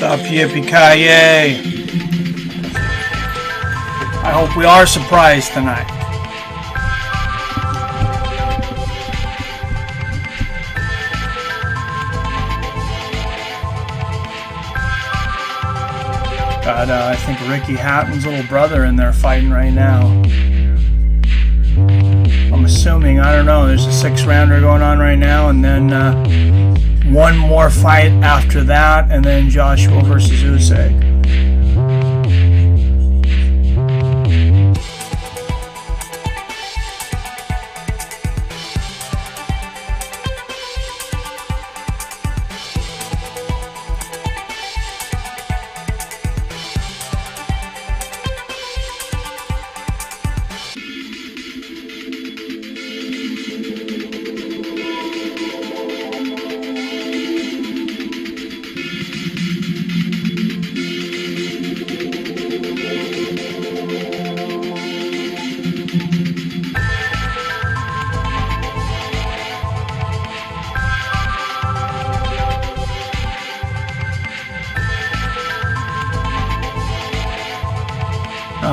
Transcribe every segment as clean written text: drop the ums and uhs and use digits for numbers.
Sup, yippee-ki-yay. I hope we are surprised tonight. Got, I think, Ricky Hatton's little brother in there fighting right now. I'm assuming, I don't know, there's a 6-rounder going on right now, and then one more fight after that, and then Joshua versus Usyk.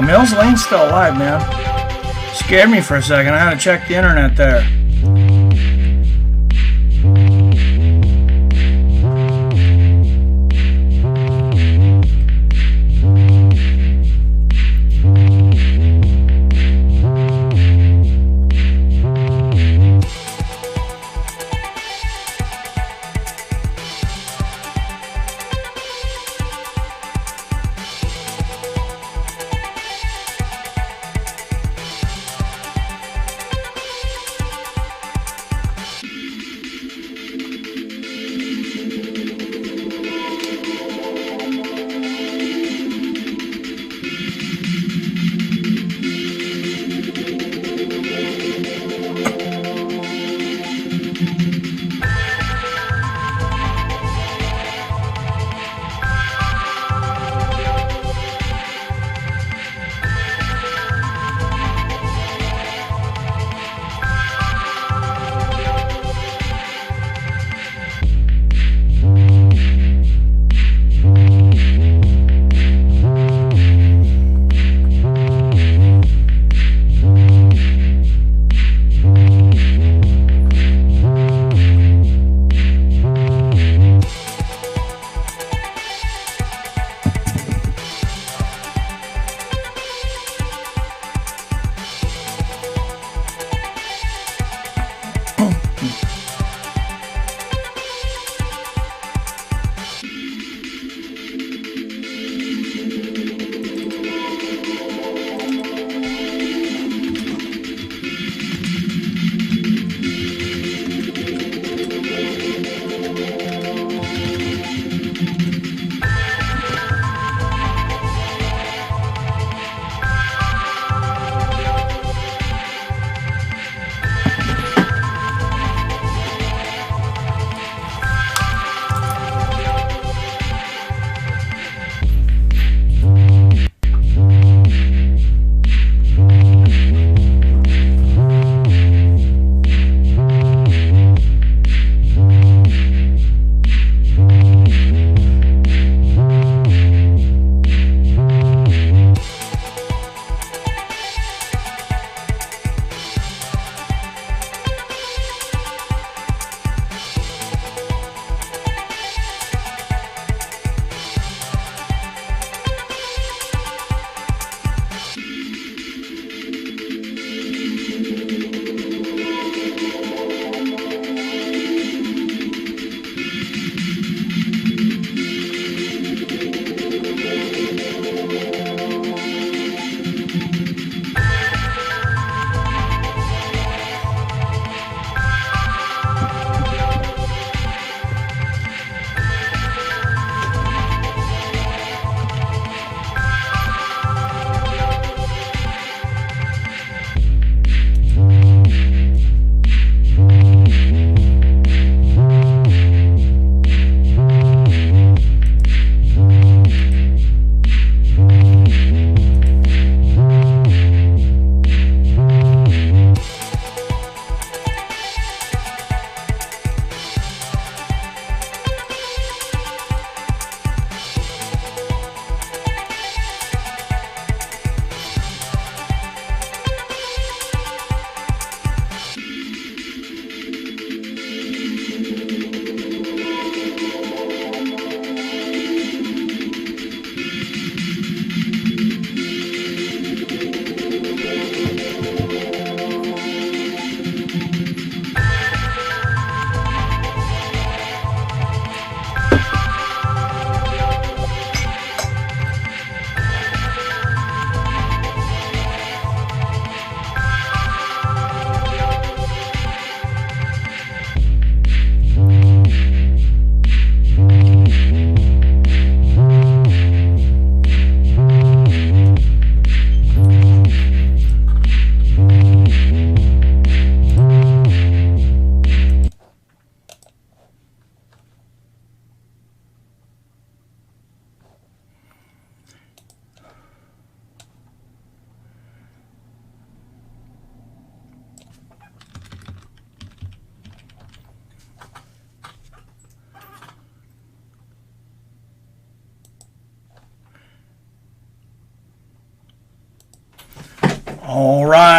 Mills Lane's still alive, man. Scared me for a second. I had to check the internet there.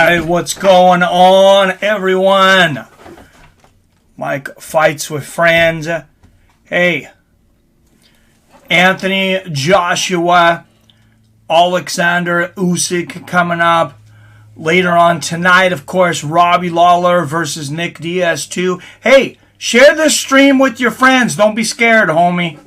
Alright, what's going on, everyone? Mike Fights with Friends. Hey, Anthony Joshua, Oleksandr Usyk coming up. Later on tonight, of course, Robbie Lawler versus Nick Diaz 2. Hey, share this stream with your friends. Don't be scared, homie.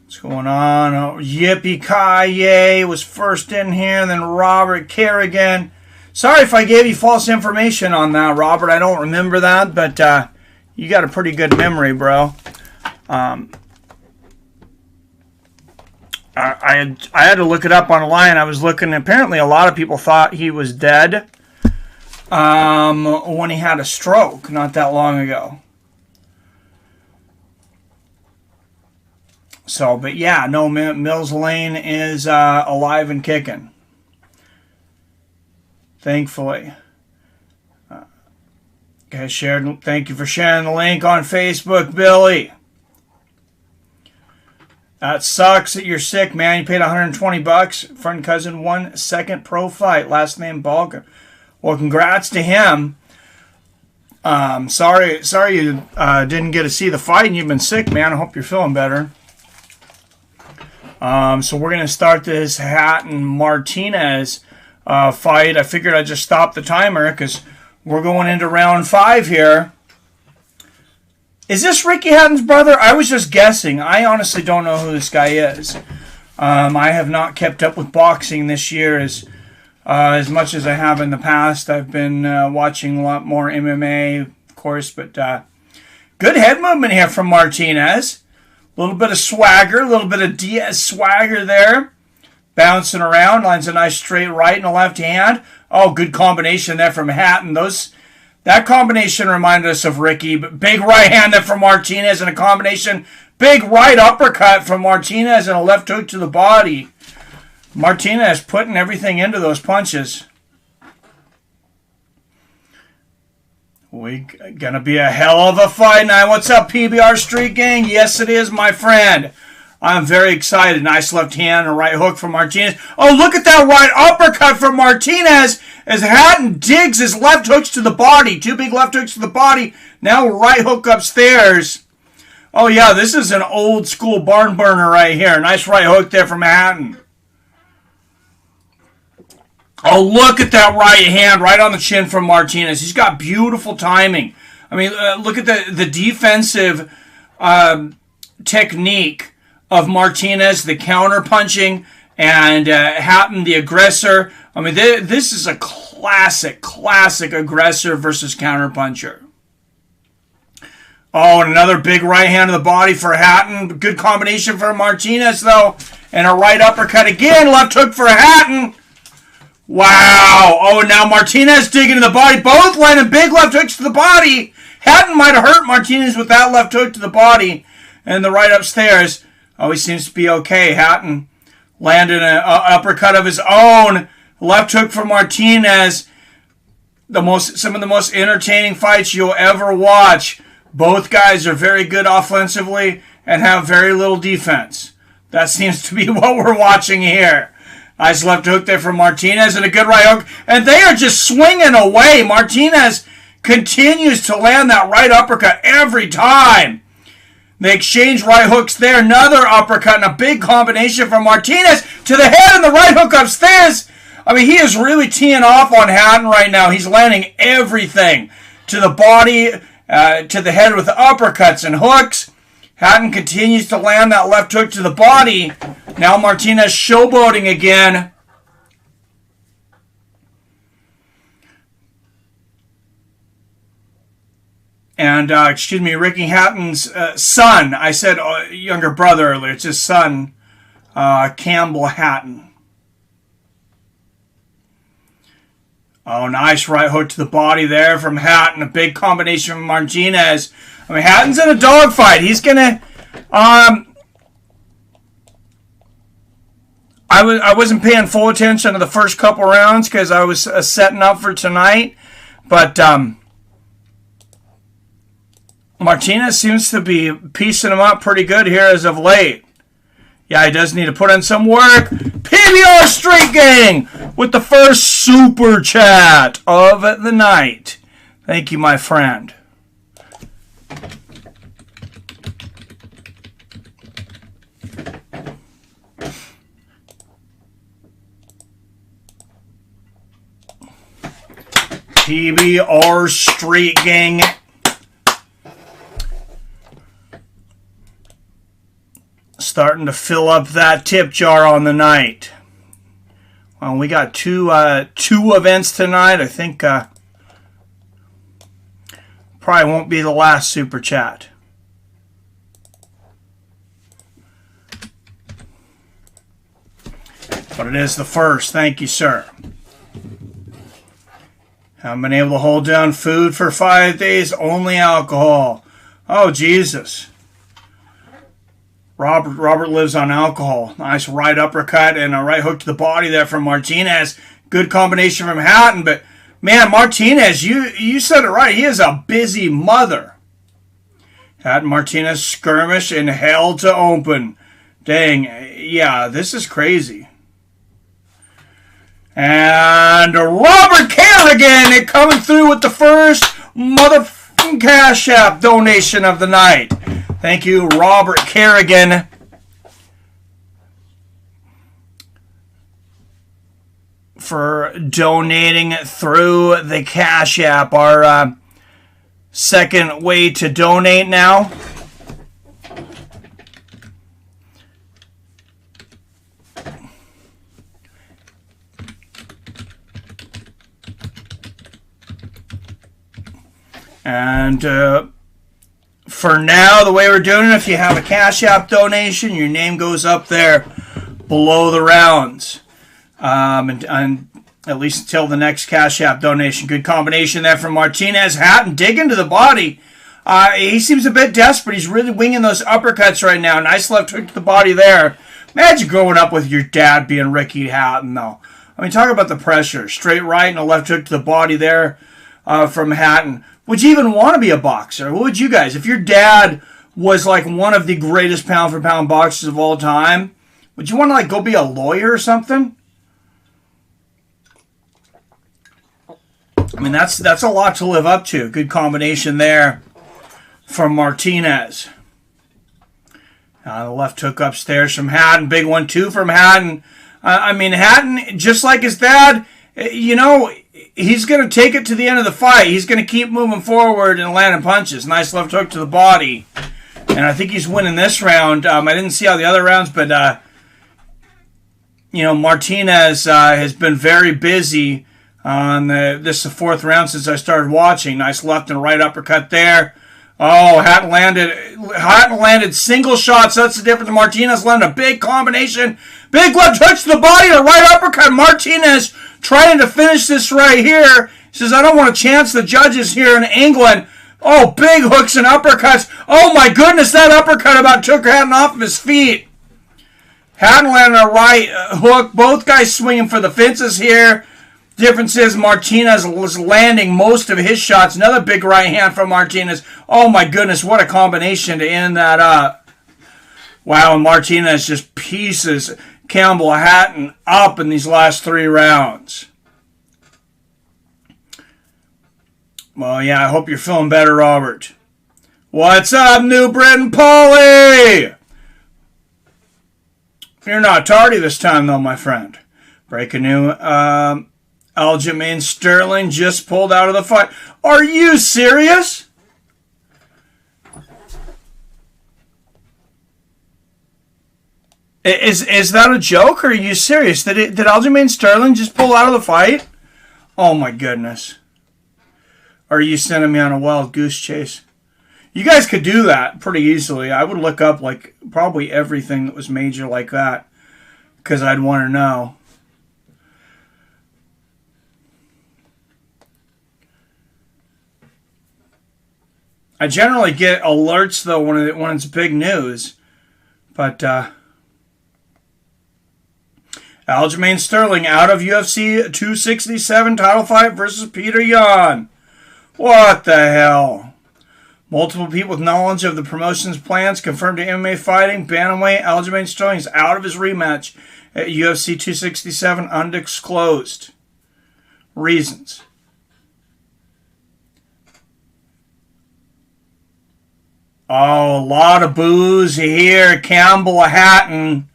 What's going on? Oh, Yippee-ki-yay was first in here, then Robert Kerrigan. Sorry if I gave you false information on that, Robert. I don't remember that, but you got a pretty good memory, bro. I had to look it up online. I was looking. Apparently, a lot of people thought he was dead when he had a stroke not that long ago. So, but yeah, no, Mills Lane is alive and kicking. Thankfully. Okay, shared. Thank you for sharing the link on Facebook, Billy. That sucks that you're sick, man. You paid $120. Friend cousin, 1 second pro fight. Last name Balkan. Well, congrats to him. Sorry you didn't get to see the fight and you've been sick, man. I hope you're feeling better. So we're going to start this Hatton Martinez fight. I figured I'd just stop the timer because we're going into round 5 here. Is this Ricky Hatton's brother? I was just guessing. I honestly don't know who this guy is. I have not kept up with boxing this year as much as I have in the past. I've been watching a lot more MMA, of course, but good head movement here from Martinez. A little bit of swagger, a little bit of Diaz swagger there. Bouncing around, lines a nice straight right and a left hand. Oh, good combination there from Hatton. That combination reminded us of Ricky. But big right hand there from Martinez and a combination. Big right uppercut from Martinez and a left hook to the body. Martinez putting everything into those punches. Gonna be a hell of a fight now. What's up, PBR Street Gang? Yes, it is, my friend. I'm very excited. Nice left hand and a right hook from Martinez. Oh, look at that right uppercut from Martinez as Hatton digs his left hooks to the body. 2 big left hooks to the body. Now right hook upstairs. Oh, yeah, this is an old school barn burner right here. Nice right hook there from Hatton. Oh, look at that right hand right on the chin from Martinez. He's got beautiful timing. I mean, look at the defensive technique of Martinez, the counter punching, and Hatton, the aggressor. I mean, this is a classic aggressor versus counter puncher. Oh, and another big right hand to the body for Hatton. Good combination for Martinez, though. And a right uppercut again. Left hook for Hatton. Wow. Oh, now Martinez digging in the body. Both landing big left hooks to the body. Hatton might have hurt Martinez with that left hook to the body. And the right upstairs. Oh, he seems to be okay. Hatton landed an uppercut of his own. Left hook for Martinez. Some of the most entertaining fights you'll ever watch. Both guys are very good offensively and have very little defense. That seems to be what we're watching here. Nice left hook there from Martinez and a good right hook. And they are just swinging away. Martinez continues to land that right uppercut every time. They exchange right hooks there. Another uppercut and a big combination from Martinez to the head and the right hook upstairs. I mean, he is really teeing off on Hatton right now. He's landing everything to the body, to the head with uppercuts and hooks. Hatton continues to land that left hook to the body. Now Martinez showboating again. And, Ricky Hatton's son. I said younger brother earlier. It's his son, Campbell Hatton. Oh, nice right hook to the body there from Hatton. A big combination from Martinez. I mean, Hatton's in a dogfight. He's going to... I wasn't paying full attention to the first couple rounds because I was setting up for tonight. But... Martinez seems to be piecing him up pretty good here as of late. Yeah, he does need to put in some work. PBR Street Gang with the first super chat of the night. Thank you, my friend. PBR Street Gang. Starting to fill up that tip jar on the night. Well, we got two events tonight. I think probably won't be the last super chat. But it is the first. Thank you, sir. Haven't been able to hold down food for 5 days, only alcohol. Oh, Jesus. Robert lives on alcohol. Nice right uppercut and a right hook to the body there from Martinez. Good combination from Hatton, but man, Martinez, you said it right. He is a busy mother. Hatton Martinez skirmish and held to open. Dang, yeah, this is crazy. And Robert Kerrigan coming through with the first motherfucking Cash App donation of the night. Thank you, Robert Kerrigan. For donating through the Cash App. Our second way to donate now. And for now, the way we're doing it, if you have a Cash App donation, your name goes up there below the rounds. And at least until the next Cash App donation. Good combination there from Martinez. Hatton digging to the body. He seems a bit desperate. He's really winging those uppercuts right now. Nice left hook to the body there. Imagine growing up with your dad being Ricky Hatton, though. I mean, talk about the pressure. Straight right and a left hook to the body there from Hatton. Would you even want to be a boxer? What would you guys? If your dad was like one of the greatest pound-for-pound boxers of all time, would you want to like go be a lawyer or something? I mean, that's a lot to live up to. Good combination there from Martinez. The left hook upstairs from Hatton. Big 1-2 from Hatton. I mean, Hatton, just like his dad, you know, he's going to take it to the end of the fight. He's going to keep moving forward and landing punches. Nice left hook to the body. And I think he's winning this round. I didn't see all the other rounds, but, you know, Martinez has been very busy on this is the fourth round since I started watching. Nice left and right uppercut there. Oh, Hatton landed single shots. That's the difference. Martinez landed a big combination. Big left hook to the body and a right uppercut. Martinez trying to finish this right here. He says, I don't want to chance the judges here in England. Oh, big hooks and uppercuts. Oh, my goodness, that uppercut about took Hatton off of his feet. Hatton landed a right hook. Both guys swinging for the fences here. Difference is Martinez was landing most of his shots. Another big right hand from Martinez. Oh, my goodness, what a combination to end that up. Wow, and Martinez just pieces Campbell Hatton up in these last 3 rounds. Well, yeah, I hope you're feeling better, Robert. What's up, New Britain Paulie? You're not tardy this time, though, my friend. Breaking new. Aljamain Sterling just pulled out of the fight. Are you serious? Is that a joke, or are you serious? Did Aljamain Sterling just pull out of the fight? Oh, my goodness. Are you sending me on a wild goose chase? You guys could do that pretty easily. I would look up like probably everything that was major like that because I'd want to know. I generally get alerts, though, when it's big news. But Aljamain Sterling out of UFC 267 title fight versus Peter Yan. What the hell? Multiple people with knowledge of the promotion's plans confirmed to MMA Fighting, Bantamweight, Aljamain Sterling is out of his rematch at UFC 267, undisclosed reasons. Oh, a lot of boos here. Campbell Hatton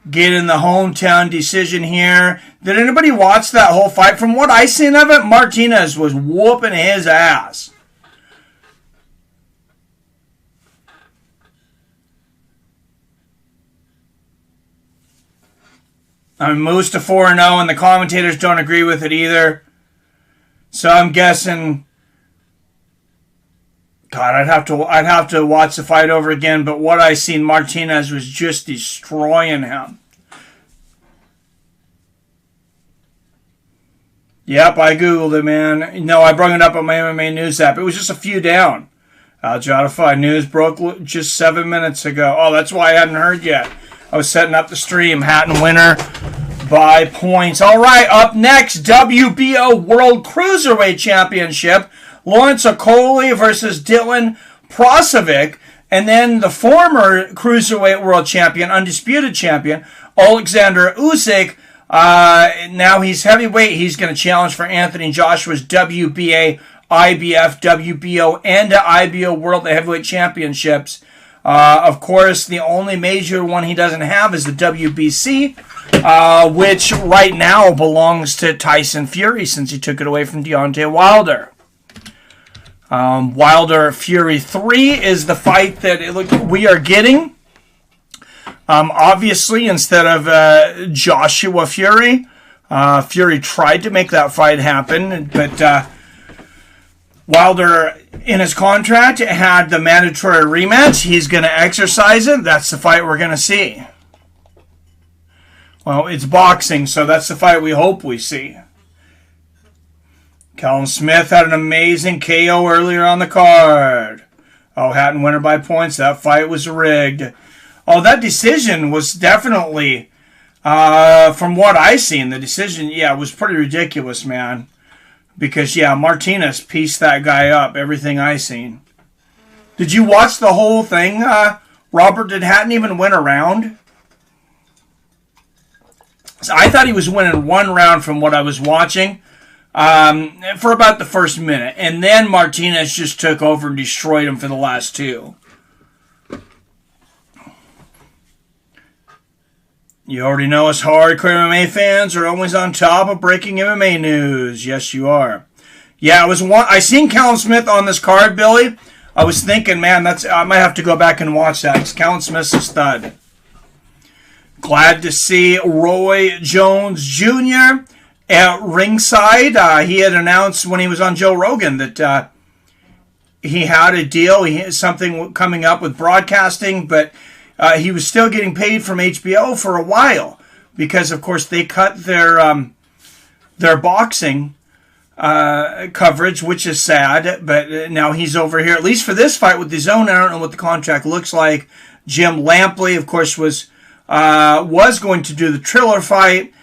getting the hometown decision here. Did anybody watch that whole fight? From what I seen of it, Martinez was whooping his ass. I mean, moves to 4-0, and the commentators don't agree with it either. So I'm guessing, God, I'd have to watch the fight over again. But what I seen, Martinez was just destroying him. Yep, I googled it, man. No, I brought it up on my MMA News app. It was just a few down. Al Jaafar news broke just 7 minutes ago. Oh, that's why I hadn't heard yet. I was setting up the stream. Hatton winner by points. All right, up next, WBO World Cruiserweight Championship. Lawrence Okolie versus Dylan Prossovich. And then the former Cruiserweight World Champion, undisputed champion, Oleksandr Usyk. Now he's heavyweight. He's going to challenge for Anthony Joshua's WBA, IBF, WBO, and IBO World Heavyweight Championships. Of course, the only major one he doesn't have is the WBC, which right now belongs to Tyson Fury since he took it away from Deontay Wilder. Wilder Fury 3 is the fight that we are getting. Obviously, instead of Joshua Fury, Fury tried to make that fight happen, but Wilder, in his contract, had the mandatory rematch. He's going to exercise it. That's the fight we're going to see. Well, it's boxing, so that's the fight we hope we see. Callum Smith had an amazing KO earlier on the card. Oh, Hatton winner by points. That fight was rigged. Oh, that decision was definitely, from what I seen, the decision, was pretty ridiculous, man. Because, Martinez pieced that guy up, everything I seen. Did you watch the whole thing, Robert? Did Hatton even win a round? So I thought he was winning one round from what I was watching for about the first minute. And then Martinez just took over and destroyed him for the last two. You already know us hardcore MMA fans are always on top of breaking MMA news. Yes, you are. Yeah, I seen Callum Smith on this card, Billy. I was thinking, man, I might have to go back and watch that because Callum Smith's a stud. Glad to see Roy Jones Jr. at ringside. He had announced when he was on Joe Rogan that he had a deal. He had something coming up with broadcasting, but he was still getting paid from HBO for a while because, of course, they cut their boxing coverage, which is sad. But now he's over here, at least for this fight with the zone. I don't know what the contract looks like. Jim Lampley, of course, was going to do the Triller fight.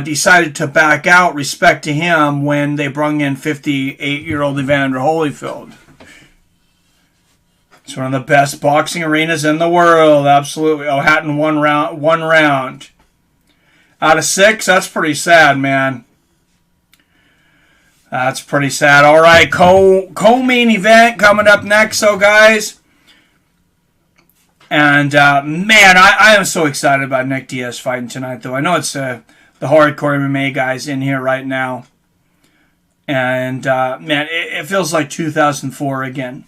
Decided to back out. Respect to him when they brought in 58-year-old Evander Holyfield. It's one of the best boxing arenas in the world. Absolutely. Oh, Hatton one round. Out of 6? That's pretty sad, man. That's pretty sad. All right, co-main event coming up next, so guys. And, man, I am so excited about Nick Diaz fighting tonight, though. I know it's the hardcore MMA guys in here right now. And, man, it feels like 2004 again.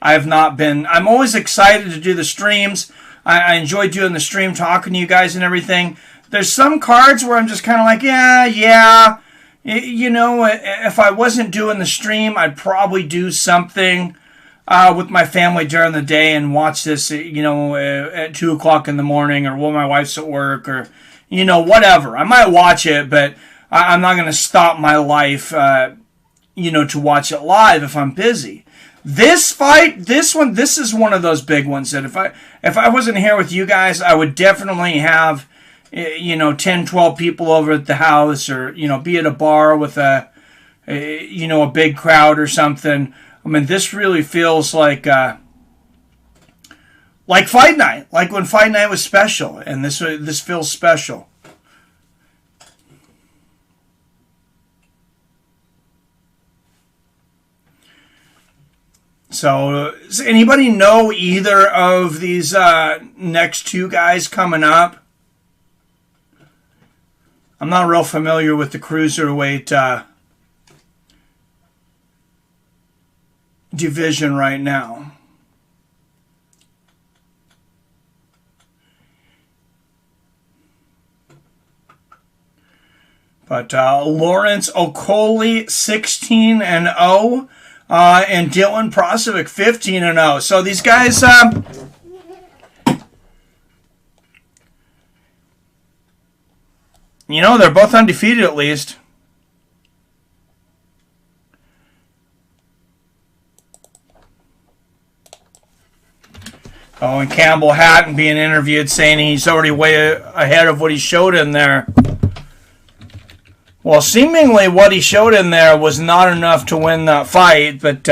I'm always excited to do the streams. I enjoy doing the stream, talking to you guys and everything. There's some cards where I'm just kind of like, yeah. You know, if I wasn't doing the stream, I'd probably do something with my family during the day and watch this, at 2 o'clock in the morning or while my wife's at work or, whatever. I might watch it, but I'm not going to stop my life, to watch it live if I'm busy. This fight, this is one of those big ones that if I wasn't here with you guys, I would definitely have, 10, 12 people over at the house or, be at a bar with a big crowd or something. I mean, this really feels like Fight Night, like when Fight Night was special, and this feels special. So, does anybody know either of these next two guys coming up? I'm not real familiar with the cruiserweight division right now. But Lawrence Okolie, 16-0. And Dylan Prossovich, 15-0. So these guys, you know, they're both undefeated at least. Oh, and Campbell Hatton being interviewed saying he's already way ahead of what he showed in there. Well, seemingly what he showed in there was not enough to win that fight, but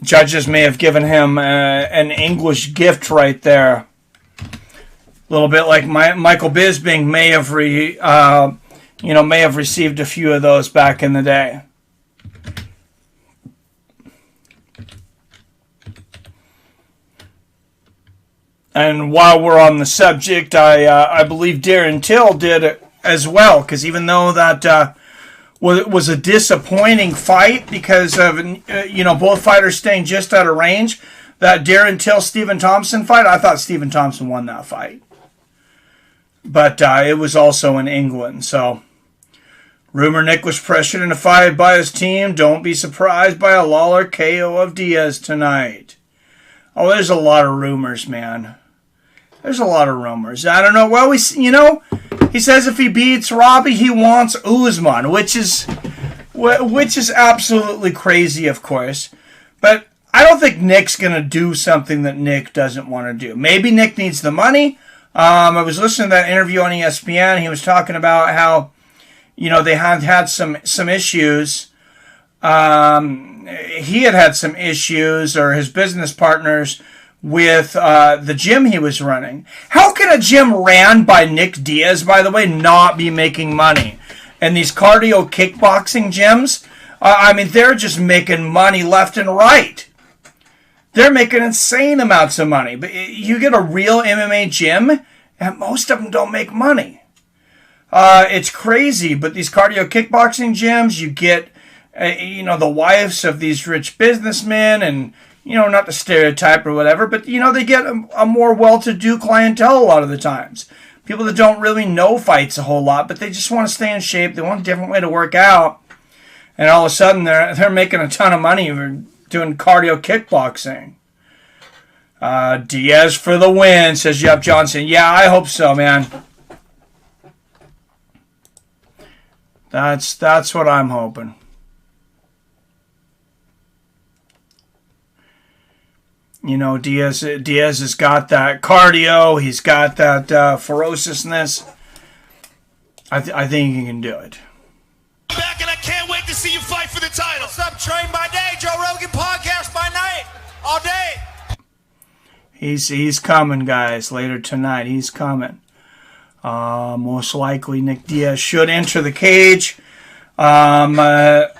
judges may have given him an English gift right there. A little bit like Michael Bisping may have received a few of those back in the day. And while we're on the subject, I believe Darren Till did it as well, because even though that was a disappointing fight because of both fighters staying just out of range, that Darren Till Stephen Thompson fight, I thought Stephen Thompson won that fight, but it was also in England. So rumor Nick was pressured into fight by his team. Don't be surprised by a Lawler KO of Diaz tonight. Oh, there's a lot of rumors, man. There's a lot of rumors. I don't know. Well, he says if he beats Robbie, he wants Usman, which is absolutely crazy, of course. But I don't think Nick's going to do something that Nick doesn't want to do. Maybe Nick needs the money. I was listening to that interview on ESPN. He was talking about how, they had some issues. He had some issues, or his business partners, with the gym he was running. How can a gym ran by Nick Diaz, by the way, not be making money? And these cardio kickboxing gyms, they're just making money left and right. They're making insane amounts of money. But you get a real MMA gym, and most of them don't make money. It's crazy, but these cardio kickboxing gyms, you get, the wives of these rich businessmen and, not the stereotype or whatever, but, they get a more well-to-do clientele a lot of the times. People that don't really know fights a whole lot, but they just want to stay in shape. They want a different way to work out. And all of a sudden, they're making a ton of money for doing cardio kickboxing. Diaz for the win, says Jeff Johnson. Yeah, I hope so, man. That's what I'm hoping. Diaz has got that cardio. He's got that ferociousness. I think he can do it. Back, and I can't wait to see you fight for the title. What's up, Train by day, Joe Rogan podcast by night, all day. He's coming, guys. Later tonight, he's coming. Most likely, Nick Diaz should enter the cage. About,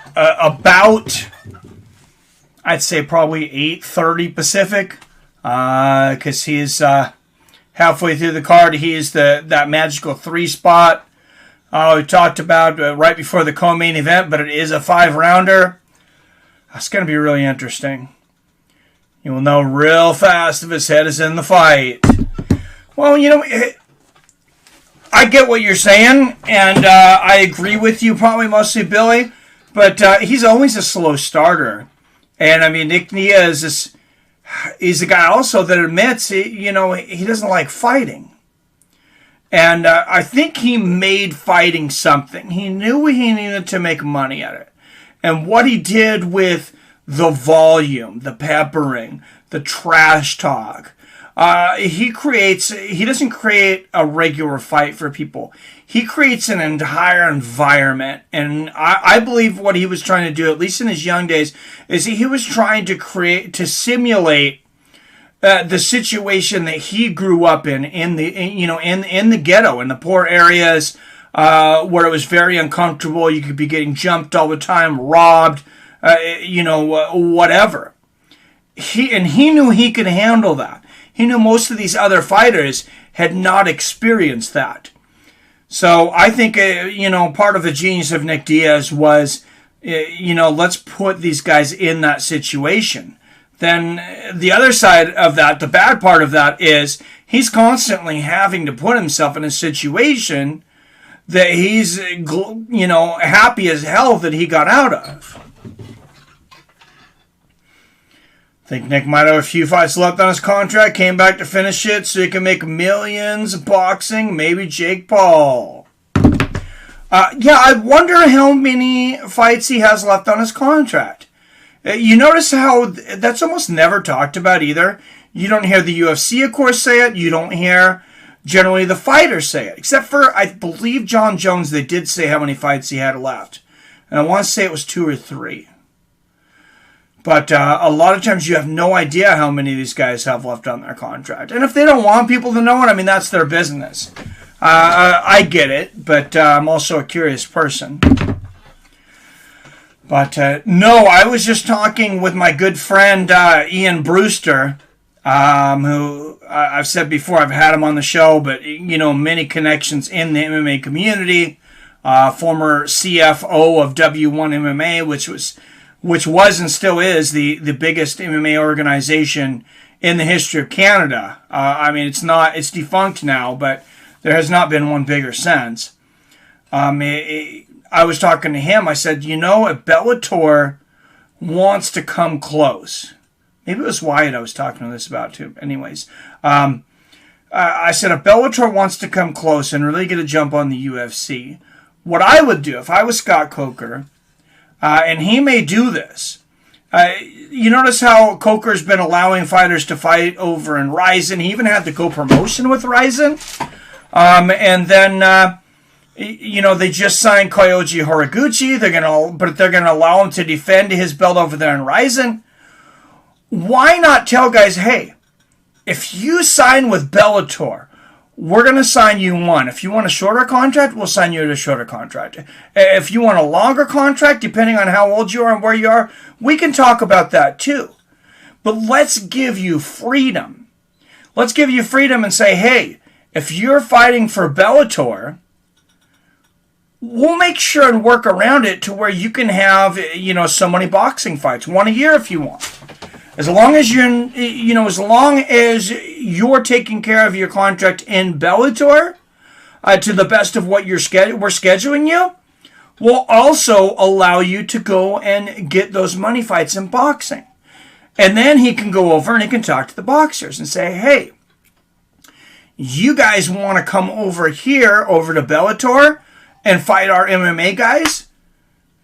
I'd say probably 8:30 Pacific, because he's halfway through the card. He's that magical 3 spot we talked about right before the co-main event, but it is a 5-rounder. That's going to be really interesting. You will know real fast if his head is in the fight. Well, I get what you're saying, and I agree with you probably mostly, Billy, but he's always a slow starter. And, Nick Diaz he's a guy also that admits, he doesn't like fighting. And I think he made fighting something. He knew he needed to make money at it. And what he did with the volume, the peppering, the trash talk, he doesn't create a regular fight for people. He creates an entire environment. And I believe what he was trying to do, at least in his young days, is he was trying to simulate the situation that he grew up in the ghetto, in the poor areas, where it was very uncomfortable. You could be getting jumped all the time, robbed, whatever. He knew he could handle that. He knew most of these other fighters had not experienced that. So I think, part of the genius of Nick Diaz was, let's put these guys in that situation. Then the other side of that, the bad part of that, is he's constantly having to put himself in a situation that he's, happy as hell that he got out of. I think Nick might have a few fights left on his contract, came back to finish it so he can make millions boxing, maybe Jake Paul. I wonder how many fights he has left on his contract. You notice how that's almost never talked about either. You don't hear the UFC, of course, say it. You don't hear generally the fighters say it. Except for, I believe, John Jones, they did say how many fights he had left. And I want to say it was 2 or 3. But a lot of times you have no idea how many of these guys have left on their contract. And if they don't want people to know it, that's their business. I get it, but I'm also a curious person. But no, I was just talking with my good friend Ian Brewster, who I've said before, I've had him on the show, but, many connections in the MMA community. Former CFO of W1 MMA, which was and still is the biggest MMA organization in the history of Canada. It's defunct now, but there has not been one bigger since. I was talking to him. I said, if Bellator wants to come close, maybe it was Wyatt I was talking to this about too. Anyways, I said, if Bellator wants to come close and really get a jump on the UFC, what I would do if I was Scott Coker, and he may do this. You notice how Coker's been allowing fighters to fight over in Ryzen. He even had the co-promotion with Ryzen. And then, they just signed Kyoji Horiguchi. They're gonna allow him to defend his belt over there in Ryzen. Why not tell guys, hey, if you sign with Bellator, we're going to sign you one. If you want a shorter contract, we'll sign you to a shorter contract. If you want a longer contract, depending on how old you are and where you are, we can talk about that too. But let's give you freedom. Let's give you freedom and say, hey, if you're fighting for Bellator, we'll make sure and work around it to where you can have, so many boxing fights, 1 a year if you want. As long as you're taking care of your contract in Bellator, to the best of what we're scheduling you, we'll also allow you to go and get those money fights in boxing. And then he can go over and he can talk to the boxers and say, hey, you guys want to come over here, over to Bellator, and fight our MMA guys?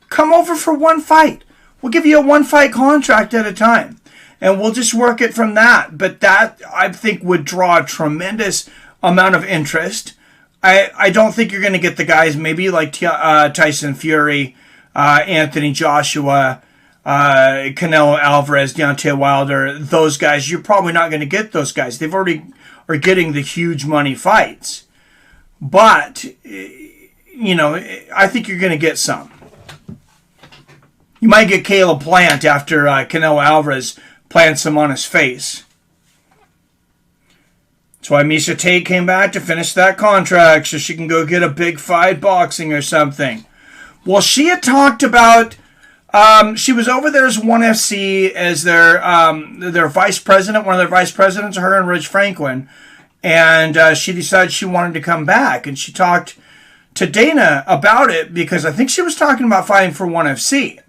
Come over for one fight. We'll give you a 1-fight contract at a time. And we'll just work it from that. But that, I think, would draw a tremendous amount of interest. I don't think you're going to get the guys maybe like Tyson Fury, Anthony Joshua, Canelo Alvarez, Deontay Wilder, those guys. You're probably not going to get those guys. They've already are getting the huge money fights. But, I think you're going to get some. You might get Caleb Plant after Canelo Alvarez plants him on his face. That's why Miesha Tate came back to finish that contract so she can go get a big fight boxing or something. Well, she had talked about, she was over there as ONE FC as their vice president, one of their vice presidents, her and Rich Franklin, and she decided she wanted to come back, and she talked to Dana about it because I think she was talking about fighting for ONE FC.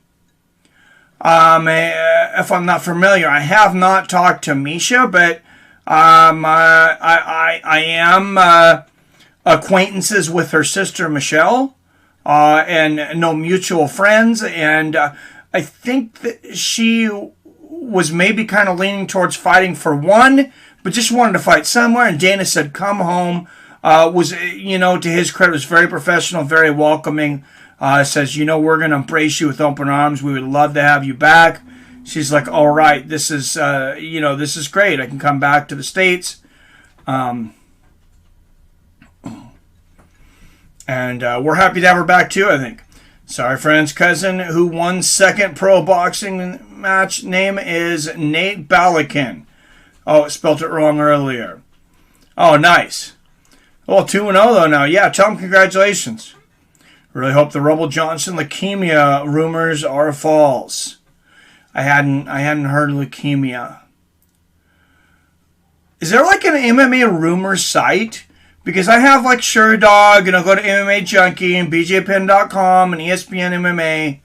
If I'm not familiar, I have not talked to Miesha, but I am acquaintances with her sister Michelle, and no mutual friends, and I think that she was maybe kind of leaning towards fighting for ONE, but just wanted to fight somewhere. And Dana said, come home. Was, to his credit, was very professional, very welcoming. Says, we're going to embrace you with open arms. We would love to have you back. She's like, all right, this is, this is great. I can come back to the States. And we're happy to have her back too, I think. Sorry, friends. Cousin who won second pro boxing match name is Nate Balakin. Oh, it spelled it wrong earlier. Oh, nice. Well, 2-0 though now. Yeah, tell him congratulations. Really hope the Rebel Johnson leukemia rumors are false. I hadn't heard leukemia. Is there like an MMA rumor site? Because I have like SureDog, and I'll go to MMA Junkie and BJPen.com and ESPN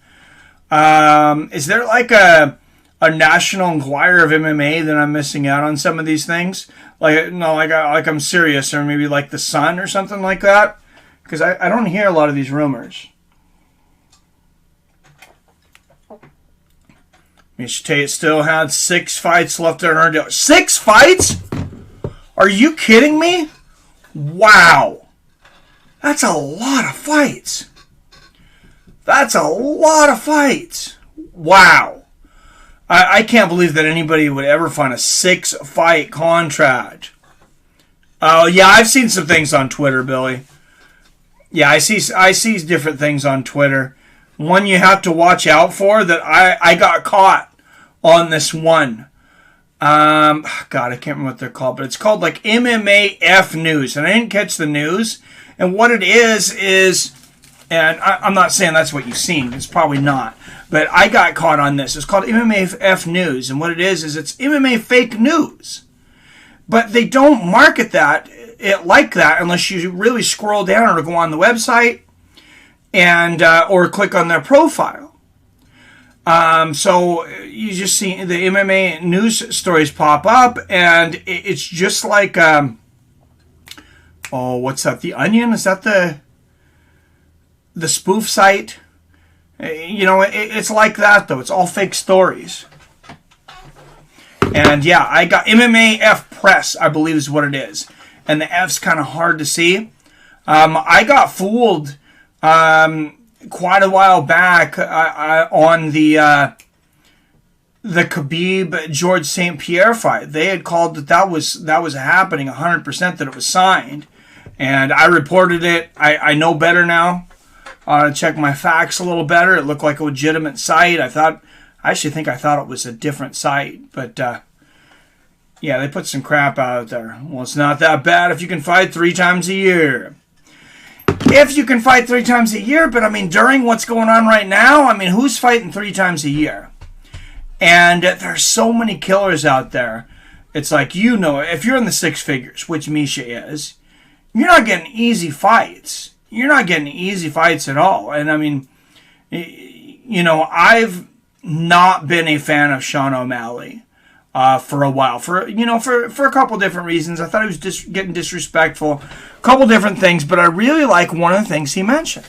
MMA. Is there like a National Enquirer of MMA that I'm missing out on some of these things? Like I'm serious, or maybe like the Sun or something like that? Because I don't hear a lot of these rumors. Tate still had 6 fights left in her deal. 6 fights? Are you kidding me? Wow. That's a lot of fights. Wow. I can't believe that anybody would ever find a 6-fight contract. Oh, yeah, I've seen some things on Twitter, Billy. Yeah, I see different things on Twitter. One you have to watch out for that I got caught on this one. God, I can't remember what they're called, but it's called like MMA F News, and I didn't catch the news. And what it is, and I'm not saying that's what you've seen. It's probably not. But I got caught on this. It's called MMA F News, and what it is it's MMA fake news. But they don't market it like that unless you really scroll down or go on the website and or click on their profile. So you just see the MMA news stories pop up, and it's just like, what's that? The Onion? Is that the spoof site? It's like that though. It's all fake stories. And yeah, I got MMA F Press, I believe is what it is. And the F's kind of hard to see. I got fooled quite a while back on the Khabib George St. Pierre fight. They had called that was happening 100%, that it was signed, and I reported it. I know better now. Check my facts a little better. It looked like a legitimate site. I thought it was a different site, but yeah, they put some crap out there. Well, it's not that bad if you can fight 3 times a year. If you can fight 3 times a year, but I mean, during what's going on right now, I mean, who's fighting 3 times a year? And there's so many killers out there. It's like, if you're in the 6 figures, which Misha is, you're not getting easy fights. You're not getting easy fights at all. And I mean, I've not been a fan of Sean O'Malley for a while, for a couple different reasons. I thought he was just getting disrespectful, a couple different things, but I really like one of the things he mentioned.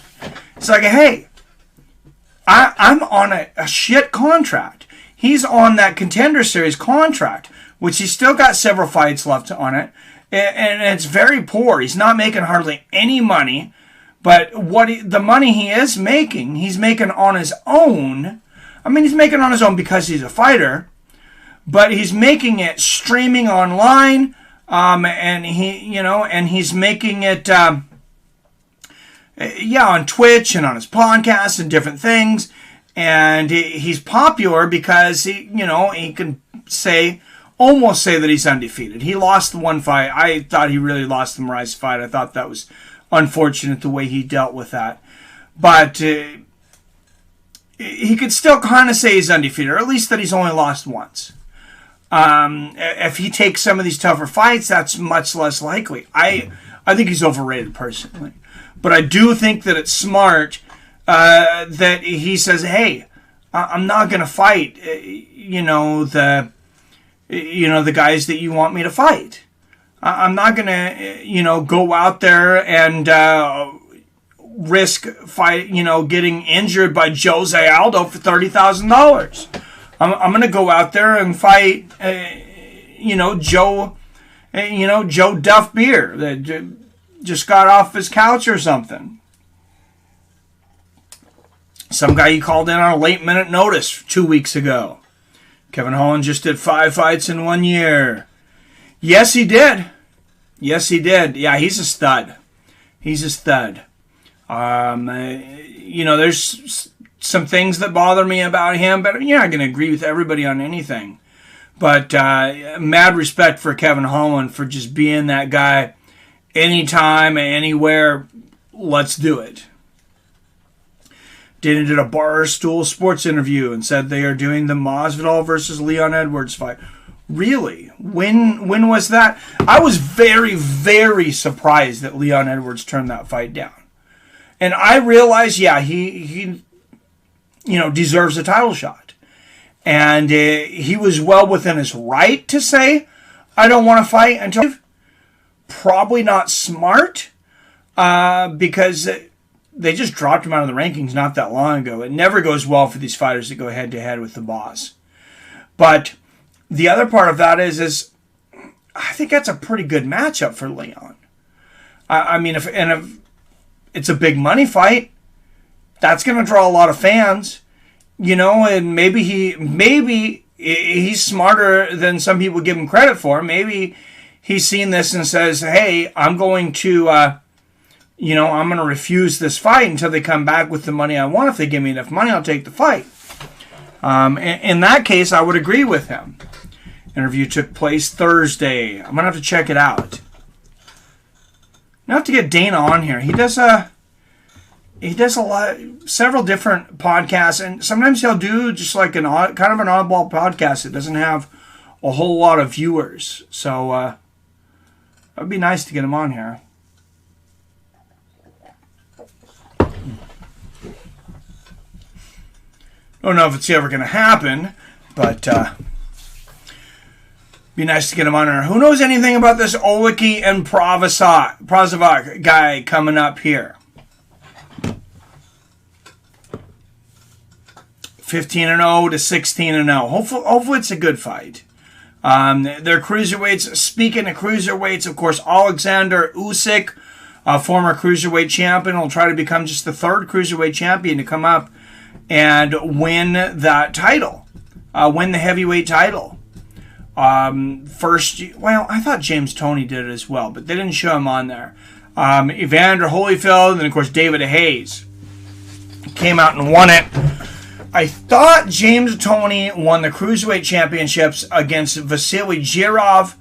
It's like, hey, I'm on a shit contract. He's on that Contender Series contract, which he's still got several fights left on it, and it's very poor. He's not making hardly any money, but the money he is making, he's making on his own. I mean, he's making on his own because he's a fighter, but he's making it streaming online, and he's making it, on Twitch and on his podcast and different things, and he's popular because he can almost say that he's undefeated. He lost the one fight. I thought he really lost the Moraes fight. I thought that was unfortunate the way he dealt with that, but he could still kind of say he's undefeated, or at least that he's only lost once. If he takes some of these tougher fights, that's much less likely. I think he's overrated personally, but I do think that it's smart that he says, "Hey, I'm not going to fight, the guys that you want me to fight. I'm not going to, go out there and risk getting injured by Jose Aldo for $30,000. I'm going to go out there and fight, Joe And, Joe Duff Beer that just got off his couch or something. Some guy you called in on a late minute notice 2 weeks ago. Kevin Holland just did 5 fights in 1 year. Yes, he did. Yes, he did. Yeah, he's a stud. He's a stud. There's some things that bother me about him, but you're not going to agree with everybody on anything. But mad respect for Kevin Holland for just being that guy anytime, anywhere. Let's do it. Did a Barstool Sports interview and said they are doing the Masvidal versus Leon Edwards fight. Really? When was that? I was very, very surprised that Leon Edwards turned that fight down. And I realized, he deserves a title shot. And he was well within his right to say, I don't want to fight until... Probably not smart, because they just dropped him out of the rankings not that long ago. It never goes well for these fighters that go head-to-head with the boss. But the other part of that is I think that's a pretty good matchup for Leon. If it's a big money fight, that's going to draw a lot of fans, and maybe he's smarter than some people give him credit for. Maybe he's seen this and says, hey, I'm going to, I'm going to refuse this fight until they come back with the money I want. If they give me enough money, I'll take the fight. In that case, I would agree with him. Interview took place Thursday. I'm going to have to check it out. I have to get Dana on here. He does several different podcasts, and sometimes he'll do just like kind of an oddball podcast that doesn't have a whole lot of viewers. So it'd be nice to get him on here. Don't know if it's ever going to happen, but be nice to get him on here. Who knows anything about this Oleksandr and Prossovich guy coming up here? 15-0 to 16-0. Hopefully it's a good fight. They're cruiserweights. Speaking of cruiserweights, of course, Oleksandr Usyk, a former cruiserweight champion, will try to become just the third cruiserweight champion to come up and win that title, win the heavyweight title. I thought James Toney did it as well, but they didn't show him on there. Evander Holyfield and, of course, David Hayes came out and won it. I thought James Toney won the Cruiserweight Championships against Vasily Jirov,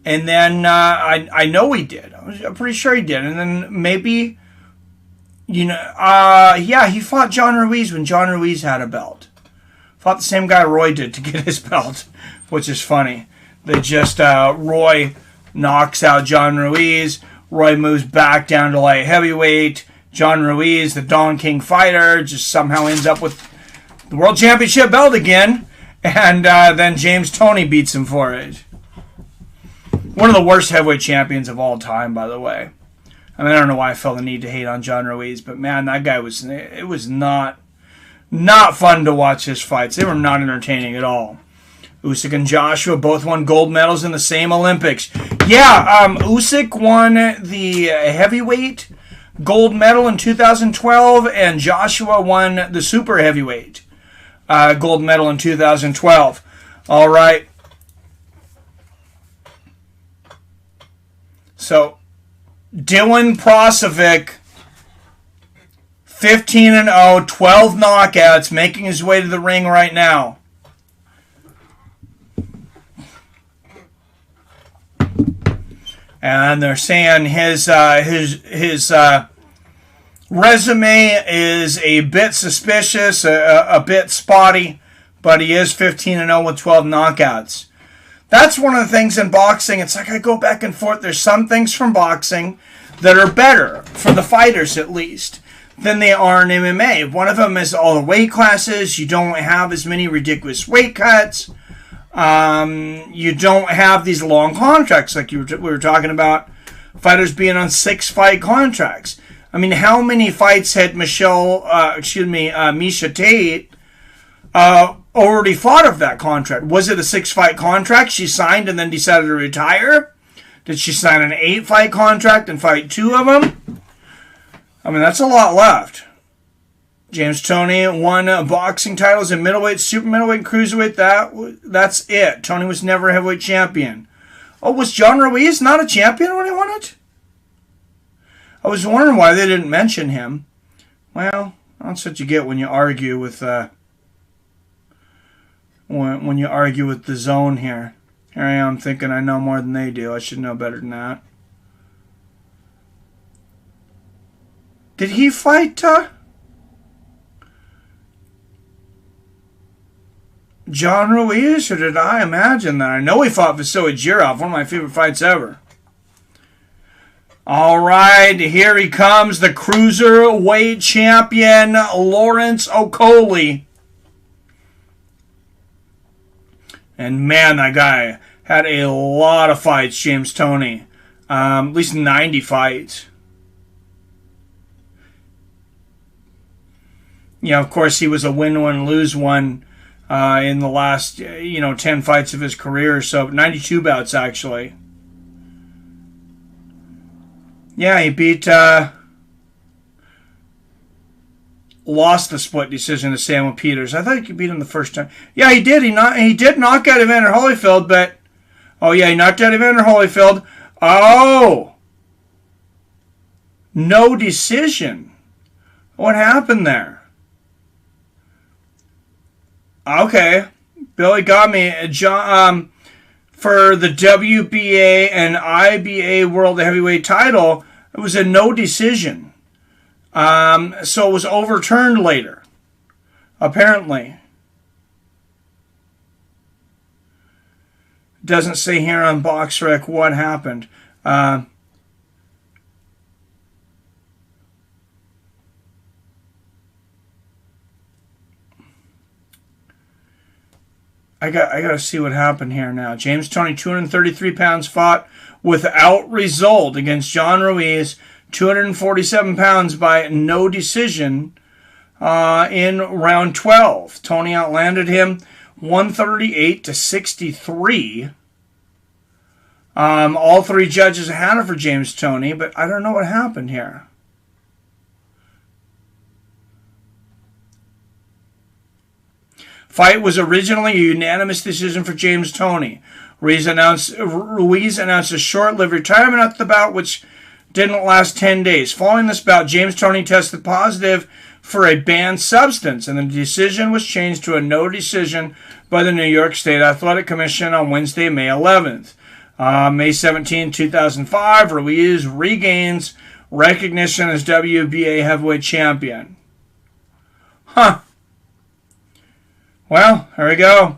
and then I know he did. I'm pretty sure he did. And then maybe, he fought John Ruiz when John Ruiz had a belt. Fought the same guy Roy did to get his belt, which is funny. They just, Roy knocks out John Ruiz. Roy moves back down to light heavyweight. John Ruiz, the Don King fighter, just somehow ends up with the World Championship belt again, and then James Toney beats him for it. One of the worst heavyweight champions of all time, by the way. I don't know why I felt the need to hate on John Ruiz, but man, that guy was not fun to watch his fights. They were not entertaining at all. Usyk and Joshua both won gold medals in the same Olympics. Usyk won the heavyweight gold medal in 2012, and Joshua won the super heavyweight gold medal in 2012. All right. So, Dylan Prossovich, 15-0, 12 knockouts, making his way to the ring right now. And they're saying his resume is a bit suspicious, a bit spotty, but he is 15-0 with 12 knockouts. That's one of the things in boxing. It's like I go back and forth. There's some things from boxing that are better, for the fighters at least, than they are in MMA. One of them is all the weight classes. You don't have as many ridiculous weight cuts. You don't have these long contracts like we were talking about, fighters being on 6-fight contracts. How many fights had Misha Tate already fought of that contract? Was it a 6-fight contract she signed and then decided to retire? Did she sign an 8-fight contract and fight 2 of them? I mean, that's a lot left. James Toney won boxing titles in middleweight, super middleweight, and cruiserweight. That's it. Toney was never a heavyweight champion. Oh, was John Ruiz not a champion when he won it? I was wondering why they didn't mention him. Well, that's what you get when you argue with when you argue with the zone here. Here I am thinking I know more than they do. I should know better than that. Did he fight John Ruiz, or did I imagine that? I know he fought Vasily Jirov, one of my favorite fights ever. All right, here he comes, the cruiserweight champion, Lawrence Okolie. And man, that guy had a lot of fights, James Toney. At least 90 fights. Yeah, of course, he was a win one, lose one in the last, 10 fights of his career. So 92 bouts, actually. Yeah, he beat, lost the split decision to Samuel Peters. I thought he beat him the first time. Yeah, he did. He did knock out Evander Holyfield, but, oh yeah, he knocked out Evander Holyfield. Oh! No decision. What happened there? Okay. Billy got me. John, for the WBA and IBA World Heavyweight title, it was a no decision. So it was overturned later, apparently. Doesn't say here on BoxRec what happened. I got to see what happened here now. James Toney, 233 pounds, fought without result against John Ruiz, 247 pounds by no decision in round 12. Toney outlanded him 138-63. All 3 judges had it for James Toney, but I don't know what happened here. Fight was originally a unanimous decision for James Toney. Ruiz announced a short-lived retirement at the bout, which didn't last 10 days. Following this bout, James Toney tested positive for a banned substance, and the decision was changed to a no decision by the New York State Athletic Commission on Wednesday, May 11th. May 17, 2005, Ruiz regains recognition as WBA heavyweight champion. Huh. Well, here we go.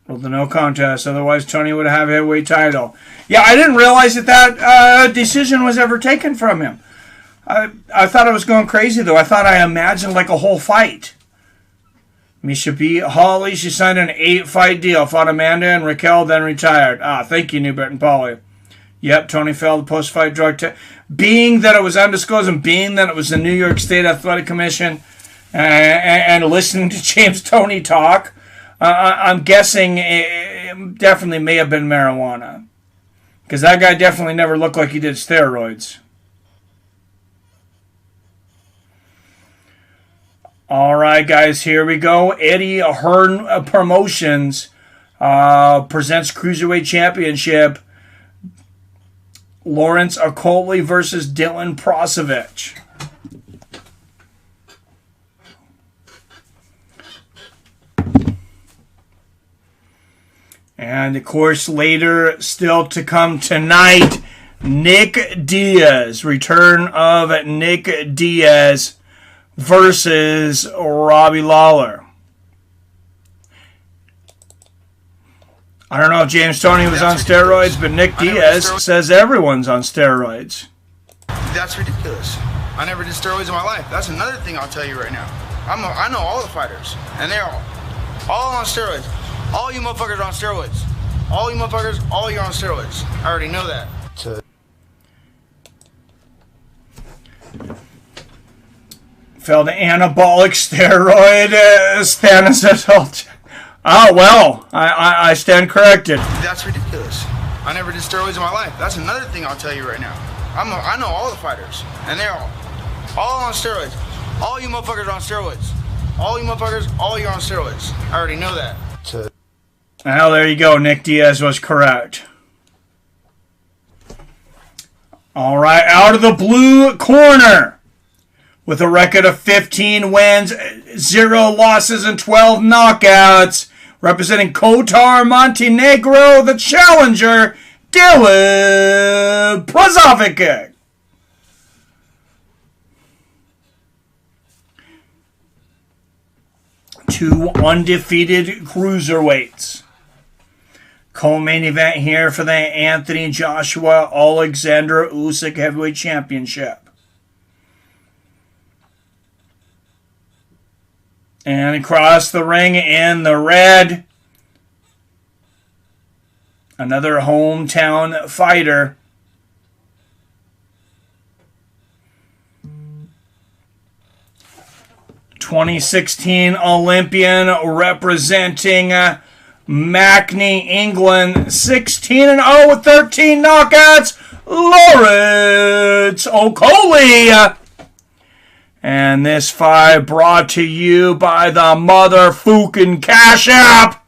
Ruled the no contest. Otherwise, Toney would have a heavyweight title. Yeah, I didn't realize that decision was ever taken from him. I thought I was going crazy, though. I thought I imagined like a whole fight. Misha beat Holly. She signed an 8-fight deal. Fought Amanda and Raquel, then retired. Thank you, Newbert and Pauly. Yep, Toney failed the post-fight drug test. Being that it was undisclosed and being that it was the New York State Athletic Commission, and listening to James Toney talk, I'm guessing it definitely may have been marijuana. Because that guy definitely never looked like he did steroids. All right, guys, here we go. Eddie Hearn Promotions presents Cruiserweight Championship. Lawrence Okolie versus Dylan Prossovich. And, of course, later, still to come tonight, Nick Diaz. Return of Nick Diaz versus Robbie Lawler. I don't know if James Toney was on steroids, but Nick Diaz says everyone's on steroids. That's ridiculous. I never did steroids in my life. That's another thing I'll tell you right now. I know all the fighters, and they're all on steroids. All you motherfuckers are on steroids. All you motherfuckers, all you're on steroids. I already know that. Failed anabolic steroid Stanislas. Oh, well, I stand corrected. That's ridiculous. I never did steroids in my life. That's another thing I'll tell you right now. I know all the fighters, and they're all on steroids. All you motherfuckers are on steroids. All you motherfuckers, all you're on steroids. I already know that. Well, there you go. Nick Diaz was correct. All right, out of the blue corner, with a record of 15 wins, 0 losses, and 12 knockouts, representing Kotar Montenegro, the challenger, Dylan Prossovich. 2 undefeated cruiserweights. Co-main event here for the Anthony Joshua Oleksandr Usyk Heavyweight Championship. And across the ring in the red, another hometown fighter. '16 Olympian representing Mackney, England, 16-0 with 13 knockouts, Lawrence Okolie. And this fight brought to you by the motherfucking Cash App.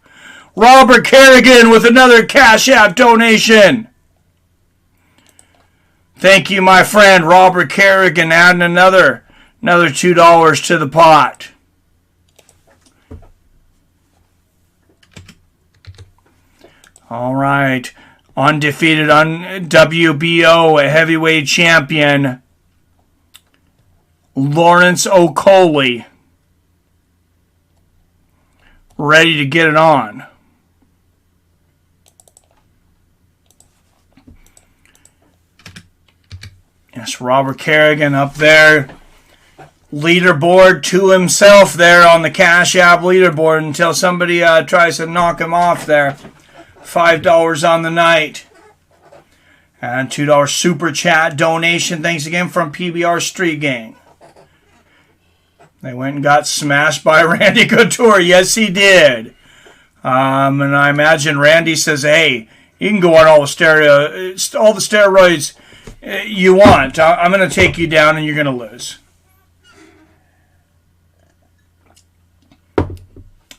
Robert Kerrigan with another Cash App donation. Thank you, my friend Robert Kerrigan, adding another $2 to the pot. All right. Undefeated WBO heavyweight champion, Lawrence Okolie. Ready to get it on. Yes, Robert Kerrigan up there. Leaderboard to himself there on the Cash App leaderboard until somebody tries to knock him off there. $5 on the night. And $2 super chat donation. Thanks again from PBR Street Gang. They went and got smashed by Randy Couture. Yes, he did. And I imagine Randy says, hey, you can go on all the steroids you want. I'm going to take you down and you're going to lose.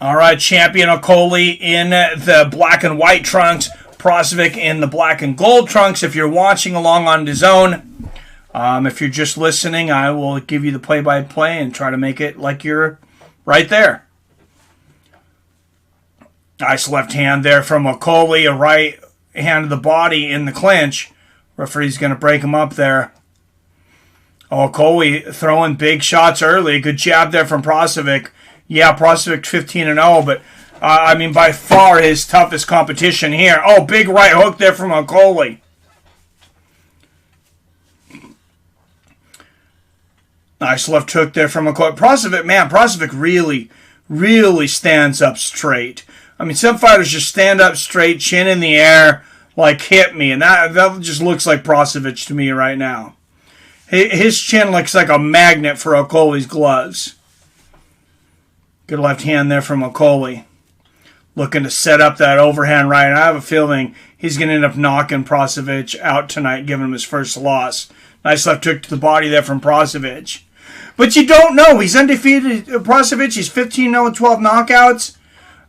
All right, champion Okolie in the black and white trunks. Prossovich in the black and gold trunks. If you're watching along on DAZN, if you're just listening, I will give you the play-by-play and try to make it like you're right there. Nice left hand there from Okolie. A right hand to the body in the clinch. Referee's going to break him up there. Okolie throwing big shots early. Good jab there from Prossovich. Yeah, Prossovich 15-0, but I mean by far his toughest competition here. Oh, big right hook there from Okolie. Nice left hook there from Okolie. Prossovich really stands up straight. I mean, some fighters just stand up straight, chin in the air, like hit me, and that just looks like Prossovich to me right now. His chin looks like a magnet for Okolie's gloves. Good left hand there from Okolie. Looking to set up that overhand right. I have a feeling he's going to end up knocking Prossovich out tonight, giving him his first loss. Nice left hook to the body there from Prossovich. But you don't know. He's undefeated. Prossovich, he's 15-0 with 12 knockouts.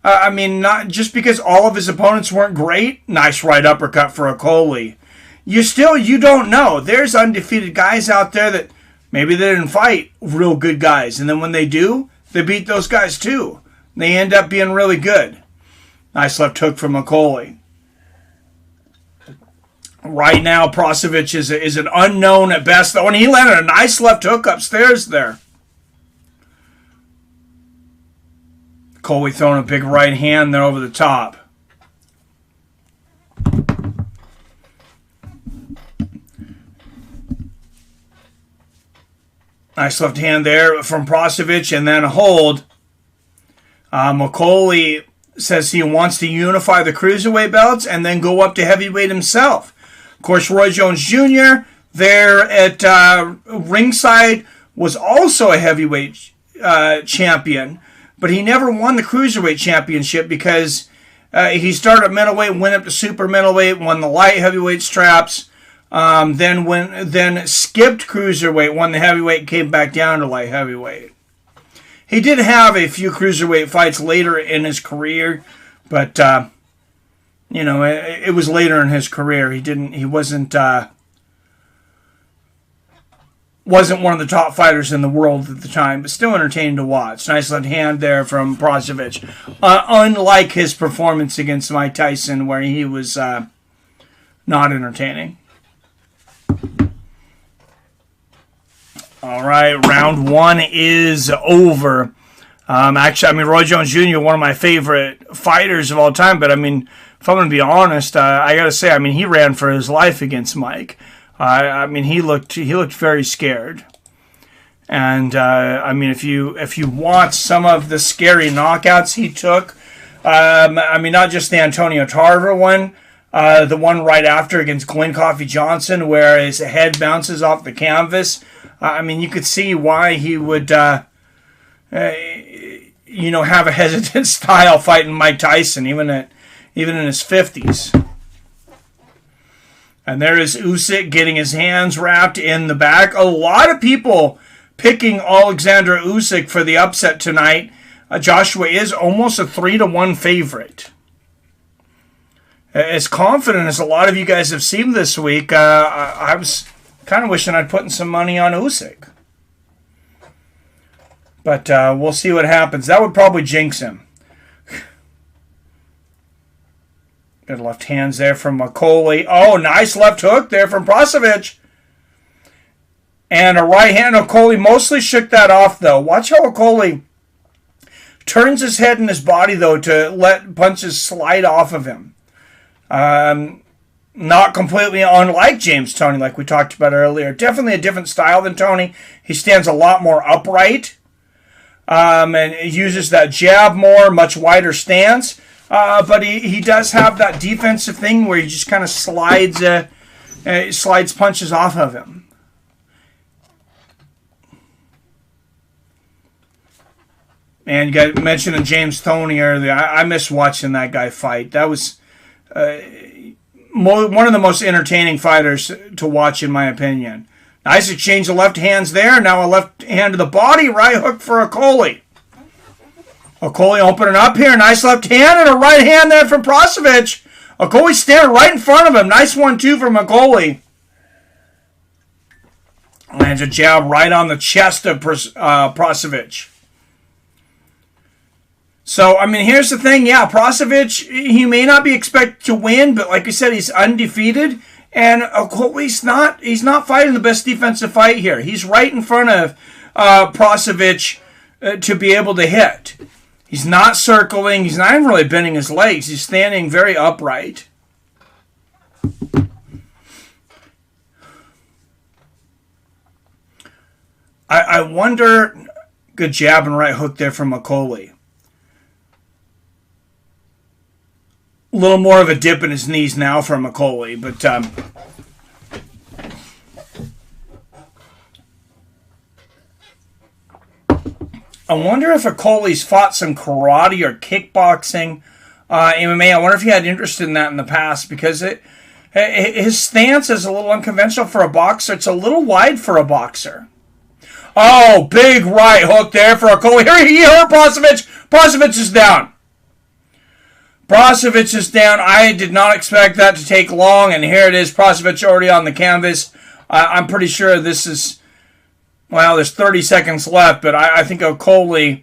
I mean, not just because all of his opponents weren't great. Nice right uppercut for Okolie. You don't know. There's undefeated guys out there that maybe they didn't fight real good guys. And then when they do, they beat those guys too. They end up being really good. Nice left hook from Okolie. Right now, Prossovich is an unknown at best, though, and he landed a nice left hook upstairs there. Okolie throwing a big right hand there over the top. Nice left hand there from Prossovich, and then a hold. Okolie says he wants to unify the cruiserweight belts and then go up to heavyweight himself. Of course, Roy Jones Jr. there at ringside was also a heavyweight champion, but he never won the cruiserweight championship because He started at middleweight, went up to super middleweight, won the light heavyweight straps, then skipped cruiserweight, won the heavyweight, came back down to light heavyweight. He did have a few cruiserweight fights later in his career, but it was later in his career. He wasn't one of the top fighters in the world at the time, but still entertaining to watch. Nice left hand there from Prossovich. Unlike his performance against Mike Tyson, where he was not entertaining. All right, round 1 is over. Actually, Roy Jones Jr., one of my favorite fighters of all time, but if I'm going to be honest, I got to say, he ran for his life against Mike. He looked very scared, and if you watch some of the scary knockouts he took, not just the Antonio Tarver one, the one right after against Glenn Coffey Johnson, where his head bounces off the canvas. You could see why he would, have a hesitant style fighting Mike Tyson, even in his 50s. And there is Usyk getting his hands wrapped in the back. A lot of people picking Oleksandr Usyk for the upset tonight. Joshua is almost a 3-1 favorite. As confident as a lot of you guys have seemed this week, I was kind of wishing I'd put in some money on Usyk. But we'll see what happens. That would probably jinx him. Good left hands there from McCauley. Oh, nice left hook there from Prossovich. And a right hand. McCauley mostly shook that off, though. Watch how McCauley turns his head and his body, though, to let punches slide off of him. Not completely unlike James Toney, like we talked about earlier. Definitely a different style than Toney. He stands a lot more upright. And uses that jab more, much wider stance. But he does have that defensive thing where he just kind of slides punches off of him. And you got mentioning James Toney earlier. I miss watching that guy fight. That was one of the most entertaining fighters to watch, in my opinion. Nice exchange of left hands there. Now a left hand to the body. Right hook for Okolie. Okolie opening up here. Nice left hand and a right hand there from Prossovich. Okolie standing right in front of him. Nice 1-2 from Okolie. Lands a jab right on the chest of Prossovich. So, here's the thing. Yeah, Prossovich, he may not be expected to win, but like I said, he's undefeated. And Okolie's he's not fighting the best defensive fight here. He's right in front of Prossovich to be able to hit. He's not circling. He's not even really bending his legs. He's standing very upright. I wonder, good jab and right hook there from Okolie. A little more of a dip in his knees now from Okolie, but I wonder if Okolie's fought some karate or kickboxing, MMA. I wonder if he had interest in that in the past, because his stance is a little unconventional for a boxer. It's a little wide for a boxer. Oh, big right hook there for Okolie. Here he hurt Prossovich. Prossovich is down. Prossovich is down. I did not expect that to take long, and here it is. Prossovich already on the canvas. I'm pretty sure this is... Well, there's 30 seconds left, but I think Okolie,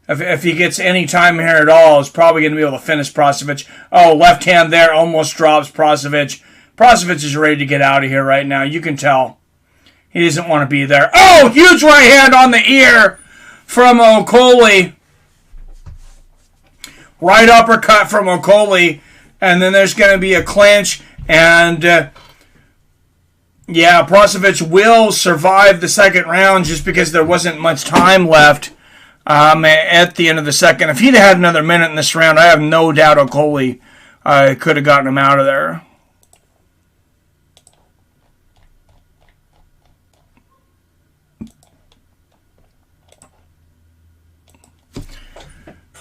if he gets any time here at all, is probably going to be able to finish Prossovich. Oh, left hand there almost drops Prossovich. Prossovich is ready to get out of here right now. You can tell. He doesn't want to be there. Oh, huge right hand on the ear from Okolie. Right uppercut from Okolie. And then there's going to be a clinch. And... yeah, Prossovich will survive the second round just because there wasn't much time left at the end of the second. If he'd had another minute in this round, I have no doubt Okolie could have gotten him out of there.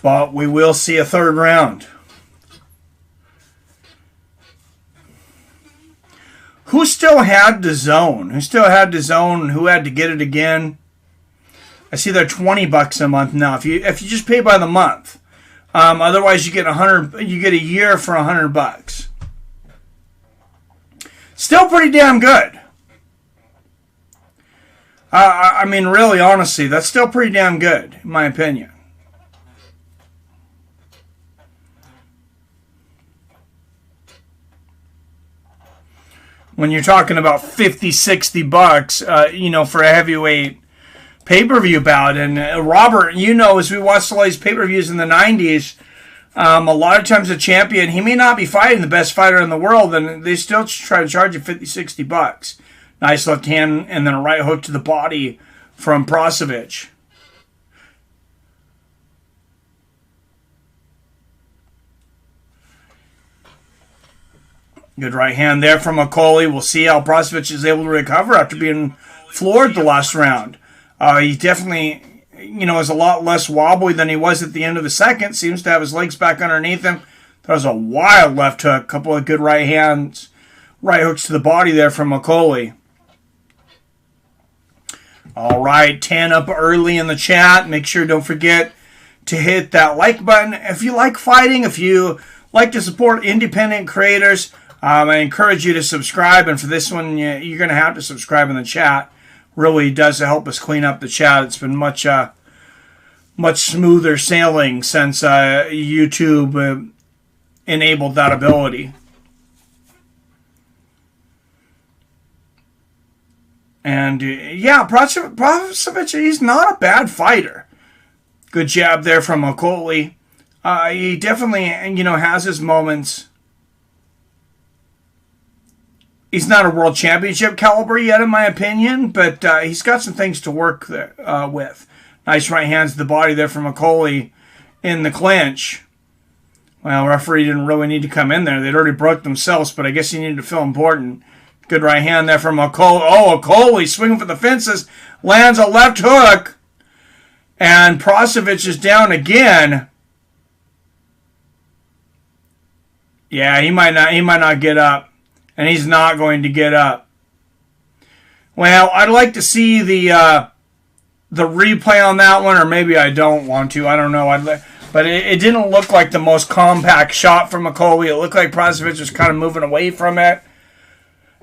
But we will see a third round. Who still had the zone? Who still had the zone? And who had to get it again? I see they're $20 a month now. If you just pay by the month, otherwise you get $100. You get a year for $100. Still pretty damn good. I mean, really, honestly, that's still pretty damn good, in my opinion. When you're talking about $50-$60, you know, for a heavyweight pay-per-view bout. And Robert, you know, as we watched all these pay-per-views in the 90s, a lot of times a champion, he may not be fighting the best fighter in the world, and they still try to charge you $50-$60. Nice left hand and then a right hook to the body from Prossovich. Good right hand there from Okolie. We'll see how Prossovich is able to recover after being floored the last round. He definitely, you know, is a lot less wobbly than he was at the end of the second. Seems to have his legs back underneath him. That was a wild left hook. Couple of good right hands. Right hooks to the body there from Okolie. All right, 10 up early in the chat. Make sure, don't forget to hit that like button. If you like fighting, if you like to support independent creators, I encourage you to subscribe. And for this one, you're going to have to subscribe in the chat. Really does help us clean up the chat. It's been much smoother sailing since YouTube enabled that ability. And, yeah, Prossovich, he's not a bad fighter. Good jab there from Okolie. He definitely, you know, has his moments. He's not a world championship caliber yet, in my opinion, but he's got some things to work there, with. Nice right hands to the body there from Okolie in the clinch. Well, referee didn't really need to come in there. They'd already broke themselves, but I guess he needed to feel important. Good right hand there from Okolie. Oh, Okolie swinging for the fences. Lands a left hook. And Prossovich is down again. Yeah, he might not get up. And he's not going to get up. Well, I'd like to see the replay on that one, or maybe I don't want to. I don't know. But it didn't look like the most compact shot from Okolie. It looked like Prossovich was kind of moving away from it.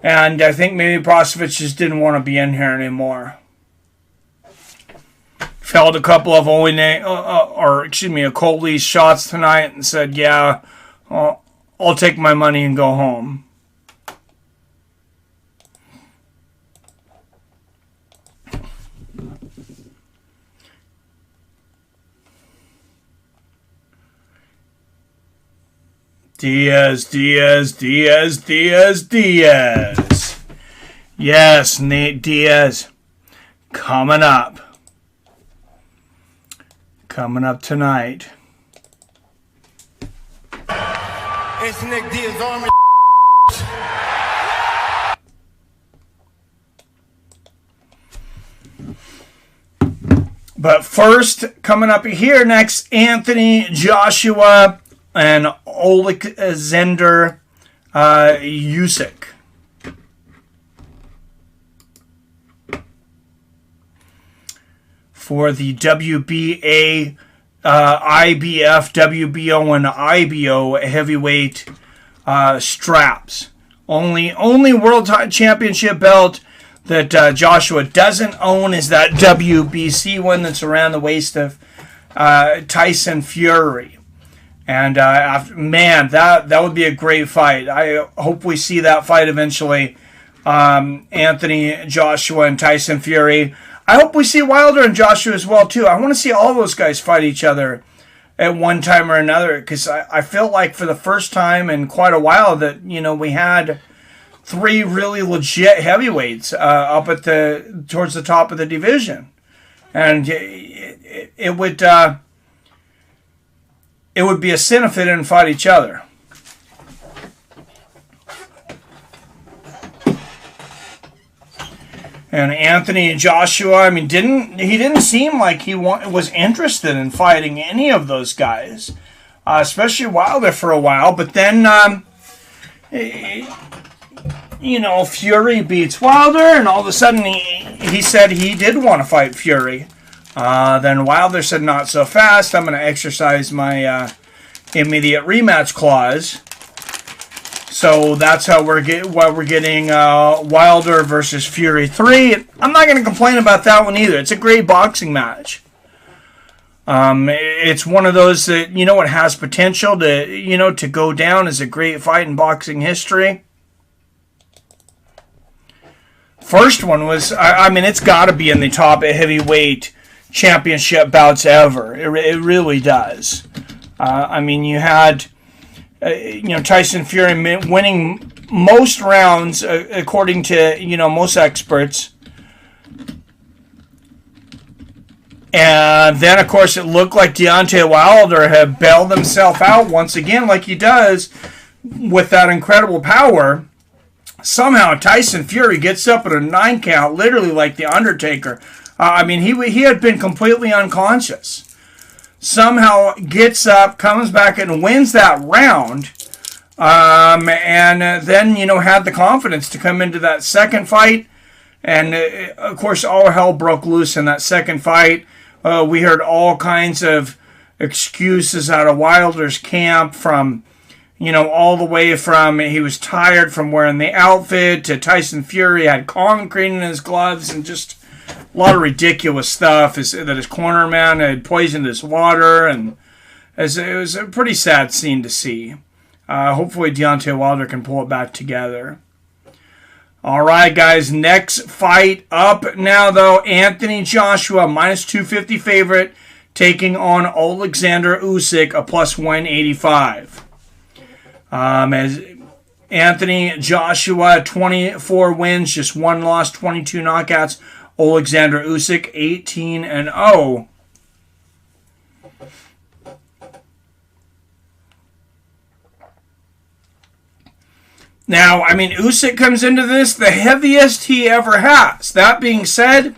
And I think maybe Prossovich just didn't want to be in here anymore. Felt a couple of Okolie's shots tonight and said, yeah, I'll take my money and go home. Diaz. Yes, Nate Diaz. Coming up tonight. It's Nick Diaz Army. But first, coming up here next, Anthony Joshua and Oleksandr Usyk. For the WBA, IBF, WBO, and IBO heavyweight straps. Only world championship belt that Joshua doesn't own is that WBC one that's around the waist of Tyson Fury. And, man, that would be a great fight. I hope we see that fight eventually. Anthony Joshua and Tyson Fury. I hope we see Wilder and Joshua as well, too. I want to see all those guys fight each other at one time or another, because I feel like for the first time in quite a while that, you know, we had three really legit heavyweights up at towards the top of the division. And it would be a sin if they didn't fight each other. And Anthony Joshua, I mean, he didn't seem like he was interested in fighting any of those guys, especially Wilder for a while. But then, Fury beats Wilder, and all of a sudden he said he did want to fight Fury. Then Wilder said, not so fast. I'm going to exercise my immediate rematch clause. So that's how we're getting Wilder versus Fury 3. I'm not going to complain about that one either. It's a great boxing match. It's one of those that, it has potential to go down as a great fight in boxing history. First one was, it's got to be in the top heavyweight championship bouts ever. It really does. You had, Tyson Fury winning most rounds, according to, most experts. And then, of course, it looked like Deontay Wilder had bailed himself out once again, like he does, with that incredible power. Somehow, Tyson Fury gets up at a 9 count, literally like The Undertaker. He had been completely unconscious. Somehow gets up, comes back, and wins that round. And then, had the confidence to come into that second fight. And, of course, all hell broke loose in that second fight. We heard all kinds of excuses out of Wilder's camp from, all the way from he was tired from wearing the outfit to Tyson Fury had concrete in his gloves and just a lot of ridiculous stuff. That his corner man had poisoned his water, and it was a pretty sad scene to see. Hopefully Deontay Wilder can pull it back together. All right, guys, next fight up now, though. Anthony Joshua, minus 250 favorite, taking on Oleksandr Usyk, a plus 185. As Anthony Joshua, 24 wins, just 1 loss, 22 knockouts. Oleksandr Usyk, 18-0. Now, Usyk comes into this the heaviest he ever has. That being said,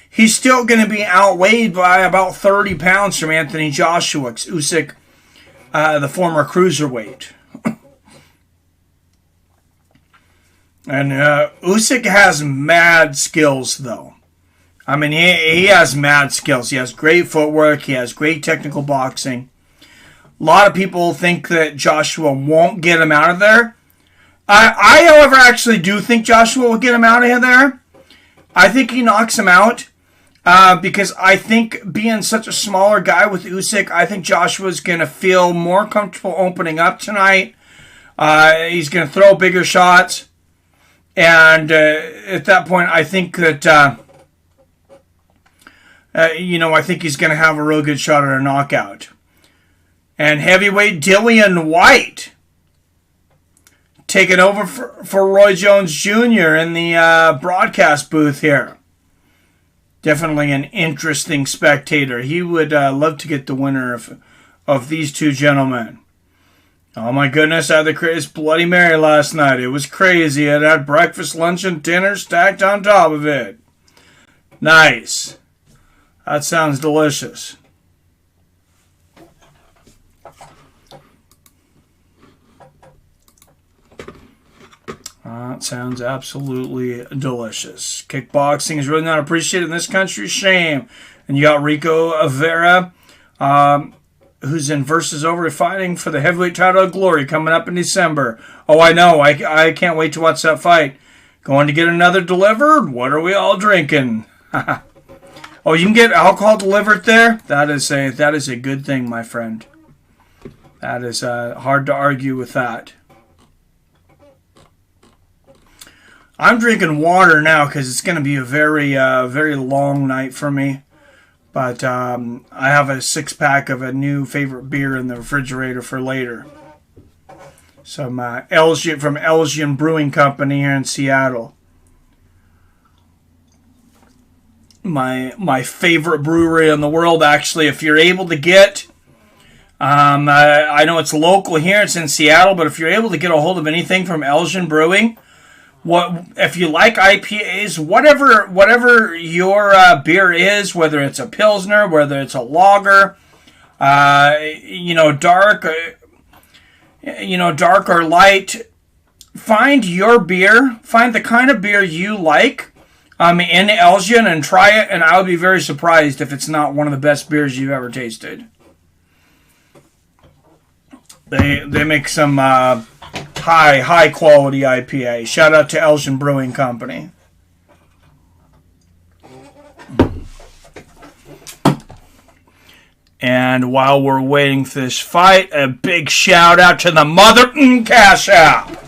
he's still going to be outweighed by about 30 pounds from Anthony Joshua. Usyk, the former cruiserweight. And Usyk has mad skills, though. He has mad skills. He has great footwork. He has great technical boxing. A lot of people think that Joshua won't get him out of there. I, however, actually do think Joshua will get him out of there. I think he knocks him out because I think being such a smaller guy with Usyk, I think Joshua's going to feel more comfortable opening up tonight. He's going to throw bigger shots. And at that point, I think that, I think he's going to have a real good shot at a knockout. And heavyweight Dillian White taking over for Roy Jones Jr. in the broadcast booth here. Definitely an interesting spectator. He would love to get the winner of these two gentlemen. Oh my goodness, I had the craziest Bloody Mary last night. It was crazy. It had breakfast, lunch, and dinner stacked on top of it. Nice. That sounds delicious. That sounds absolutely delicious. Kickboxing is really not appreciated in this country. Shame. And you got Rico Vera, who's in Versus Over fighting for the heavyweight title of Glory coming up in December. Oh, I know. I can't wait to watch that fight. Going to get another delivered? What are we all drinking? Oh, you can get alcohol delivered there? That is a good thing, my friend. That is hard to argue with that. I'm drinking water now because it's going to be a very, very long night for me. But I have a 6-pack of a new favorite beer in the refrigerator for later. Some Elgin from Elgin Brewing Company here in Seattle. My favorite brewery in the world, actually. If you're able to get, I know it's local here, it's in Seattle, but if you're able to get a hold of anything from Elgin Brewing, if you like IPAs, whatever your beer is, whether it's a Pilsner, whether it's a lager, dark or light, find your beer, find the kind of beer you like in Elgin and try it, and I would be very surprised if it's not one of the best beers you've ever tasted. They make some high quality IPA. Shout out to Elgin Brewing Company. And while we're waiting for this fight, a big shout out to the Mother Cash App.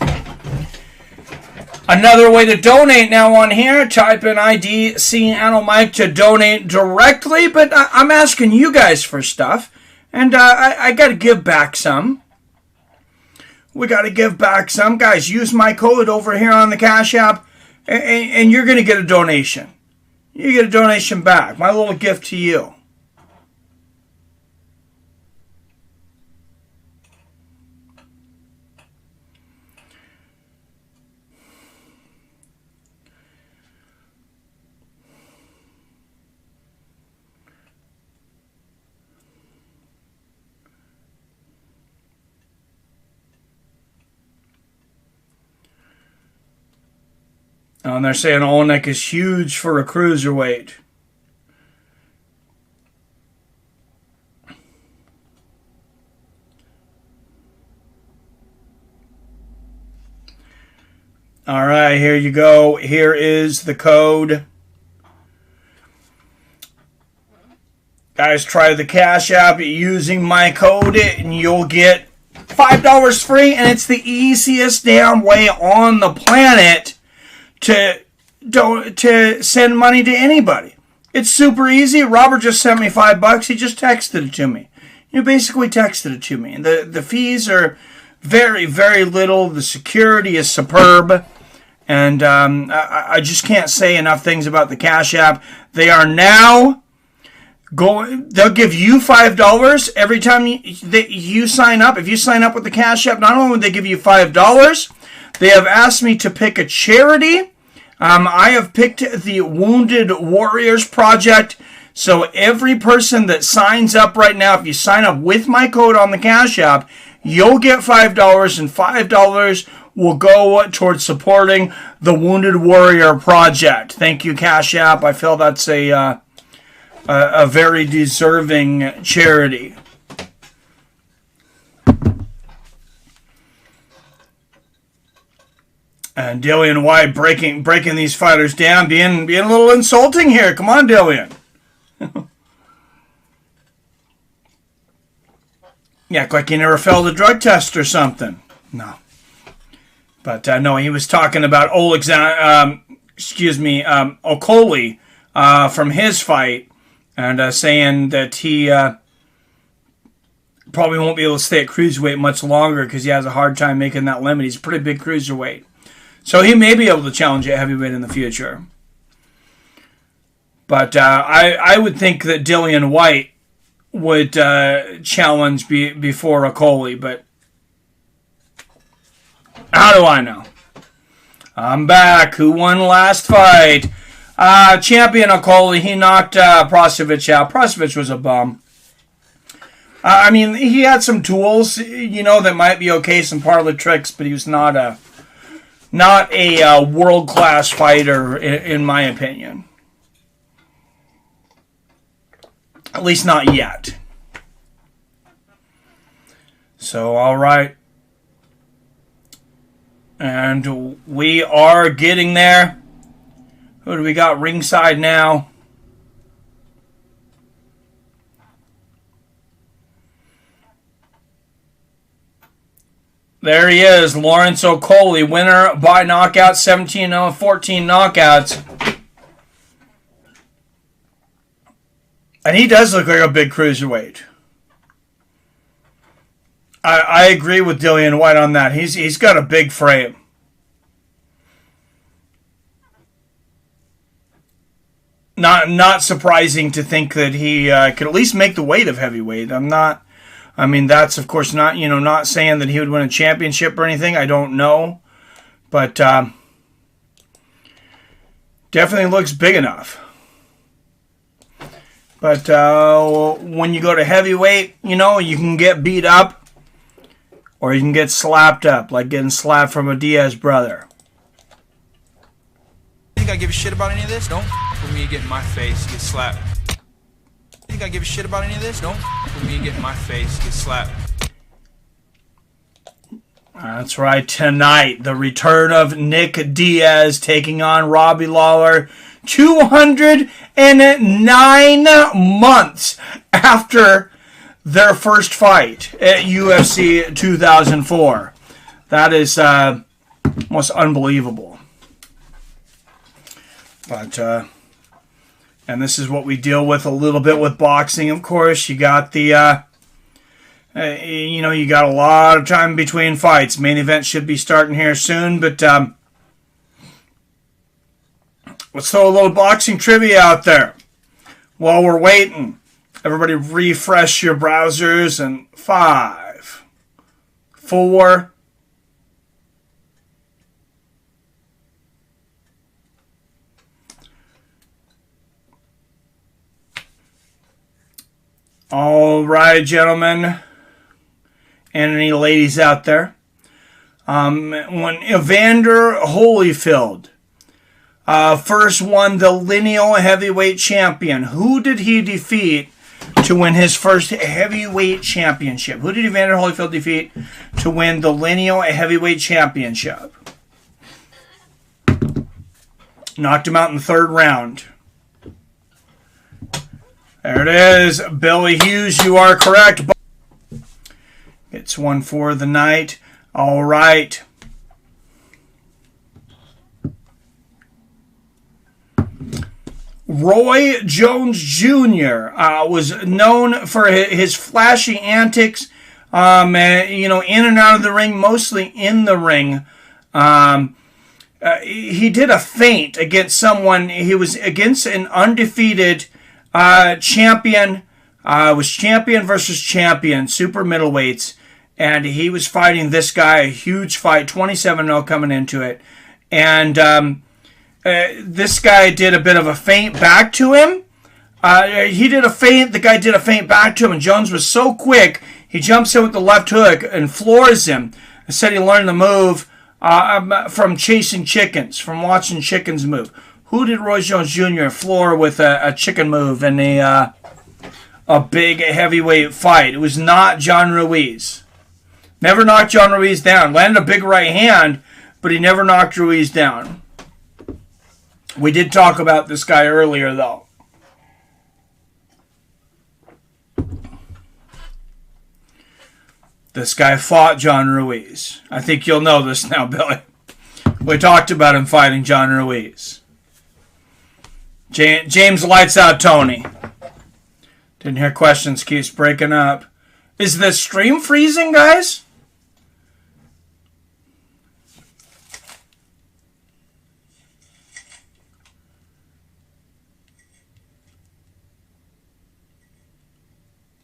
Another way to donate now on here, type in ID Seattle Mike to donate directly, but I'm asking you guys for stuff, and I got to give back some. We got to give back some. Guys, use my code over here on the Cash App, and you're going to get a donation. You get a donation back. My little gift to you. And they're saying Oleksandr is huge for a cruiserweight. All right, here you go. Here is the code. Guys, try the Cash App using my code, and you'll get $5 free, and it's the easiest damn way on the planet to send money to anybody. It's super easy. Robert just sent me $5. He just texted it to me. You basically texted it to me. And the fees are very, very little. The security is superb. And I just can't say enough things about the Cash App. They are now they'll give you $5 every time you sign up. If you sign up with the Cash App, not only will they give you $5, they have asked me to pick a charity. I have picked the Wounded Warriors Project. So every person that signs up right now, if you sign up with my code on the Cash App, you'll get $5, and $5 will go towards supporting the Wounded Warrior Project. Thank you, Cash App. I feel that's a very deserving charity. And Dillian White breaking these fighters down, being a little insulting here. Come on, Dillian. You act like you never failed a drug test or something. No. But no, he was talking about Okoli from his fight, and saying that he probably won't be able to stay at cruiserweight much longer because he has a hard time making that limit. He's a pretty big cruiserweight. So he may be able to challenge at heavyweight in the future. But I would think that Dillian White would challenge before Okoli, but how do I know? I'm back. Who won last fight? Champion Okoli. He knocked Prossovich out. Prossovich was a bum. I mean, he had some tools, that might be okay, some parlor tricks, but he was not a world-class fighter, in my opinion. At least not yet. So, all right. And we are getting there. Who do we got ringside now? There he is, Lawrence Okoli, winner by knockout, 17-0, 14 knockouts. And he does look like a big cruiserweight. I agree with Dillian White on that. He's got a big frame. Not surprising to think that he could at least make the weight of heavyweight. That's of course not, not saying that he would win a championship or anything. I don't know. But definitely looks big enough. But when you go to heavyweight, you can get beat up. or you can get slapped up, like getting slapped from a Diaz brother. Think I give a shit about any of this? Don't with me, get in my face, get slapped. Think I give a shit about any of this? Don't with me, get in my face, get slapped. That's right. Tonight, the return of Nick Diaz taking on Robbie Lawler 209 months after their first fight at UFC 2004. That is almost unbelievable. But, and this is what we deal with a little bit with boxing, of course. You got the, you got a lot of time between fights. Main event should be starting here soon, but let's throw a little boxing trivia out there while we're waiting. Everybody refresh your browsers in 5, 4, all right, gentlemen, and any ladies out there. When Evander Holyfield first won the lineal heavyweight champion, who did he defeat to win his first heavyweight championship? Who did Evander Holyfield defeat to win the lineal heavyweight championship? Knocked him out in the 3rd round. There it is. Billy Hughes, you are correct. It's one for the night. All right. Roy Jones Jr. Was known for his flashy antics, in and out of the ring, mostly in the ring. He did a feint against someone. He was against an undefeated champion. Was champion versus champion, super middleweights. And he was fighting this guy, a huge fight, 27-0 coming into it. And this guy did a bit of a feint back to him. He did a feint. The guy did a feint back to him. And Jones was so quick, he jumps in with the left hook and floors him. I said he learned the move from chasing chickens, from watching chickens move. Who did Roy Jones Jr. floor with a chicken move in a big heavyweight fight? It was not John Ruiz. Never knocked John Ruiz down. Landed a big right hand, but he never knocked Ruiz down. We did talk about this guy earlier, though. This guy fought John Ruiz. I think you'll know this now, Billy. We talked about him fighting John Ruiz. James lights out Tony. Didn't hear questions. Keeps breaking up. Is the stream freezing, guys?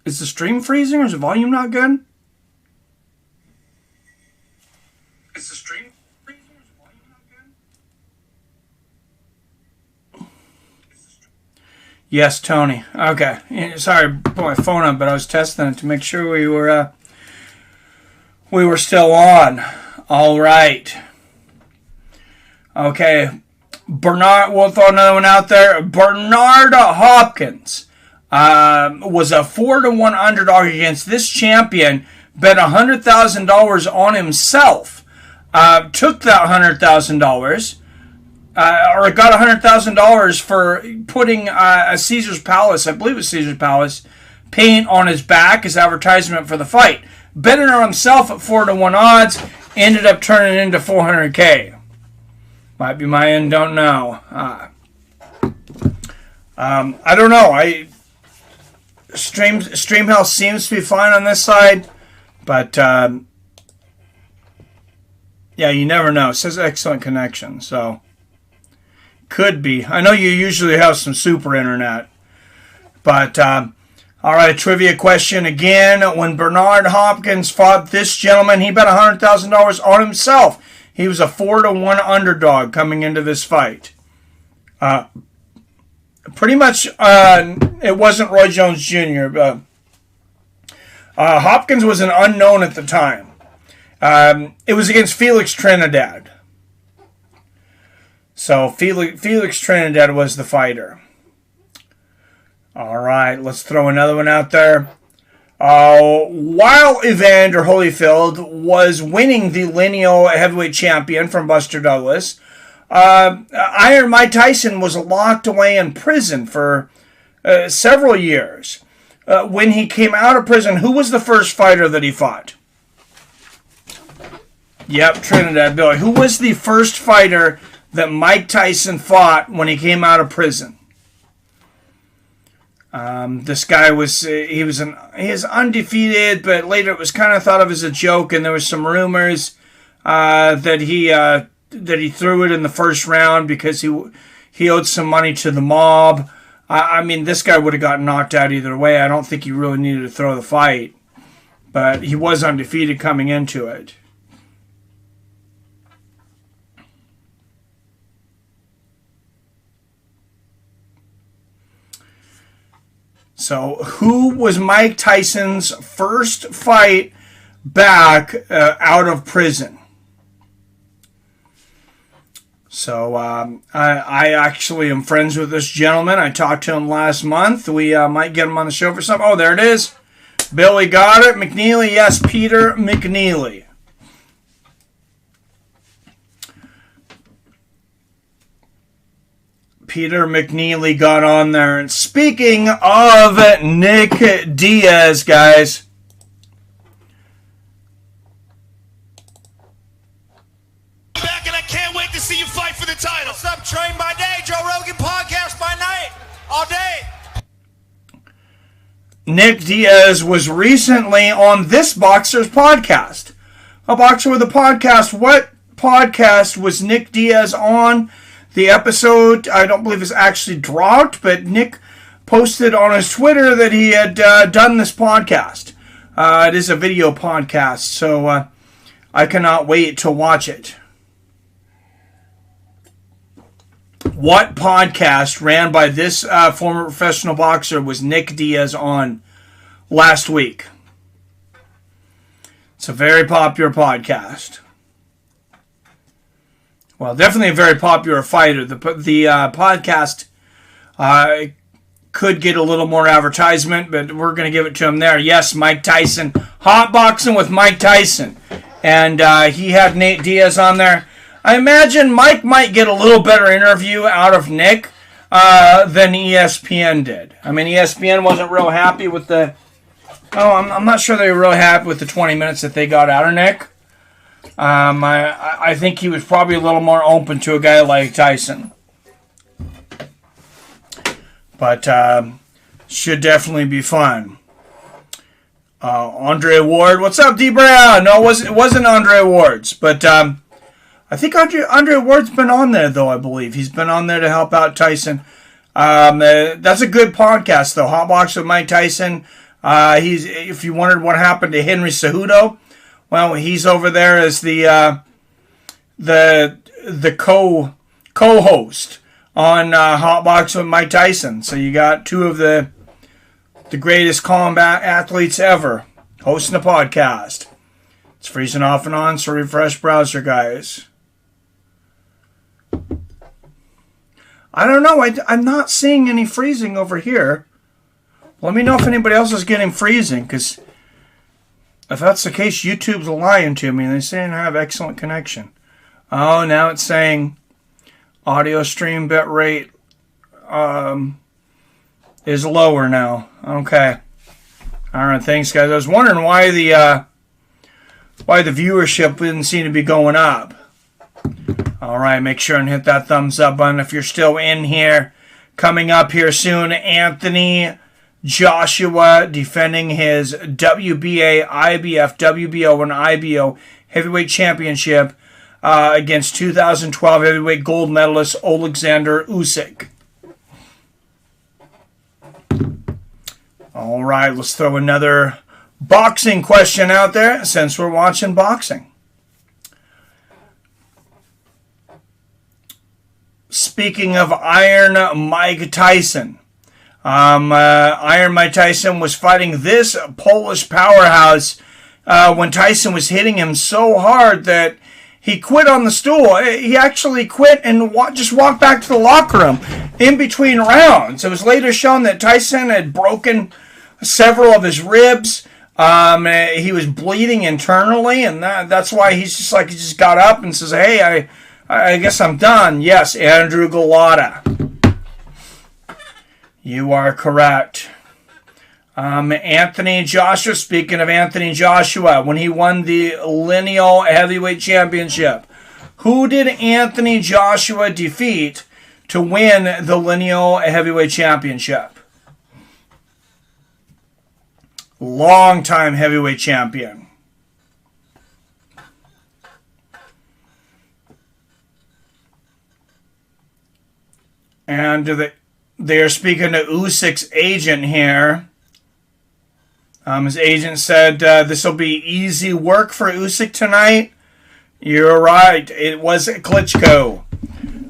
Is the stream freezing or is the volume not good? Is the stream freezing or is the volume not good? Yes, Tony. Okay. Sorry, I put my phone up, but I was testing it to make sure we were still on. All right. Okay. Bernard, we'll throw another one out there. Bernard Hopkins was a 4-1 underdog against this champion. Bet $100,000 on himself. Took that $100,000. Or got $100,000 for putting a Caesar's Palace, I believe it was Caesar's Palace, paint on his back as advertisement for the fight. Betting on himself at 4-1 odds, ended up turning into $400K. Might be my end, don't know. I don't know. Stream health seems to be fine on this side, but yeah, you never know. It says excellent connection, so could be. I know you usually have some super internet, but all right. Trivia question again. When Bernard Hopkins fought this gentleman, he bet $100,000 on himself. He was a 4-1 underdog coming into this fight. Pretty much, it wasn't Roy Jones Jr. Hopkins was an unknown at the time. It was against Felix Trinidad. So Felix Trinidad was the fighter. All right, let's throw another one out there. While Evander Holyfield was winning the lineal heavyweight champion from Buster Douglas, Iron Mike Tyson was locked away in prison for several years. When he came out of prison, who was the first fighter that he fought? Yep, Trinidad Billy. Who was the first fighter that Mike Tyson fought when he came out of prison? This guy was he is undefeated, but later it was kind of thought of as a joke, and there was some rumors that he threw it in the first round because he owed some money to the mob. I mean, this guy would have gotten knocked out either way. I don't think he really needed to throw the fight, but he was undefeated coming into it. So, who was Mike Tyson's first fight back out of prison? So, I actually am friends with this gentleman. I talked to him last month. We might get him on the show for something. Oh, there it is. Billy got it. McNeely, yes, Peter McNeely. Peter McNeely got on there. And speaking of Nick Diaz, guys. Back, and I can't wait to see you fight for the title. What's up, Train by day, Joe Rogan podcast by night, all day. Nick Diaz was recently on this boxer's podcast. A Boxer with a Podcast. What podcast was Nick Diaz on? The episode, I don't believe, is actually dropped, but Nick posted on his Twitter that he had done this podcast. It is a video podcast, so I cannot wait to watch it. What podcast ran by this former professional boxer was Nick Diaz on last week? It's a very popular podcast. Well, definitely a very popular fighter. The podcast could get a little more advertisement, but we're going to give it to him there. Yes, Mike Tyson. Hot Boxing with Mike Tyson. And he had Nate Diaz on there. I imagine Mike might get a little better interview out of Nick than ESPN did. I mean, ESPN wasn't real happy with the... Oh, I'm not sure they were really happy with the 20 minutes that they got out of Nick. I think he was probably a little more open to a guy like Tyson. But should definitely be fun. Andre Ward. What's up, D-Brown? No, it wasn't Andre Ward's. But I think Andre Ward's been on there, though, I believe. He's been on there to help out Tyson. That's a good podcast, though. Hot Box with Mike Tyson. If you wondered what happened to Henry Cejudo, well, he's over there as the co-host on Hot Box with Mike Tyson. So you got two of the greatest combat athletes ever hosting a podcast. It's freezing off and on, so refresh browser, guys. I don't know. I'm not seeing any freezing over here. Let me know if anybody else is getting freezing, because if that's the case, YouTube's lying to me. They say I have excellent connection. Oh, now it's saying audio stream bit rate is lower now. Okay. All right, thanks, guys. I was wondering why the viewership didn't seem to be going up. All right, make sure and hit that thumbs up button if you're still in here. Coming up here soon, Anthony Joshua defending his WBA, IBF, WBO, and IBO heavyweight championship against 2012 heavyweight gold medalist Oleksandr Usyk. All right, let's throw another boxing question out there since we're watching boxing. Speaking of Iron Mike Tyson, Iron Mike Tyson was fighting this Polish powerhouse when Tyson was hitting him so hard that he quit on the stool. He actually quit and just walked back to the locker room in between rounds. It was later shown that Tyson had broken several of his ribs. He was bleeding internally, and that's why he just got up and says, "Hey, I guess I'm done." Yes, Andrew Galata. You are correct. Anthony Joshua, speaking of Anthony Joshua, when he won the lineal heavyweight championship, who did Anthony Joshua defeat to win the lineal heavyweight championship? Long-time heavyweight champion. And they're speaking to Usyk's agent here. His agent said this will be easy work for Usyk tonight. You're right. It was Klitschko.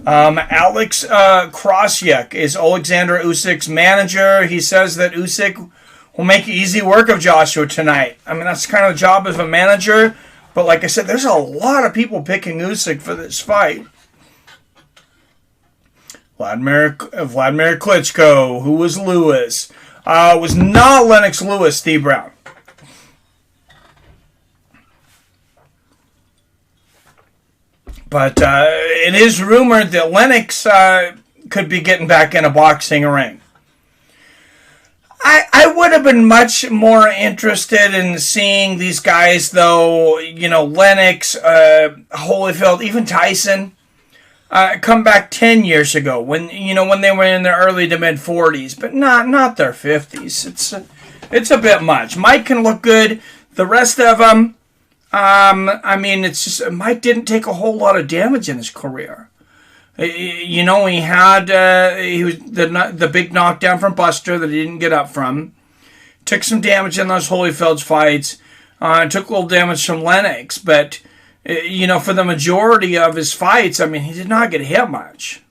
Alex Krasniuk is Oleksandr Usyk's manager. He says that Usyk will make easy work of Joshua tonight. I mean, that's kind of the job of a manager. But like I said, there's a lot of people picking Usyk for this fight. Vladimir Klitschko, who was Lewis. Was not Lennox Lewis, Steve Brown. But it is rumored that Lennox could be getting back in a boxing ring. I would have been much more interested in seeing these guys, though, Lennox, Holyfield, even Tyson, come back 10 years ago when they were in their early to mid 40s, but not their 50s. It's a bit much. Mike can look good. The rest of them, it's just Mike didn't take a whole lot of damage in his career. He had he was the big knockdown from Buster that he didn't get up from. Took some damage in those Holyfield's fights. Took a little damage from Lennox, but for the majority of his fights, he did not get hit much.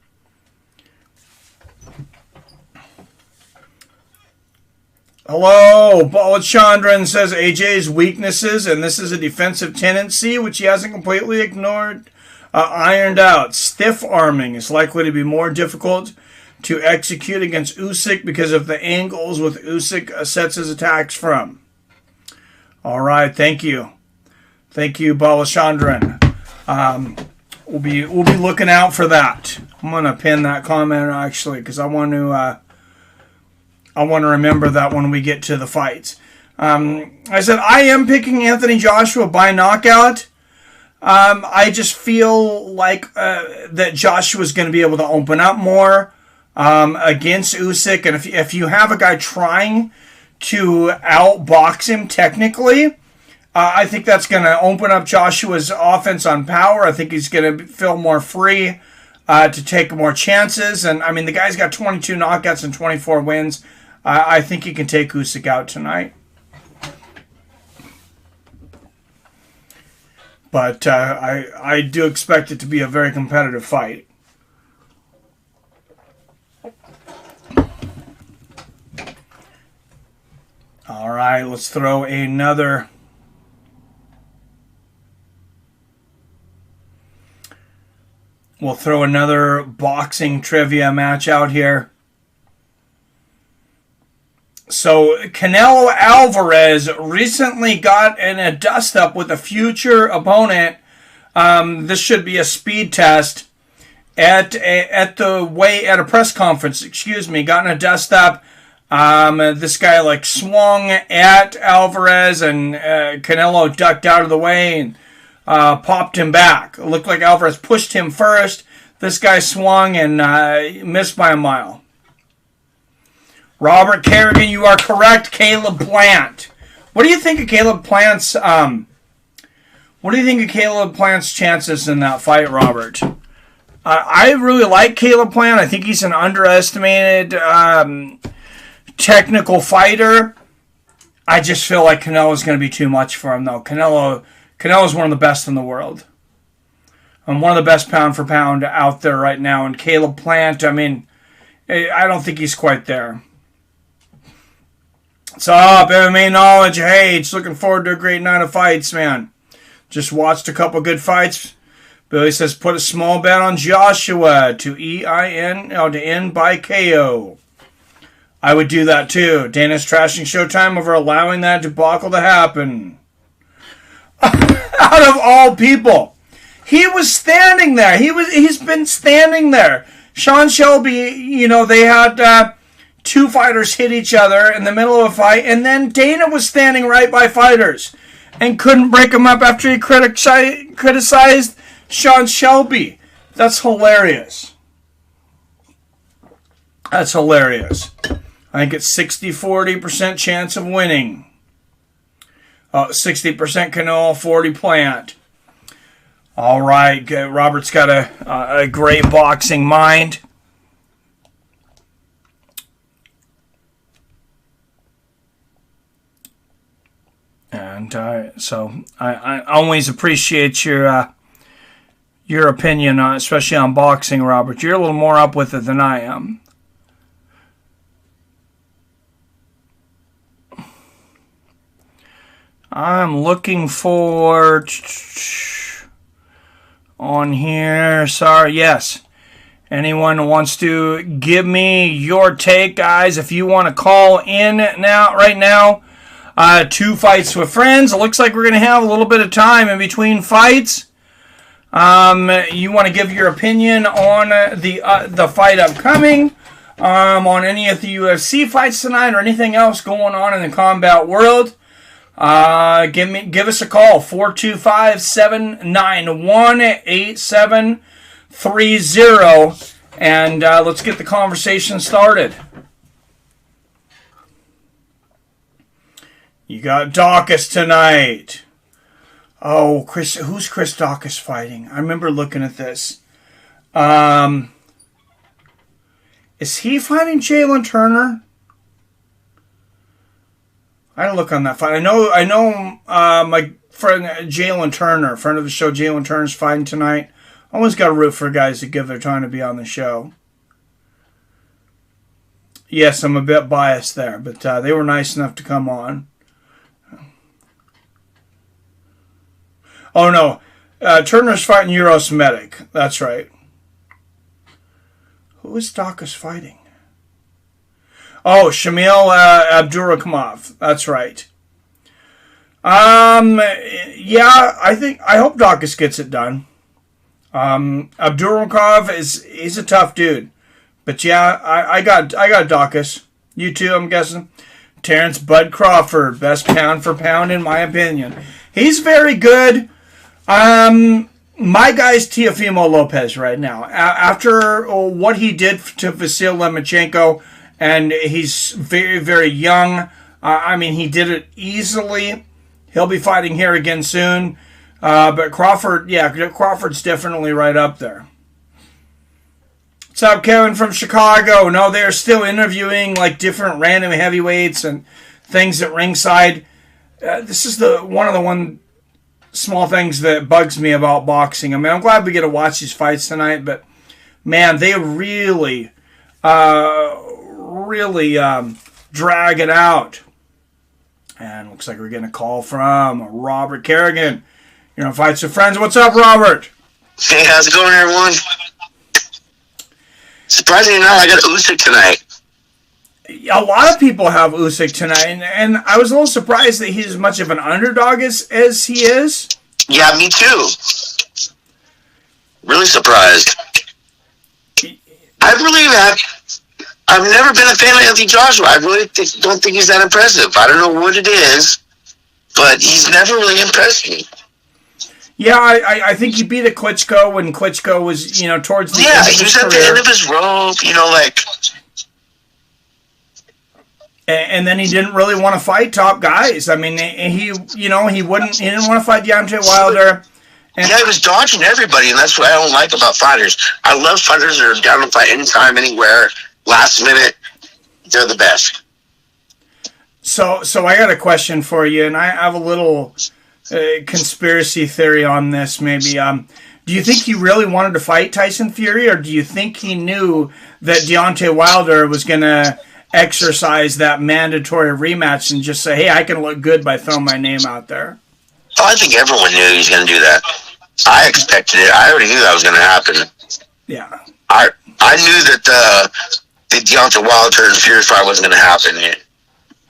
Hello, Balachandran says AJ's weaknesses, and this is a defensive tendency which he hasn't completely ignored. Ironed out. Stiff arming is likely to be more difficult to execute against Usyk because of the angles with Usyk sets his attacks from. All right, thank you. Thank you, Balachandran. We'll be looking out for that. I'm gonna pin that comment actually because I want to remember that when we get to the fights. I said I am picking Anthony Joshua by knockout. I just feel like that Joshua's going to be able to open up more against Usyk, and if you have a guy trying to outbox him technically, I think that's going to open up Joshua's offense on power. I think he's going to feel more free to take more chances, and the guy's got 22 knockouts and 24 wins. I think he can take Usyk out tonight. But I do expect it to be a very competitive fight. All right, let's throw another. We'll throw another boxing trivia match out here. So, Canelo Alvarez recently got in a dust-up with a future opponent. This should be a speed test at a press conference. Got in a dust-up. This guy swung at Alvarez, and Canelo ducked out of the way and popped him back. It looked like Alvarez pushed him first. This guy swung and missed by a mile. Robert Kerrigan, you are correct. Caleb Plant. What do you think of Caleb Plant's? What do you think of Caleb Plant's chances in that fight, Robert? I really like Caleb Plant. I think he's an underestimated technical fighter. I just feel like Canelo's going to be too much for him, though. Canelo's one of the best in the world. And one of the best pound for pound out there right now. And Caleb Plant, I don't think he's quite there. What's up, MMA Knowledge? Hey, just looking forward to a great night of fights, man. Just watched a couple good fights. Billy says put a small bet on Joshua to end by KO. I would do that too. Dana's trashing Showtime over allowing that debacle to happen. Out of all people, he was standing there. He's been standing there. Sean Shelby, they had 2 fighters hit each other in the middle of a fight, and then Dana was standing right by fighters and couldn't break him up after he criticized Sean Shelby. That's hilarious. That's hilarious. I think it's 60-40% chance of winning. 60% Canola, 40 Plant. All right, Robert's got a great boxing mind. And so I always appreciate your opinion, especially on boxing, Robert. You're a little more up with it than I am. I'm looking for on here. Sorry, yes. Anyone wants to give me your take, guys? If you want to call in right now. 2 fights with friends. It looks like we're going to have a little bit of time in between fights. You want to give your opinion on the fight upcoming, on any of the UFC fights tonight, or anything else going on in the combat world? Give us a call, 425-791-8730, and let's get the conversation started. You got Daukaus tonight. Oh, who's Chris Daukaus fighting? I remember looking at this. Is he fighting Jalen Turner? I had to look on that fight. I know. My friend Jalen Turner, friend of the show, Jalen Turner's fighting tonight. Always got to root for guys that give their time to be on the show. Yes, I'm a bit biased there, but they were nice enough to come on. Oh, no. Turner's fighting Euros Medic. That's right. Who is Daukaus fighting? Oh, Shamil Abdurakhimov. That's right. Yeah, I hope Daukaus gets it done. Abdurakhimov he's a tough dude. But yeah, I got Daukaus. You too, I'm guessing. Terrence Bud Crawford, best pound for pound in my opinion. He's very good. My guy's Teofimo Lopez right now. After what he did to Vasil Lomachenko, and he's very, very young. He did it easily. He'll be fighting here again soon. But Crawford, Crawford's definitely right up there. What's up, Kevin from Chicago? No, they're still interviewing like different random heavyweights and things at ringside. This is one of the small things that bugs me about boxing. I'm glad we get to watch these fights tonight, but man, they really drag it out. And looks like we're getting a call from Robert Kerrigan. You're on Fights with Friends. What's up, Robert? Hey, how's it going, everyone? Surprisingly enough, I got Usyk tonight. A lot of people have Usyk tonight, and I was a little surprised that he's as much of an underdog as he is. Yeah, me too. Really surprised. I've never been a fan of Anthony Joshua. I really don't think he's that impressive. I don't know what it is, but he's never really impressed me. Yeah, I think he beat a Klitschko when Klitschko was, towards the end of his career. Yeah, he was at the end of his rope, And then he didn't really want to fight top guys. He didn't want to fight Deontay Wilder. And he was dodging everybody, and that's what I don't like about fighters. I love fighters that are down to fight anytime, anywhere, last minute. They're the best. So I got a question for you, and I have a little conspiracy theory on this, maybe. Do you think he really wanted to fight Tyson Fury, or do you think he knew that Deontay Wilder was going to exercise that mandatory rematch and just say, hey, I can look good by throwing my name out there. Oh, I think everyone knew he was going to do that. I expected it. I already knew that was going to happen. Yeah. I knew that the Deontay Wilder and Fury fight wasn't going to happen.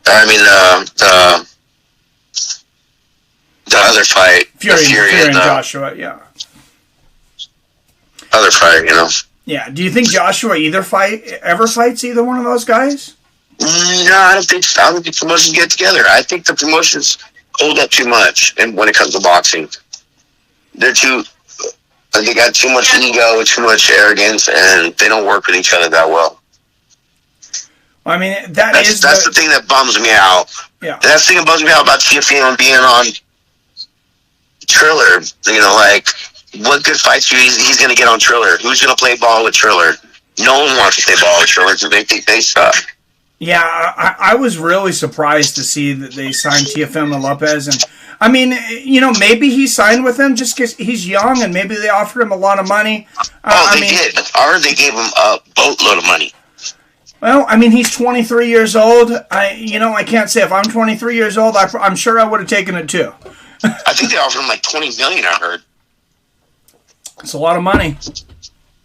I mean, the other fight, Fury and Joshua, yeah. Other fight, you know. Yeah. Do you think Joshua ever fights either one of those guys? No, I don't think promotions get together. I think the promotions hold up too much, and when it comes to boxing, they got too much ego, too much arrogance, and they don't work with each other that well. I mean, that's the thing that bums me out. Yeah. That's the thing that bums me out about TFM being on Triller. You know, like, what good fights he's going to get on Triller? Who's going to play ball with Triller? No one wants to play ball with Triller because they think they suck. Yeah, I was really surprised to see that they signed Teofimo Lopez. And, I mean, you know, maybe he signed with them just because he's young and maybe they offered him a lot of money. They did. Or they gave him a boatload of money. Well, I mean, he's 23 years old. I can't say if I'm 23 years old, I'm sure I would have taken it too. I think they offered him like $20 million, I heard. It's a lot of money.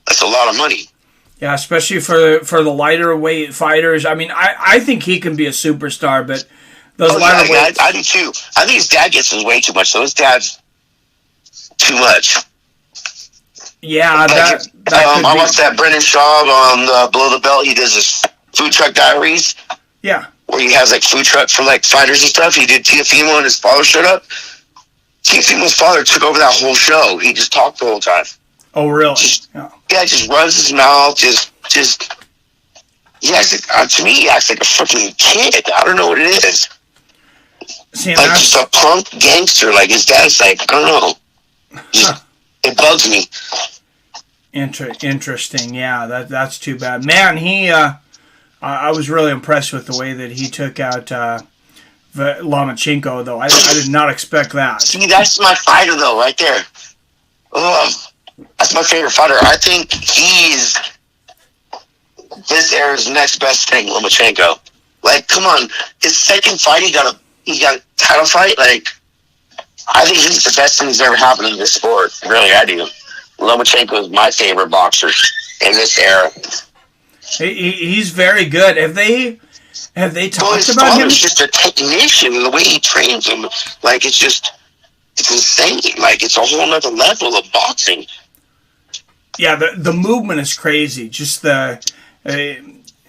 That's a lot of money. Yeah, especially for the lighter weight fighters. I mean, I think he can be a superstar, but those lighter weights... I do too. I think his dad gets his way too much, so his dad's too much. Yeah, that I watched that Brendan Schaub on Below the Belt. He does his food truck diaries. Yeah. Where he has like food truck for like fighters and stuff. He did Teofimo and his father showed up. Teofimo's father took over that whole show. He just talked the whole time. Oh, really? Just runs his mouth. To me, he acts like a freaking kid. I don't know what it is. See, like just a punk gangster. Like his dad's like, I don't know. It bugs me. Interesting. Yeah, that's too bad. Man, I was really impressed with the way that he took out Lomachenko, though. I did not expect that. See, that's my fighter, though, right there. That's my favorite fighter. I think he's this era's next best thing, Lomachenko. Like, come on, his second fight, he got a title fight. Like, I think he's the best thing that's ever happened in this sport. Really, I do. Lomachenko is my favorite boxer in this era. He's very good. Have they talked about him? He's just a technician. The way he trains him, like it's insane. Like it's a whole other level of boxing. Yeah, the movement is crazy. Just the way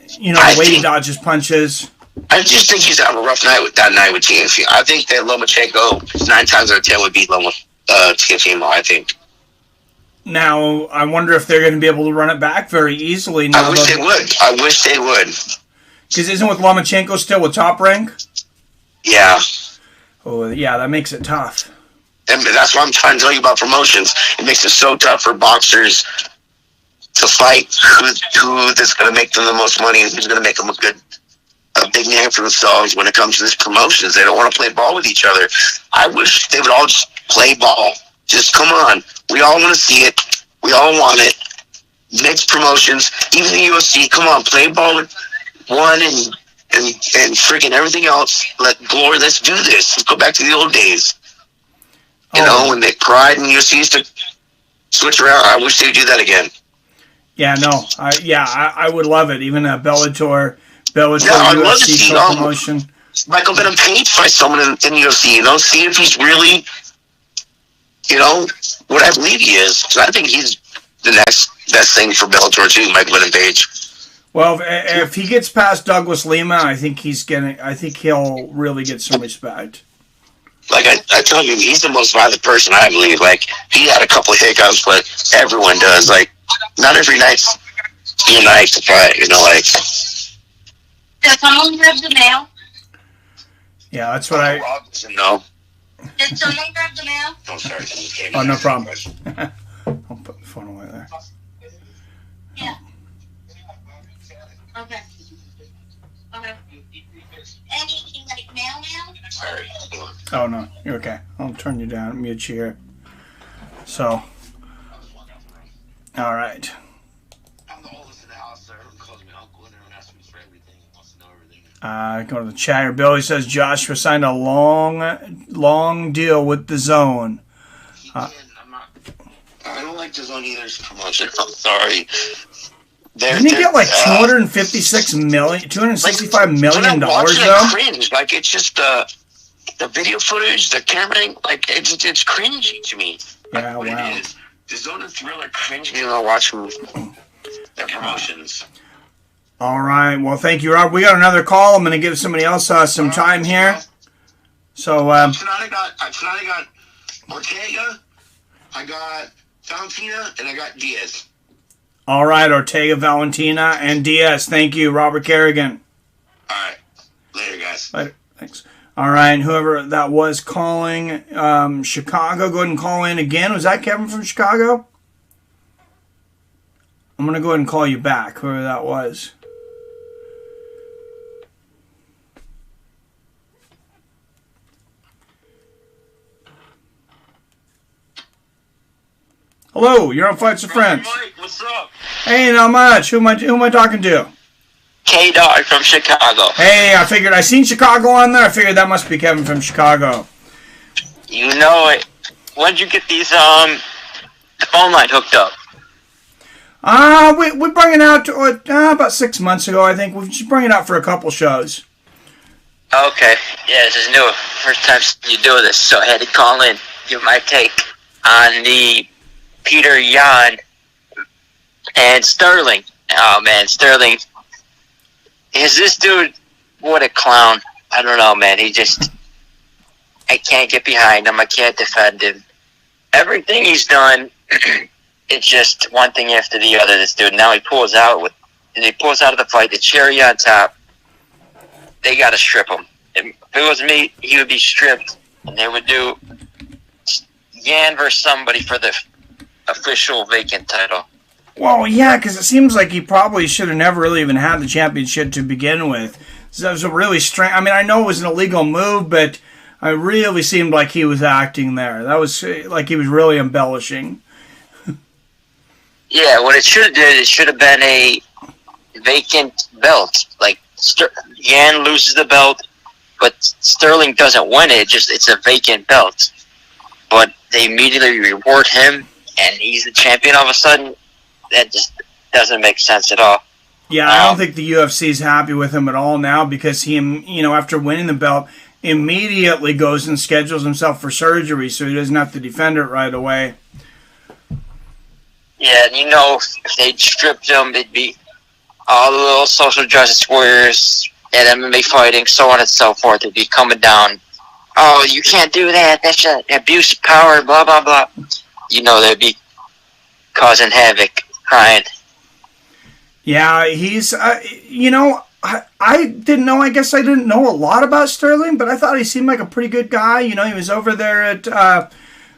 he dodges punches. I just think he's having a rough night with TFC. I think that Lomachenko 9 times out of 10 would beat TFC. I think. Now, I wonder if they're going to be able to run it back very easily. Now I wish they would. Because isn't with Lomachenko still with Top Rank? Yeah. Oh, yeah, that makes it tough. And that's what I'm trying to tell you about promotions. It makes it so tough for boxers to fight who that's going to make them the most money and who's going to make them a big name for themselves when it comes to this promotions. They don't want to play ball with each other. I wish they would all just play ball. Just come on. We all want to see it. We all want it. Mixed promotions, even the UFC. Come on, play ball with one and freaking everything else. Let's do this. Let's go back to the old days. You know, when they Pride and UFC used to switch around. I wish they would do that again. Yeah, no. I would love it. Even a Bellator I'd love to UFC see promotion. Michael Venom Page fight someone in UFC. See if he's really, what I believe he is. Because I think he's the next best thing for Bellator too, Michael Venom Page. Well, if he gets past Douglas Lima, I think he'll really get some respect. Like I tell you, he's the most violent person, I believe. Like, he had a couple of hiccups, but everyone does. Like, not every night's your night to fight, like. Did someone grab the mail? Yeah, that's what No. Did someone grab the mail? Oh, sorry. Oh, no problem. I'll put the phone away there. Yeah. Okay. Anything like mail now? Sorry. Oh, no. You're okay. I'll turn you down, mute you here. So. All right. I'm the oldest in the house, so everyone calls me uncle and everyone asks me for everything. Go to the chat here. Billy says Joshua signed a long deal with the Zone. I don't like the Zone either's promotion. I'm sorry. Didn't he get like $265 million though? Cringe. Like, it's just the video footage, the camera, like it's cringy to me. Yeah, like, wow. It is. The Zone and Thrill are cringy when I watch their promotions. All right. Well, thank you, Rob. We got another call. I'm going to give somebody else some time here. So tonight I got Ortega, I got Valentina, and I got Diaz. All right, Ortega, Valentina, and Diaz. Thank you, Robert Kerrigan. All right. Later, guys. Later. Thanks. All right, whoever that was calling, Chicago, go ahead and call in again. Was that Kevin from Chicago? I'm going to go ahead and call you back, whoever that was. Hello, you're on Fights with Friends. Mike, what's up? Hey, not much. Who am I talking to? K-Dog from Chicago. Hey, I figured I seen Chicago on there. I figured that must be Kevin from Chicago. You know it. When'd you get these the phone line hooked up? We brought it out about 6 months ago, I think. We just brought it out for a couple shows. Okay. Yeah, this is new. First time you do this, so I had to call in, give my take on the Peter Yan and Sterling. Oh man, Sterling. Is this dude, what a clown. I don't know, man. I can't get behind him. I can't defend him. Everything he's done, it's just one thing after the other, this dude. Now he pulls out of the fight, the cherry on top. They got to strip him. If it was me, he would be stripped, and they would do Yan versus somebody for the official vacant title. Well, yeah, because it seems like he probably should have never really even had the championship to begin with. So it was a really strange. I mean, I know it was an illegal move, but it really seemed like he was acting there. That was like he was really embellishing. Yeah, what it should have did, it should have been a vacant belt. Like Yan loses the belt, but Sterling doesn't win it. It's a vacant belt. But they immediately reward him, and he's the champion all of a sudden. That just doesn't make sense at all. Yeah, I don't think the UFC's happy with him at all now because he, after winning the belt, immediately goes and schedules himself for surgery so he doesn't have to defend it right away. Yeah, and if they stripped him, it'd be all the little social justice warriors at MMA fighting, so on and so forth. They'd be coming down. Oh, you can't do that. That's abuse of power, blah, blah, blah. They'd be causing havoc, crying. Yeah, he's, I didn't know, I guess I didn't know a lot about Sterling, but I thought he seemed like a pretty good guy. He was over there at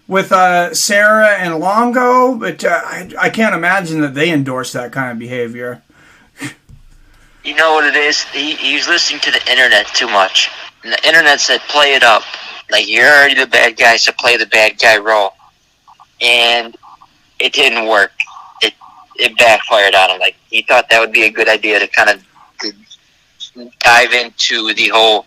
with Sarah and Longo, but I can't imagine that they endorse that kind of behavior. You know what it is? He's listening to the internet too much. And the internet said, play it up. Like, you're already the bad guy, so play the bad guy role. And it didn't work. It backfired on him. Like, he thought that would be a good idea to kind of dive into the whole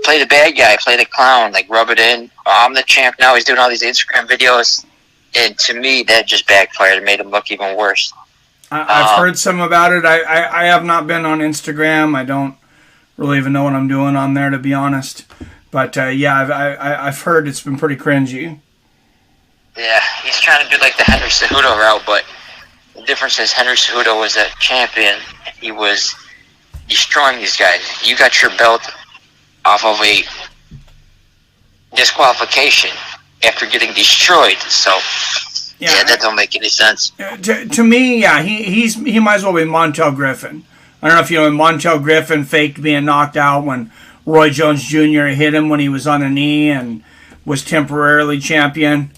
play the bad guy, play the clown, like rub it in. I'm the champ now. He's doing all these Instagram videos. And to me, that just backfired and made him look even worse. I've heard some about it. I have not been on Instagram. I don't really even know what I'm doing on there, to be honest. But, yeah, I've heard it's been pretty cringy. Yeah, he's trying to do like the Henry Cejudo route, but the difference is Henry Cejudo was a champion. He was destroying these guys. You got your belt off of a disqualification after getting destroyed. So, yeah, that don't make any sense. To me, yeah, he might as well be Montel Griffin. I don't know if you know, Montel Griffin faked being knocked out when Roy Jones Jr. hit him when he was on a knee and was temporarily champion.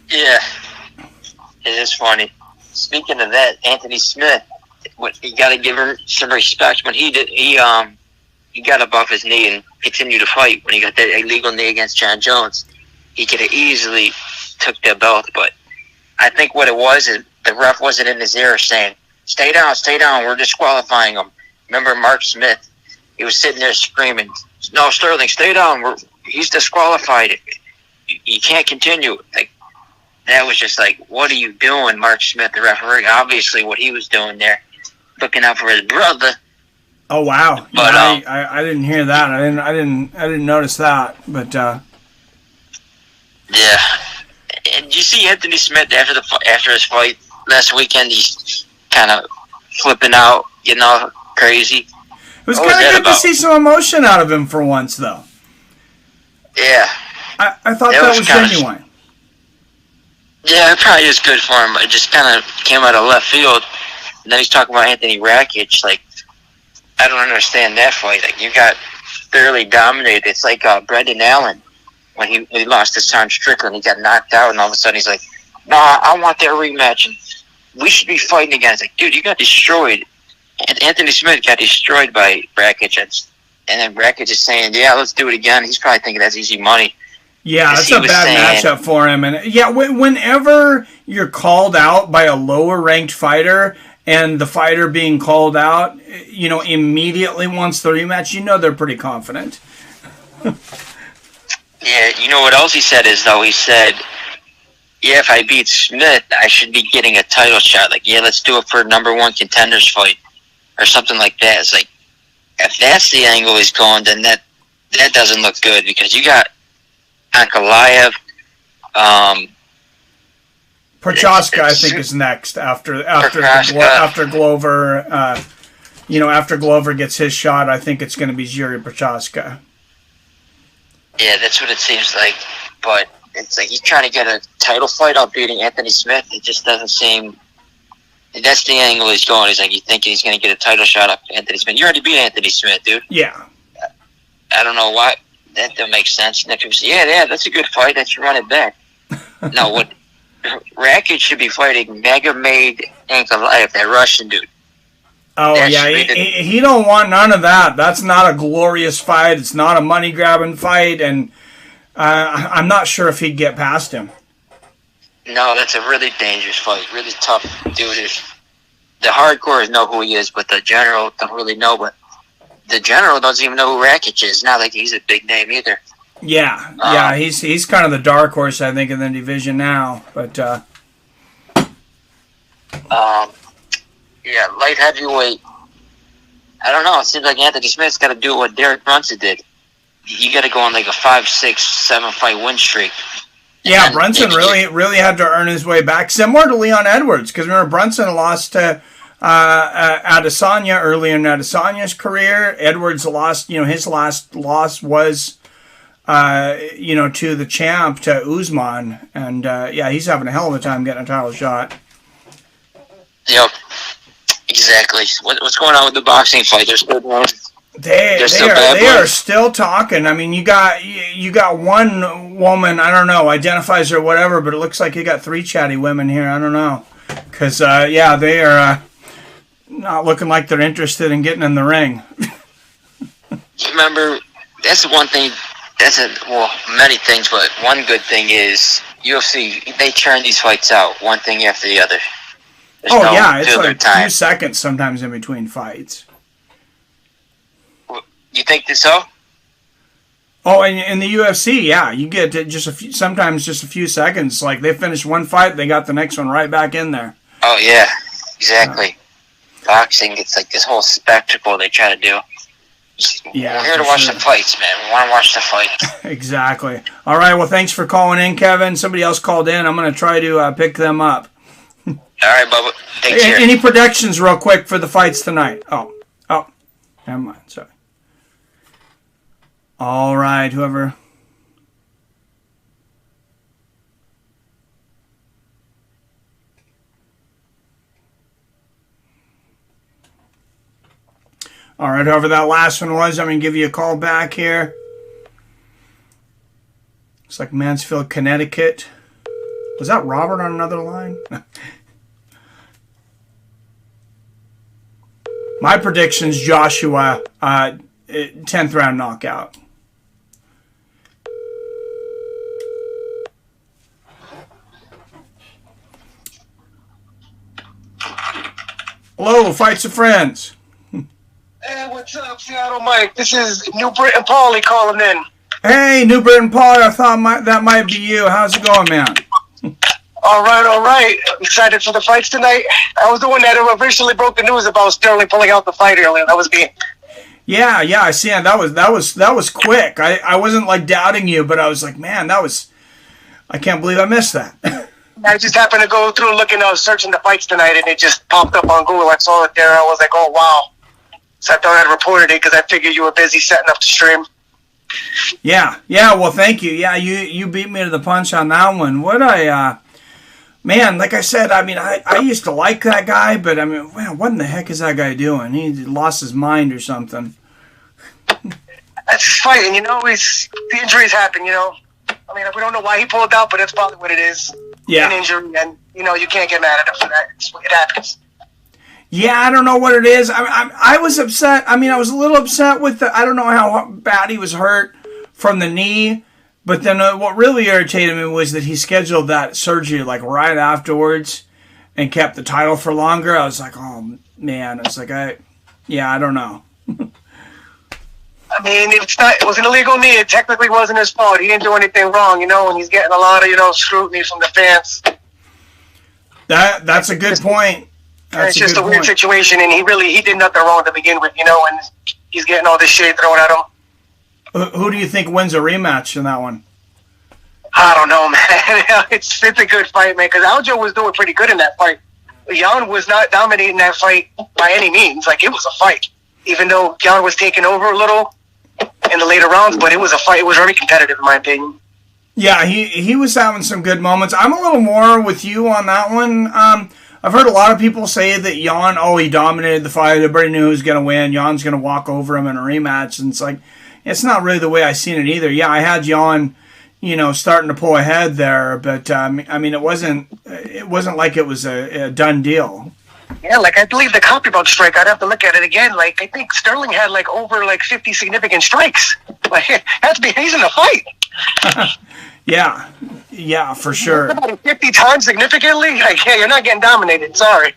Yeah, it is funny. Speaking of that, Anthony Smith, you got to give him some respect. When he got up off his knee and continued to fight when he got that illegal knee against John Jones. He could have easily took that belt, but I think what it was is the ref wasn't in his ear saying, stay down, we're disqualifying him. remember Mark Smith? He was sitting there screaming, "No, Sterling, stay down. He's disqualified. You can't continue." Like, that was just like, what are you doing, Mark Smith, the referee? Obviously, what he was doing there, looking out for his brother. Oh wow! But yeah, I didn't hear that. I didn't notice that. But yeah. And you see Anthony Smith after his fight last weekend? He's kind of flipping out, getting all crazy. It was kind of good to see some emotion out of him for once, though. Yeah. I thought that was genuine. Yeah, it probably is good for him. It just kind of came out of left field. And then he's talking about Anthony Rakic. Like, I don't understand that fight. Like, you got thoroughly dominated. It's like Brendan Allen when he lost his time Strickland. He got knocked out, and all of a sudden he's like, "Nah, I want that rematch, and we should be fighting again." It's like, dude, you got destroyed. And Anthony Smith got destroyed by Rakic. And then Rakic is saying, "Yeah, let's do it again." He's probably thinking that's easy money. Yeah, that's a bad matchup for him. And yeah, whenever you're called out by a lower ranked fighter and the fighter being called out, immediately wants the rematch, they're pretty confident. Yeah, you know what else he said is, though? He said, yeah, if I beat Smith, I should be getting a title shot. Like, yeah, let's do it for number one contenders fight or something like that. It's like, if that's the angle he's going, then that doesn't look good because you got Ankalaev. Prochaska, I think, is next after Glover. After Glover gets his shot, I think it's going to be Jiri Prochaska. Yeah, that's what it seems like. But it's like he's trying to get a title fight out beating Anthony Smith. It just doesn't seem. That's the angle he's going. He's like, he's thinking he's going to get a title shot up Anthony Smith. You already beat Anthony Smith, dude. Yeah. I don't know why. That don't make sense. And people say, yeah, that's a good fight. That should run it back. No, what Rakic should be fighting Magomed Ankalaev, that Russian dude. Oh, yeah, he don't want none of that. That's not a glorious fight. It's not a money-grabbing fight, and I'm not sure if he'd get past him. No, that's a really dangerous fight. Really tough dude. The hardcores know who he is, but the general don't really know. But the general doesn't even know who Rakic is. Not like he's a big name either. Yeah, he's kind of the dark horse, I think, in the division now. But yeah, light heavyweight. I don't know. It seems like Anthony Smith's got to do what Derek Brunson did. You got to go on like a 5, 6, 7 fight win streak. Yeah, Brunson really had to earn his way back, similar to Leon Edwards. Because remember, Brunson lost to Adesanya early in Adesanya's career. Edwards lost. His last loss was to the champ, to Usman, and he's having a hell of a time getting a title shot. Yep. Exactly. What's going on with the boxing fight? They're still going. They are still talking. I mean, you got one woman, I don't know, identifies or whatever, but it looks like you got 3 chatty women here. I don't know, because they are not looking like they're interested in getting in the ring. Remember, that's one thing. Many things, but one good thing is UFC. They churn these fights out, one thing after the other. It's like 2 seconds sometimes in between fights. You think so? Oh, in the UFC, yeah, you get sometimes just a few seconds. Like they finish one fight, they got the next one right back in there. Oh yeah, exactly. Boxing, it's like this whole spectacle they try to do. Yeah, we're here to watch the fights, man. We want to watch the fights. Exactly. All right, well, thanks for calling in, Kevin. Somebody else called in. I'm going to try to pick them up. All right, Bubba. Take care. Any predictions real quick for the fights tonight? Oh, never mind. Sorry. All right, whoever. All right, whoever that last one was, I'm going to give you a call back here. Looks like Mansfield, Connecticut. Was that Robert on another line? My prediction's Joshua, 10th round knockout. Hello, Fights of Friends. What's up, Seattle Mike? This is New Britain Paulie calling in. Hey, New Britain Paul, I thought that might be you. How's it going, man? All right. I'm excited for the fights tonight. I was the one that officially broke the news about Sterling pulling out the fight earlier. That was me. Yeah, I see. That was quick. I wasn't like doubting you, but I was like, man, I can't believe I missed that. I just happened to go through looking, searching the fights tonight, and it just popped up on Google. I saw it there. I was like, oh, wow. So I thought I'd reported it because I figured you were busy setting up the stream. Yeah. Well, thank you. Yeah, you beat me to the punch on that one. Man, like I said, I mean, I used to like that guy, but I mean, man, what in the heck is that guy doing? He lost his mind or something. That's fighting, the injuries happen, I mean, we don't know why he pulled out, but that's probably what it is. Yeah. An injury, and, you can't get mad at him for that. It happens. Yeah, I don't know what it is. I was upset. I mean, I was a little upset with I don't know how bad he was hurt from the knee. But then what really irritated me was that he scheduled that surgery like right afterwards and kept the title for longer. I was like, oh, man. It's like, I don't know. I mean, it was an illegal knee. It technically wasn't his fault. He didn't do anything wrong, and he's getting a lot of, scrutiny from the fans. That's a good point. It's just a weird situation, and he did nothing wrong to begin with, and he's getting all this shit thrown at him. Who do you think wins a rematch in that one? I don't know, man. It's a good fight, man, because Aljo was doing pretty good in that fight. Jan was not dominating that fight by any means. Like, it was a fight, even though Jan was taking over a little in the later rounds, but it was a fight. It was very competitive, in my opinion. Yeah, he was having some good moments. I'm a little more with you on that one. I've heard a lot of people say that Jan, he dominated the fight. Everybody knew he was going to win. Jan's going to walk over him in a rematch. And it's like, it's not really the way I seen it either. Yeah, I had Jan, starting to pull ahead there. But, I mean, it wasn't like it was a done deal. Yeah, like, I believe the copybook strike, I'd have to look at it again. Like, I think Sterling had, like, over, 50 significant strikes. Like, he's in the fight. Yeah, for sure. About 50 times significantly? Like, yeah, you're not getting dominated. Sorry.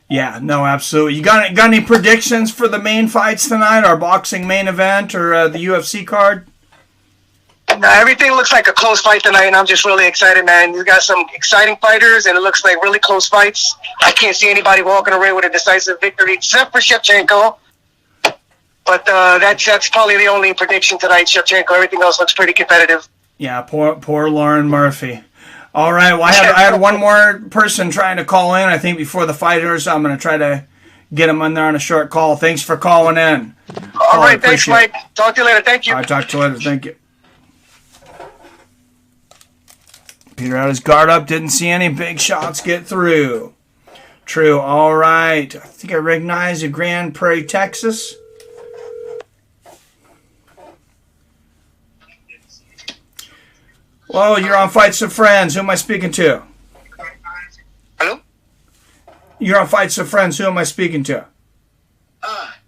Yeah, no, absolutely. You got any predictions for the main fights tonight, our boxing main event or the UFC card? No, everything looks like a close fight tonight, and I'm just really excited, man. You got some exciting fighters, and it looks like really close fights. I can't see anybody walking away with a decisive victory except for Shevchenko. But that's probably the only prediction tonight, Shevchenko. Everything else looks pretty competitive. Yeah, poor Lauren Murphy. All right, well, I had one more person trying to call in, I think, before the fighters. I'm going to try to get him on there on a short call. Thanks for calling in. All right, thanks, Mike. Talk to you later. Thank you. All right, talk to you later. Thank you. Peter had his guard up, didn't see any big shots get through. True, all right. I think I recognize a Grand Prairie, Texas. Well, you're on Fights with Friends. Who am I speaking to? Hello? You're on Fights with Friends. Who am I speaking to?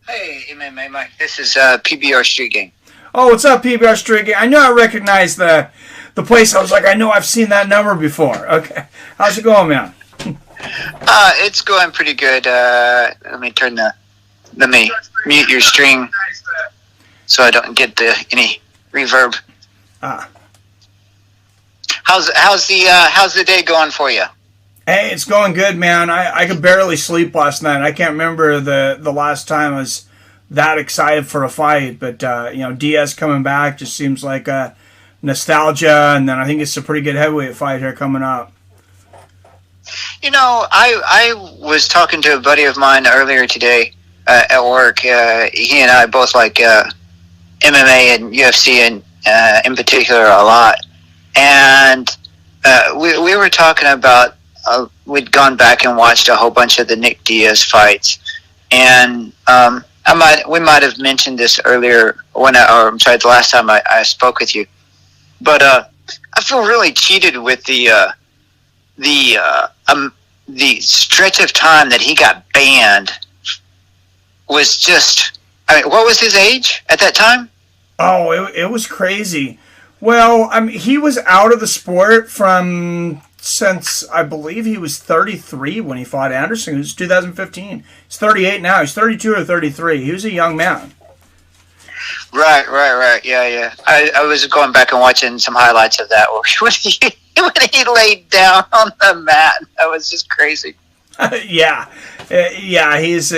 Hey, Mike. This is PBR Street Gang. Oh, what's up, PBR Street Gang? I know I recognize the place. I was like, I know I've seen that number before. Okay. How's it going, man? It's going pretty good. Let me mute your stream so I don't get any reverb. How's the day going for you? Hey, it's going good, man. I could barely sleep last night. I can't remember the last time I was that excited for a fight. But Diaz coming back just seems like nostalgia, and then I think it's a pretty good heavyweight fight here coming up. I was talking to a buddy of mine earlier today at work. He and I both like MMA and UFC and in particular a lot. And we were talking about we'd gone back and watched a whole bunch of the Nick Diaz fights, and we might have mentioned this earlier the last time I spoke with you, but I feel really cheated with the stretch of time that he got banned. Was just, what was his age at that time? Oh, it was crazy. Well, he was out of the sport from since I believe he was 33 when he fought Anderson. It was 2015. He's 38 now. He's 32 or 33. He was a young man. Right. Yeah. I was going back and watching some highlights of that when he laid down on the mat. That was just crazy. Yeah. He's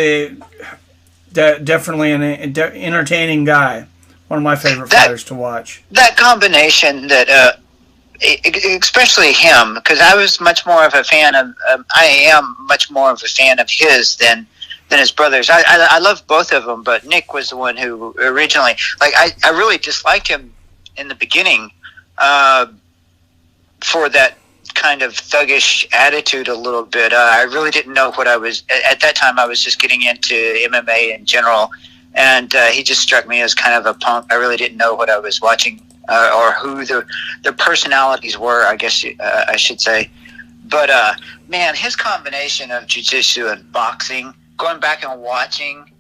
definitely an entertaining guy. One of my favorite fighters to watch. That combination that, especially him, because I was much more of a fan of, I am much more of a fan of his than his brothers. I love both of them, but Nick was the one who originally, like, I really disliked him in the beginning for that kind of thuggish attitude a little bit. I really didn't know what I was, at that time I was just getting into MMA in general, and he just struck me as kind of a punk. I really didn't know what I was watching or who the personalities were, I guess I should say. But man, his combination of jiu-jitsu and boxing, going back and watching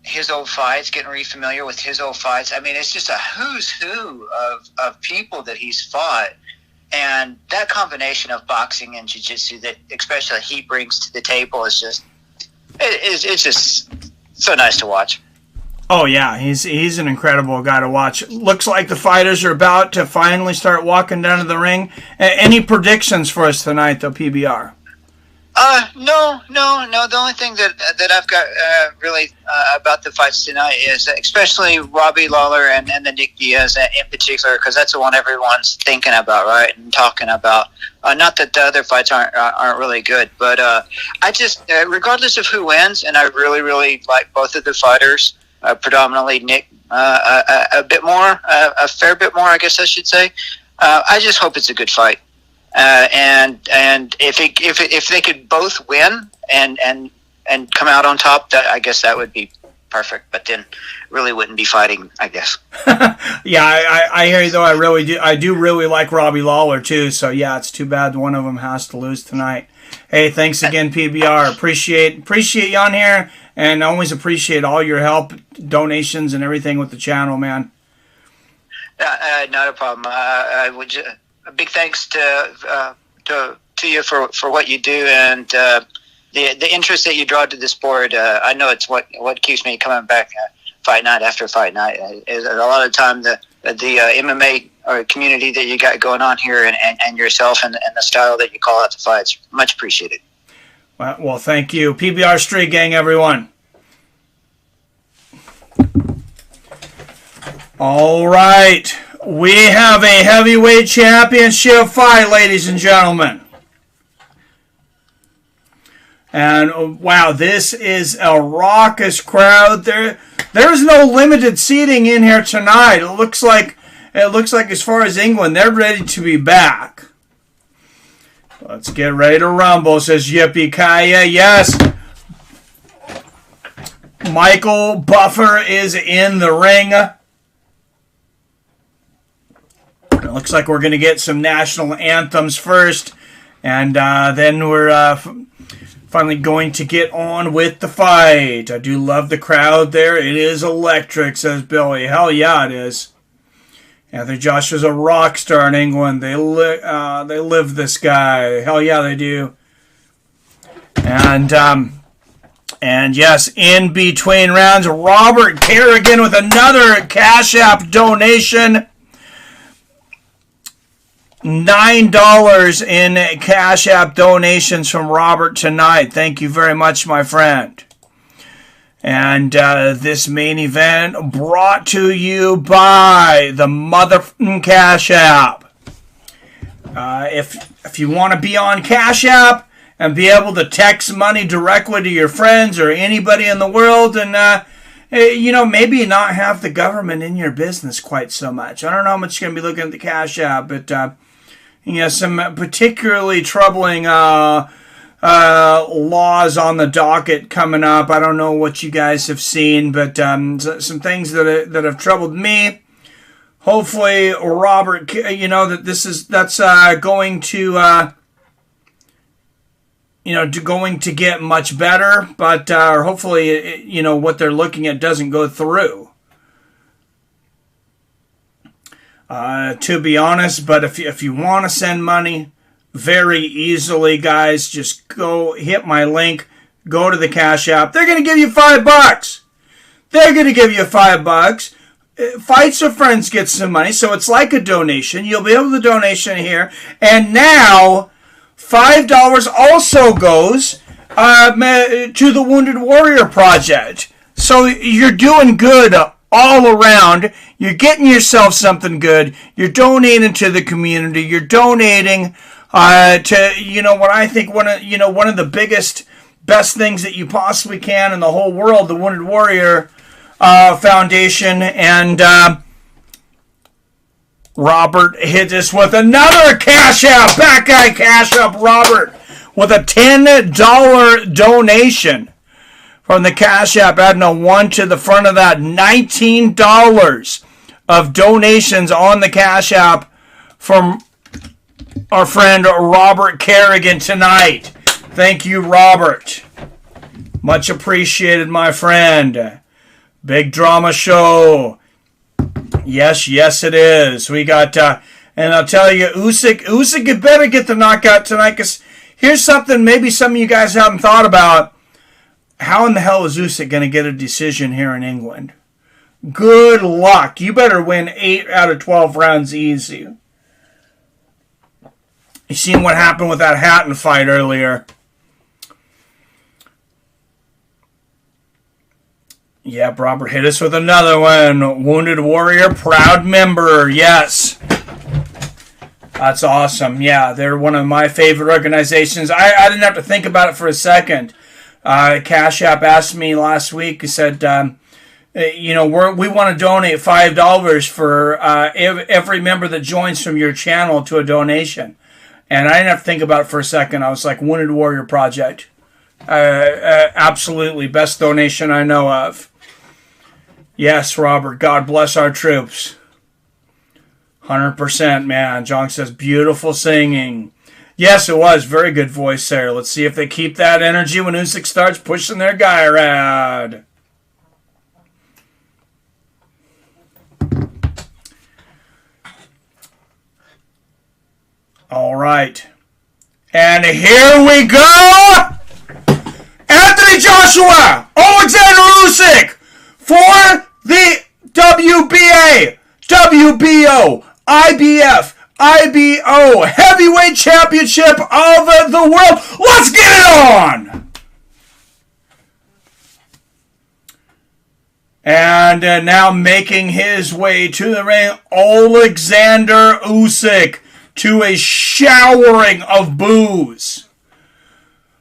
his old fights, getting re-familiar with his old fights. I mean, it's just a who's who of people that he's fought. And that combination of boxing and jiu-jitsu that especially he brings to the table is just, it's just so nice to watch. Oh, yeah. He's an incredible guy to watch. Looks like the fighters are about to finally start walking down to the ring. Any predictions for us tonight, though, PBR? No. The only thing that I've got really about the fights tonight is especially Robbie Lawler and the Nick Diaz in particular, because that's the one everyone's thinking about, right, and talking about. Not that the other fights aren't really good, but I just, regardless of who wins, and I really like both of the fighters, predominantly Nick a bit more, a fair bit more, I guess I should say. I just hope it's a good fight. And if they could both win and come out on top, that, I guess that would be perfect. But then really wouldn't be fighting, I guess. Yeah, I hear you though. I do really like Robbie Lawler too. So yeah, it's too bad one of them has to lose tonight. Hey, thanks again, PBR. Appreciate you on here, and always appreciate all your help, donations, and everything with the channel, man. Not a problem. I would. A big thanks to you for what you do and the interest that you draw to the sport. I know it's what keeps me coming back fight night after fight night. Is a lot of time the MMA or community that you got going on here and yourself and the style that you call out the fights. Much appreciated. Well, thank you. PBR Street Gang, everyone. All right. We have a heavyweight championship fight, ladies and gentlemen. And wow, this is a raucous crowd. There's no limited seating in here tonight. It looks like as far as England, they're ready to be back. Let's get ready to rumble, says Yippee-ki-yay. Yes. Michael Buffer is in the ring. It looks like we're going to get some national anthems first, and then we're finally going to get on with the fight. I do love the crowd there. It is electric, says Billy. Hell yeah, it is. Anthony Joshua's a rock star in England. They live this guy. Hell yeah, they do. And yes, in between rounds, Robert Kerrigan with another Cash App donation. $9 in Cash App donations from Robert tonight. Thank you very much, my friend. And this main event brought to you by the motherfucking Cash App. If you want to be on Cash App and be able to text money directly to your friends or anybody in the world, and maybe not have the government in your business quite so much. I don't know how much you're going to be looking at the Cash App, but some particularly troubling laws on the docket coming up. I don't know what you guys have seen, but some things that have troubled me. Hopefully, Robert, that's going to going to get much better, but hopefully, what they're looking at doesn't go through. To be honest, but if you want to send money, very easily, guys. Just go hit my link. Go to the Cash App. They're going to give you $5. They're going to give you $5. Fights with Friends get some money, so it's like a donation. You'll be able to donation here. And now, $5 also goes to the Wounded Warrior Project. So you're doing good all around. You're getting yourself something good. You're donating to the community. You're donating to, what I think one of the best things that you possibly can in the whole world, the Wounded Warrior Foundation. And Robert hit us with another Cash App. Back guy Cash App Robert with a $10 donation from the Cash App, adding a 1 to the front of that. $19 of donations on the Cash App from our friend Robert Kerrigan tonight. Thank you, Robert. Much appreciated, my friend. Big drama show. Yes, it is. We got, and I'll tell you, Usyk, you better get the knockout tonight, because here's something maybe some of you guys haven't thought about. How in the hell is Usyk going to get a decision here in England? Good luck. You better win 8 out of 12 rounds easy. You seen what happened with that Hatton fight earlier. Yep, Robert hit us with another one. Wounded Warrior, proud member. Yes. That's awesome. Yeah, they're one of my favorite organizations. I didn't have to think about it for a second. Cash App asked me last week. He said, we want to donate $5 for every member that joins from your channel to a donation. And I didn't have to think about it for a second. I was like, Wounded Warrior Project. Absolutely. Best donation I know of. Yes, Robert. God bless our troops. 100%, man. John says, beautiful singing. Yes, it was. Very good voice there. Let's see if they keep that energy when Usyk starts pushing their guy around. All right. And here we go. Anthony Joshua, Oleksandr Usyk for the WBA, WBO, IBF, IBO Heavyweight Championship of the World. Let's get it on! And now making his way to the ring, Oleksandr Usyk, to a showering of boos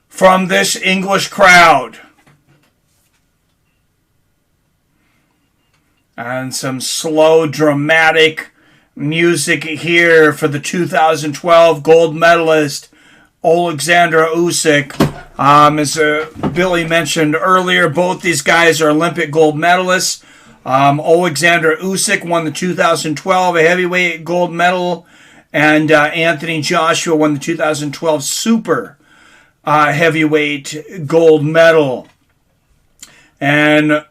from this English crowd. And some slow, dramatic music here for the 2012 gold medalist, Oleksandr Usyk. As Billy mentioned earlier, both these guys are Olympic gold medalists. Oleksandr Usyk won the 2012 heavyweight gold medal, and Anthony Joshua won the 2012 super heavyweight gold medal. And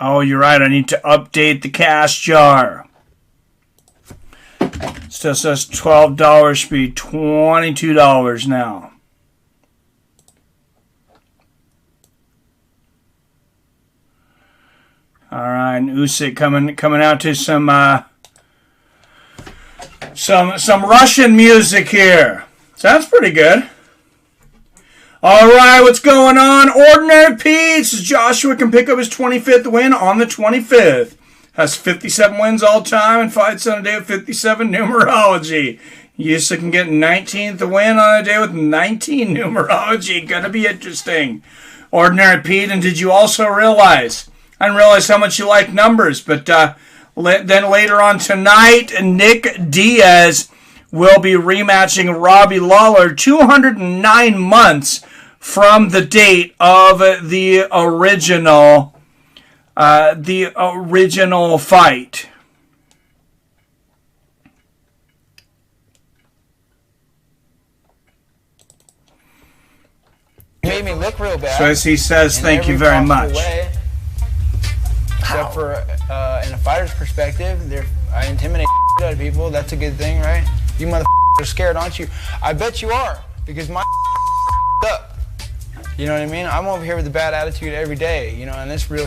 oh, you're right. I need to update the cash jar. Still says $12 should be $22 now. All right, Usyk coming out to some Russian music here. Sounds pretty good. All right, what's going on? Ordinary Pete's. Joshua can pick up his 25th win on the 25th. Has 57 wins all time and fights on a day with 57 numerology. Usyk can get 19th win on a day with 19 numerology. Gonna be interesting. Ordinary Pete, and did you also realize? I didn't realize how much you like numbers, but then later on tonight, Nick Diaz will be rematching Robbie Lawler 209 months from the date of the original fight. Made me look real bad. So as he says, thank you very much. except for in a fighter's perspective, I intimidate out of people. That's a good thing, right? You motherfuckers are scared, aren't you? I bet you are, because my up. You know what I mean? I'm over here with a bad attitude every day, you know, and it's real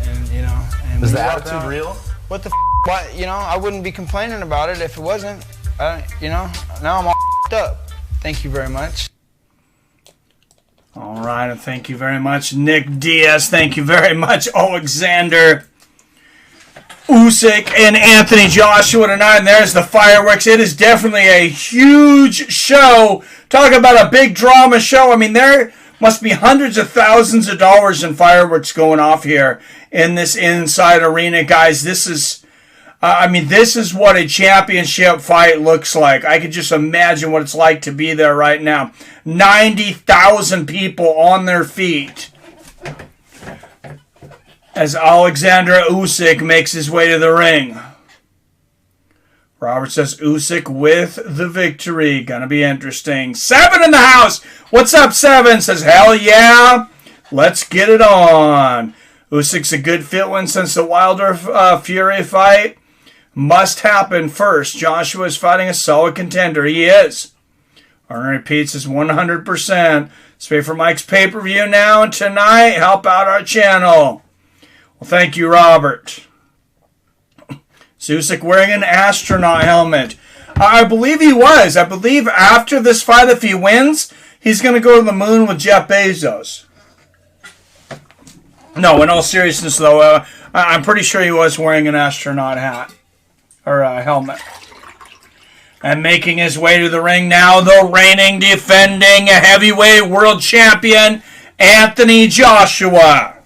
and, you know. And is the attitude real? What the why, you know, I wouldn't be complaining about it if it wasn't. You know, now I'm all up. Thank you very much. All right, and thank you very much, Nick Diaz. Thank you very much, Oleksandr Usyk and Anthony Joshua tonight. And there's the fireworks. It is definitely a huge show. Talk about a big drama show. I mean, there must be hundreds of thousands of dollars in fireworks going off here in this inside arena, guys. This is... I mean, this is what a championship fight looks like. I could just imagine what it's like to be there right now. 90,000 people on their feet as Oleksandr Usyk makes his way to the ring. Robert says Usyk with the victory. Gonna be interesting. Seven in the house. What's up, Seven? Says, hell yeah. Let's get it on. Usyk's a good fit one since the Wilder Fury fight. Must happen first. Joshua is fighting a solid contender. He is. Arnold repeats is 100%. Let's pay for Mike's pay-per-view now and tonight. Help out our channel. Well, thank you, Robert. Usyk wearing an astronaut helmet. I believe he was. I believe after this fight, if he wins, he's going to go to the moon with Jeff Bezos. No, in all seriousness, though, I'm pretty sure he was wearing an astronaut hat. Or helmet. And making his way to the ring now, the reigning, defending heavyweight world champion, Anthony Joshua.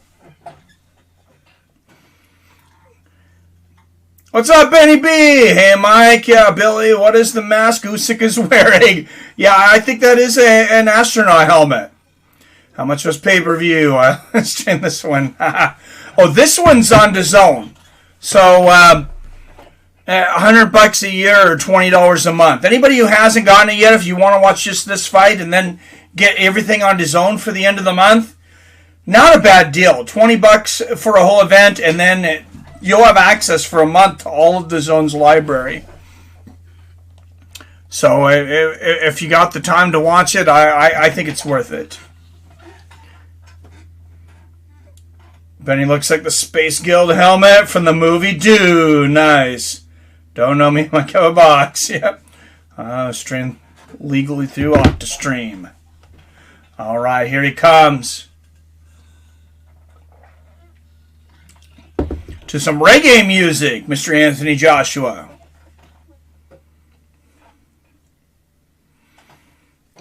What's up, Benny B? Hey, Mike. Yeah, Billy, what is the mask Usyk is wearing? Yeah, I think that is an astronaut helmet. How much was pay-per-view? Let's stream this one. Oh, this one's on DAZN. So, $100 a year or $20 a month. Anybody who hasn't gotten it yet, if you want to watch just this fight and then get everything on DAZN for the end of the month, not a bad deal. $20 for a whole event, and then you'll have access for a month to all of DAZN's library. So if you got the time to watch it, I think it's worth it. Benny looks like the Space Guild helmet from the movie Dune. Nice. Don't know me like a box. Yep. Stream legally through OctaStream. All right, here he comes. To some reggae music, Mr. Anthony Joshua.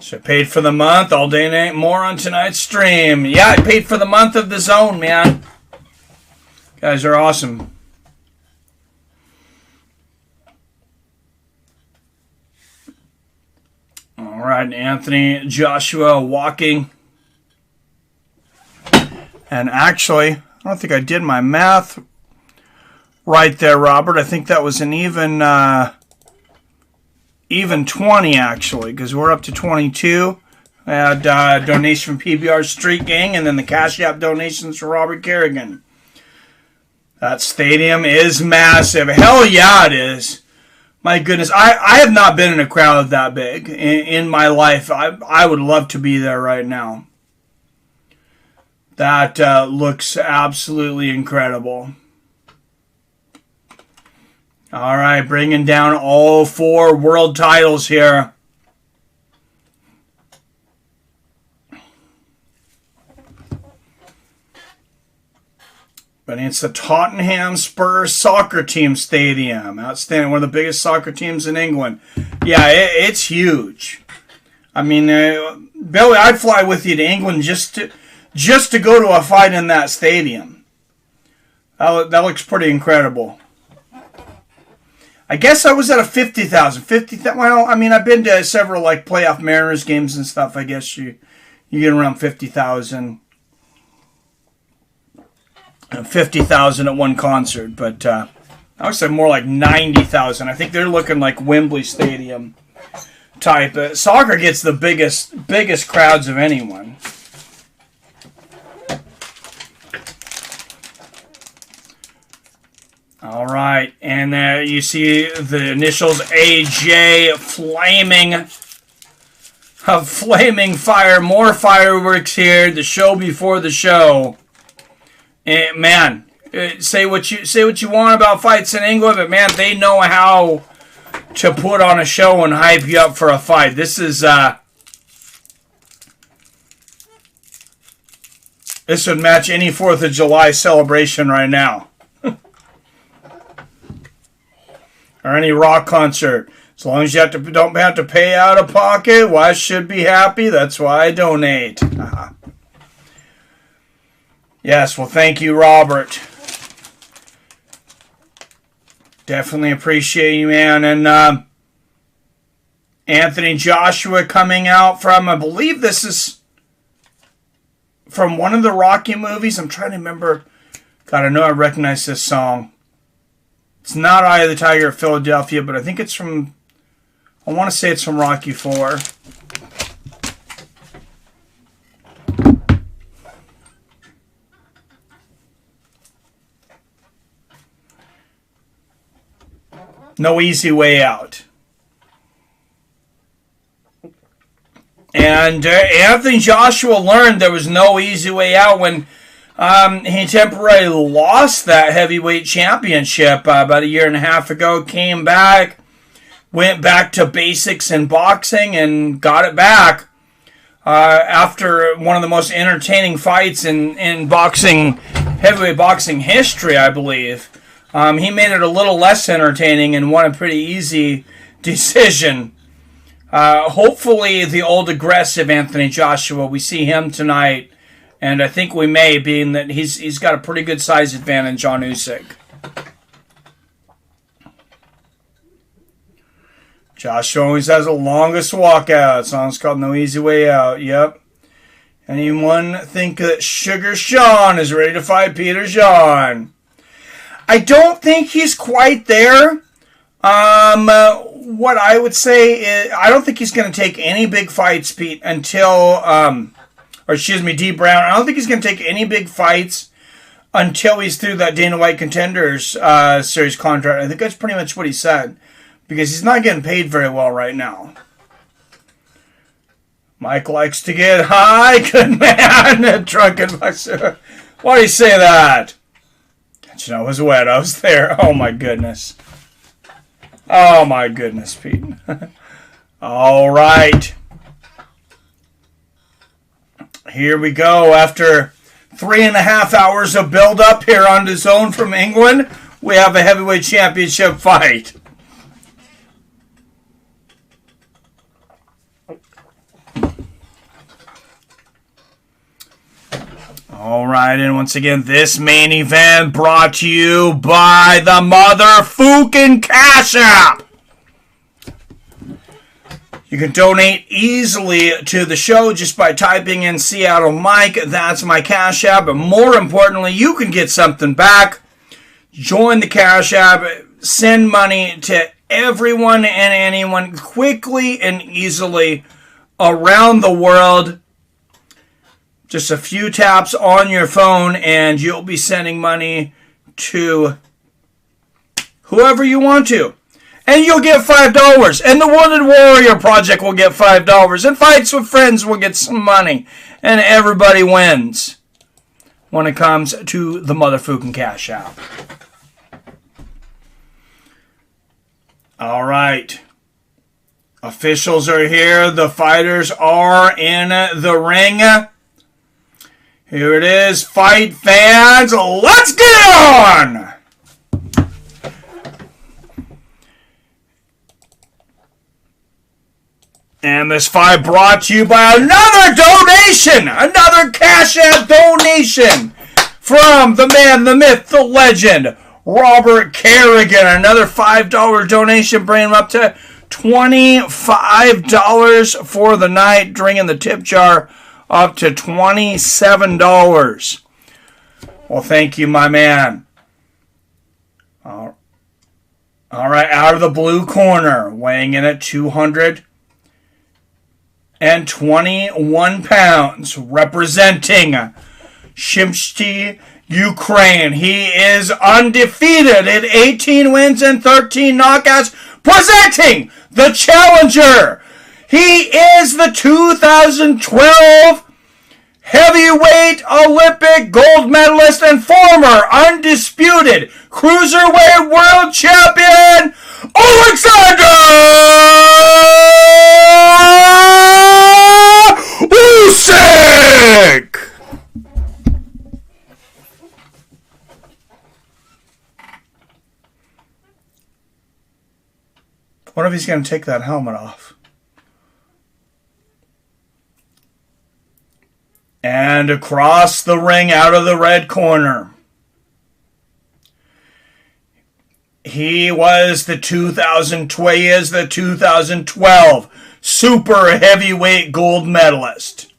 So paid for the month. All day and night more on tonight's stream. Yeah, I paid for the month of DAZN, man. You guys are awesome. All right, Anthony Joshua walking. And actually, I don't think I did my math right there, Robert. I think that was an even 20, actually, because we're up to 22. I had donation from PBR Street Gang, and then the Cash App donations for Robert Kerrigan. That stadium is massive. Hell yeah, it is. My goodness, I have not been in a crowd that big in my life. I would love to be there right now. That looks absolutely incredible. All right, bringing down all 4 world titles here. But it's the Tottenham Spurs soccer team stadium. Outstanding. One of the biggest soccer teams in England. Yeah, it's huge. I mean, Billy, I'd fly with you to England just to go to a fight in that stadium. That looks pretty incredible. I guess I was at a 50,000. Well, I mean, I've been to several like playoff Mariners games and stuff. I guess you get around 50,000. 50,000 at one concert, but I would say more like 90,000. I think they're looking like Wembley Stadium type. Soccer gets the biggest crowds of anyone. All right, and you see the initials AJ flaming fire. More fireworks here. The show before the show. And man, say what you want about fights in England, but man, they know how to put on a show and hype you up for a fight. This would match any 4th of July celebration right now. Or any rock concert. As long as you don't have to pay out of pocket, well, I should be happy. That's why I donate. Yes, well, thank you, Robert. Definitely appreciate you, man. And Anthony Joshua coming out from, I believe this is from one of the Rocky movies. I'm trying to remember. God, I know I recognize this song. It's not Eye of the Tiger of Philadelphia, but I think it's from, I want to say it's from Rocky IV. No Easy Way Out. And Anthony Joshua learned there was no easy way out when he temporarily lost that heavyweight championship about a year and a half ago. Came back, went back to basics in boxing, and got it back after one of the most entertaining fights in boxing, heavyweight boxing history, I believe. He made it a little less entertaining and won a pretty easy decision. Hopefully, the old aggressive Anthony Joshua, we see him tonight. And I think we may, being that he's got a pretty good size advantage on Usyk. Joshua always has the longest walkout. Song's called No Easy Way Out. Yep. Anyone think that Sugar Sean is ready to fight Peter Jean? I don't think he's quite there. What I would say is, I don't think he's going to take any big fights, Pete, until... D. Brown. I don't think he's going to take any big fights until he's through that Dana White Contenders Series contract. I think that's pretty much what he said, because he's not getting paid very well right now. Mike likes to get high. Good man. Drunken Buster. Why do you say that? Did you know it was wet? I was there. Oh, my goodness. Oh, my goodness, Pete. All right. Here we go. After 3.5 hours of build-up here on the Zone from England, we have a heavyweight championship fight. All right, and once again, this main event brought to you by the motherfucking Cash App. You can donate easily to the show just by typing in Seattle Mike. That's my Cash App. But more importantly, you can get something back. Join the Cash App. Send money to everyone and anyone quickly and easily around the world. Just a few taps on your phone and you'll be sending money to whoever you want to. And you'll get $5. And the Wounded Warrior Project will get $5. And Fights with Friends will get some money. And everybody wins when it comes to the motherfucking Cash App. All right. Officials are here. The fighters are in the ring. Here it is. Fight fans. Let's get on! And this fight brought to you by another donation, another Cash App donation from the man, the myth, the legend, Robert Kerrigan. Another $5 donation, bringing him up to $25 for the night, bringing the tip jar up to $27. Well, thank you, my man. All right, out of the blue corner, weighing in at 221 pounds, representing Shimshti Ukraine. He is undefeated at 18 wins and 13 knockouts, presenting the challenger. He is the 2012 heavyweight Olympic gold medalist and former undisputed cruiserweight world champion, Oleksandr Usyk! What if he's going to take that helmet off? And across the ring, out of the red corner, he is the 2012 super heavyweight gold medalist.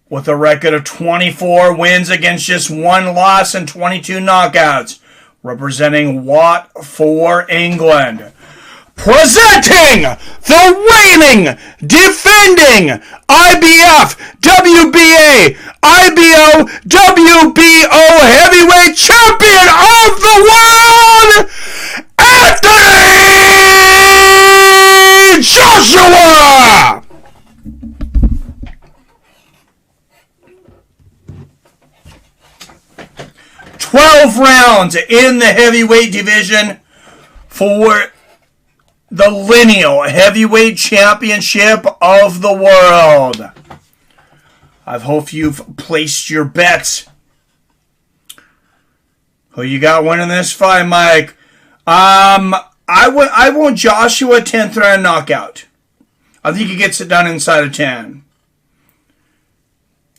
With a record of 24 wins against just 1 loss and 22 knockouts. Representing Watt for England. Presenting the reigning, defending IBF, WBA, IBO, WBO heavyweight champion of the world, Anthony Joshua! "12 rounds in the heavyweight division for the lineal heavyweight championship of the world." I hope you've placed your bets. Who you got winning this fight, Mike? I want Joshua 10th round knockout. I think he gets it done inside of 10.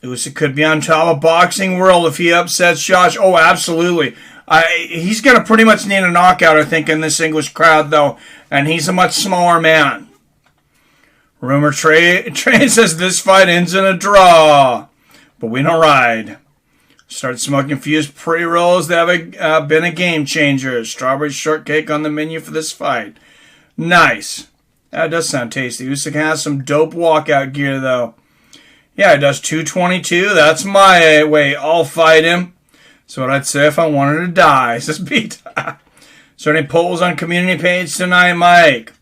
Usyk could be on top of boxing world if he upsets Josh. Oh, absolutely. He's going to pretty much need a knockout, I think, in this English crowd, though. And he's a much smaller man. Rumor Trey says this fight ends in a draw. But we don't ride. Start smoking fused pre-rolls that have been a game changer. Strawberry shortcake on the menu for this fight. Nice. That does sound tasty. Usyk has some dope walkout gear, though. Yeah, it does 222. That's my weight. I'll fight him. That's what I'd say if I wanted to die, says Pete. Is there any polls on community page tonight, Mike?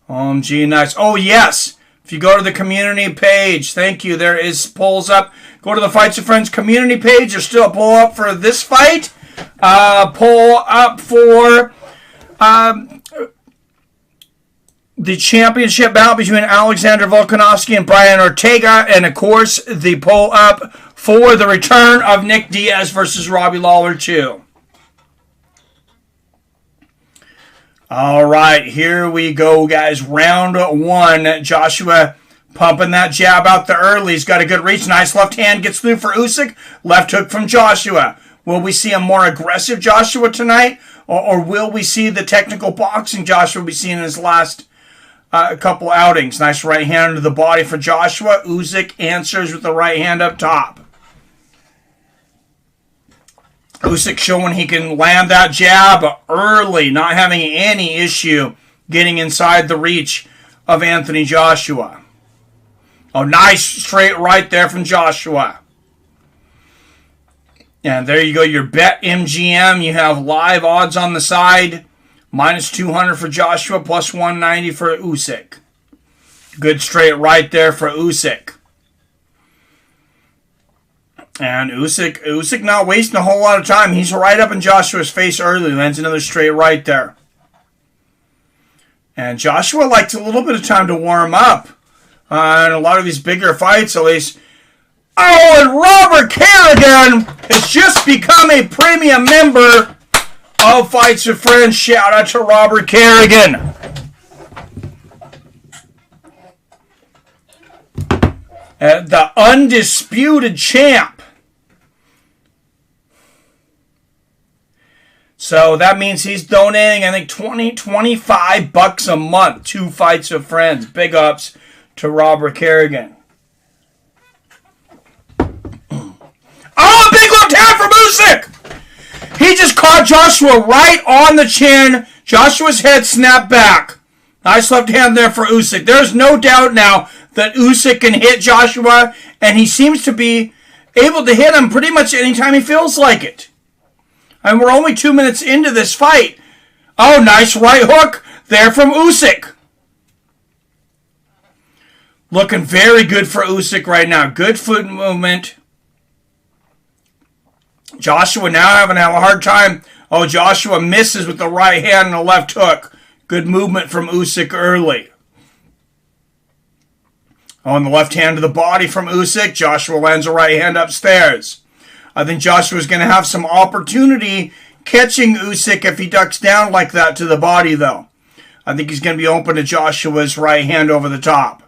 OMG, nice. Oh, yes. If you go to the community page, thank you. There is polls up. Go to the Fights with Friends community page. There's still a poll up for this fight. Poll up for the championship bout between Alexander Volkanovski and Brian Ortega. And, of course, the poll up for the return of Nick Diaz versus Robbie Lawler, too. All right, here we go, guys. Round 1. Joshua pumping that jab out the early. He's got a good reach. Nice left hand gets through for Usyk. Left hook from Joshua. Will we see a more aggressive Joshua tonight? Or will we see the technical boxing Joshua we've seen in his last couple outings? Nice right hand to the body for Joshua. Usyk answers with the right hand up top. Usyk showing he can land that jab early, not having any issue getting inside the reach of Anthony Joshua. Oh, nice straight right there from Joshua. And there you go, your Bet MGM. You have live odds on the side. Minus 200 for Joshua, plus 190 for Usyk. Good straight right there for Usyk. And Usyk not wasting a whole lot of time. He's right up in Joshua's face early. Lands another straight right there. And Joshua liked a little bit of time to warm up. In a lot of these bigger fights, at least. Oh, and Robert Kerrigan has just become a premium member of Fights with Friends. Shout out to Robert Kerrigan. The undisputed champ. So that means he's donating, I think, $25 a month to Fights with Friends. Big ups to Robert Kerrigan. Oh, big left hand from Usyk! He just caught Joshua right on the chin. Joshua's head snapped back. Nice left hand there for Usyk. There's no doubt now that Usyk can hit Joshua, and he seems to be able to hit him pretty much anytime he feels like it. And we're only 2 minutes into this fight. Oh, nice right hook there from Usyk. Looking very good for Usyk right now. Good foot movement. Joshua now having a hard time. Oh, Joshua misses with the right hand and the left hook. Good movement from Usyk early. On the left hand to the body from Usyk, Joshua lands a right hand upstairs. I think Joshua's going to have some opportunity catching Usyk if he ducks down like that to the body, though. I think he's going to be open to Joshua's right hand over the top.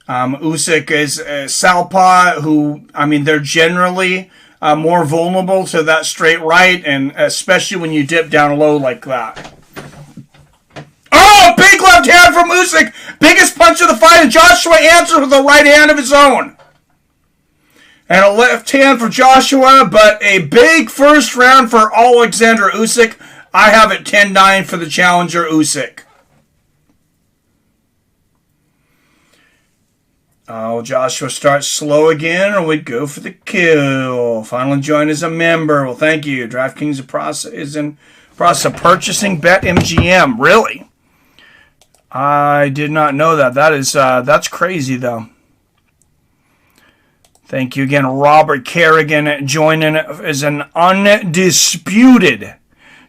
Usyk is a southpaw who, they're generally more vulnerable to that straight right, and especially when you dip down low like that. Oh, big left hand from Usyk. Biggest punch of the fight, and Joshua answers with a right hand of his own. And a left hand for Joshua, but a big first round for Oleksandr Usyk. I have it 10-9 for the challenger, Usyk. Oh, Joshua starts slow again, or we'd go for the kill. Finally joined as a member. Well, thank you. DraftKings is in process of purchasing BetMGM. Really? I did not know that. That's crazy, though. Thank you again, Robert Kerrigan, joining as an undisputed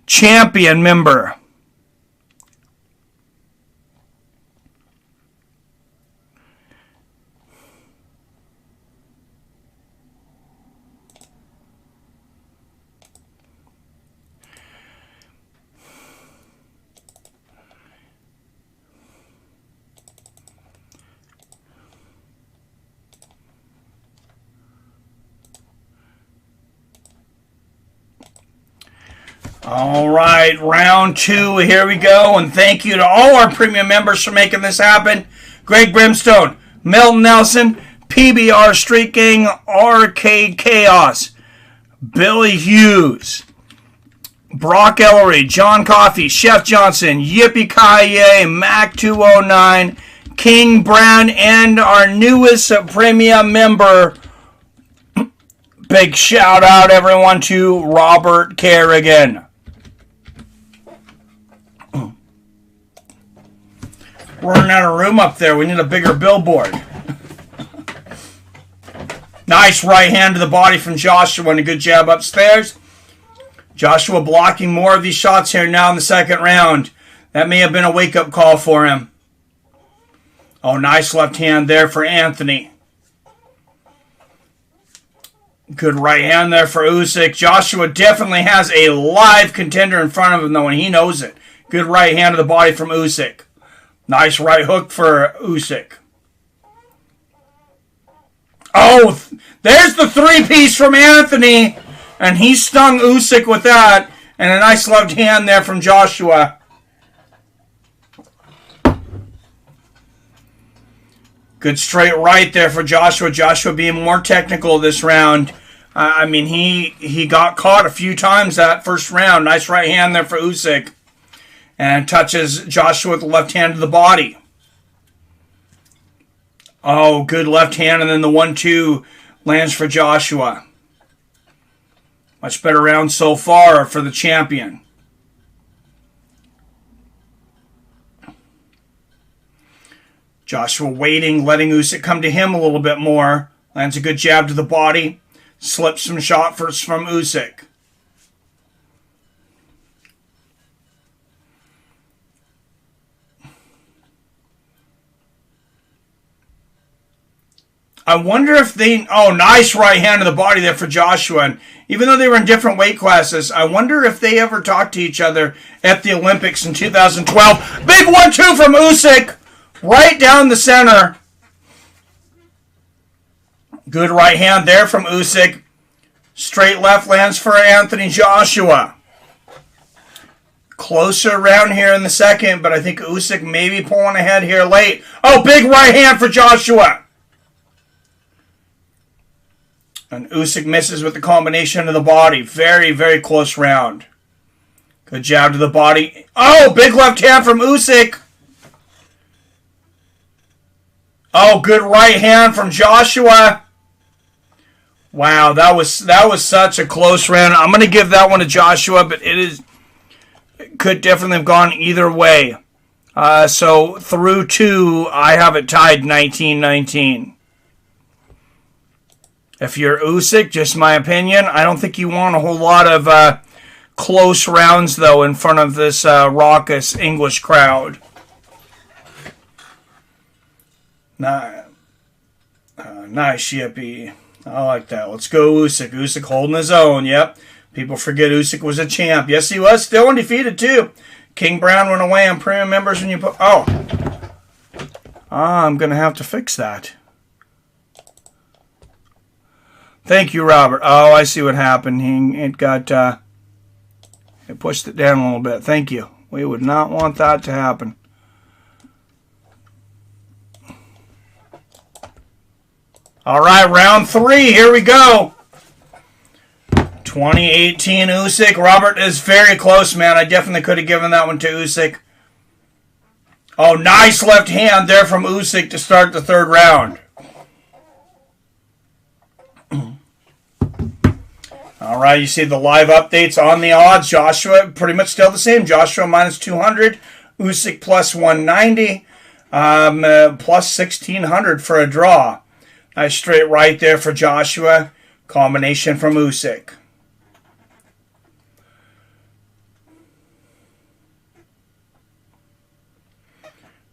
champion member. All right, round 2, here we go. And thank you to all our premium members for making this happen. Greg Brimstone, Milton Nelson, PBR Street Gang, Arcade Chaos, Billy Hughes, Brock Ellery, John Coffey, Chef Johnson, Yippee Kaye, Mac 209, King Brown, and our newest premium member. Big shout out, everyone, to Robert Kerrigan. We're running out of room up there. We need a bigger billboard. Nice right hand to the body from Joshua and a good jab upstairs. Joshua blocking more of these shots here now in the second round. That may have been a wake-up call for him. Oh, nice left hand there for Anthony. Good right hand there for Usyk. Joshua definitely has a live contender in front of him, though, and he knows it. Good right hand to the body from Usyk. Nice right hook for Usyk. Oh, there's the three-piece from Anthony. And he stung Usyk with that. And a nice left hand there from Joshua. Good straight right there for Joshua. Joshua being more technical this round. He got caught a few times that first round. Nice right hand there for Usyk. And touches Joshua with the left hand to the body. Oh, good left hand, and then the 1-2 lands for Joshua. Much better round so far for the champion. Joshua waiting, letting Usyk come to him a little bit more. Lands a good jab to the body. Slips some shot first from Usyk. I wonder if they... Oh, nice right hand to the body there for Joshua. And even though they were in different weight classes, I wonder if they ever talked to each other at the Olympics in 2012. Big 1-2 from Usyk. Right down the center. Good right hand there from Usyk. Straight left lands for Anthony Joshua. Closer round here in the second, but I think Usyk may be pulling ahead here late. Oh, big right hand for Joshua. And Usyk misses with the combination of the body. Very, very close round. Good jab to the body. Oh, big left hand from Usyk. Oh, good right hand from Joshua. Wow, that was such a close round. I'm going to give that one to Joshua, but it could definitely have gone either way. So through 2, I have it tied 19-19. If you're Usyk, just my opinion, I don't think you want a whole lot of close rounds, though, in front of this raucous English crowd. Nice, Shippy. I like that. Let's go, Usyk. Usyk holding his own. Yep. People forget Usyk was a champ. Yes, he was. Still undefeated, too. King Brown went away on premium members when you put... Oh. I'm going to have to fix that. Thank you, Robert. Oh, I see what happened. It got... it pushed it down a little bit. Thank you. We would not want that to happen. All right, round 3. Here we go. 2018 Usyk. Robert is very close, man. I definitely could have given that one to Usyk. Oh, nice left hand there from Usyk to start the 3rd round. All right, you see the live updates on the odds. Joshua, pretty much still the same. Joshua minus 200. Usyk plus 190. Plus 1,600 for a draw. Nice straight right there for Joshua. Combination from Usyk.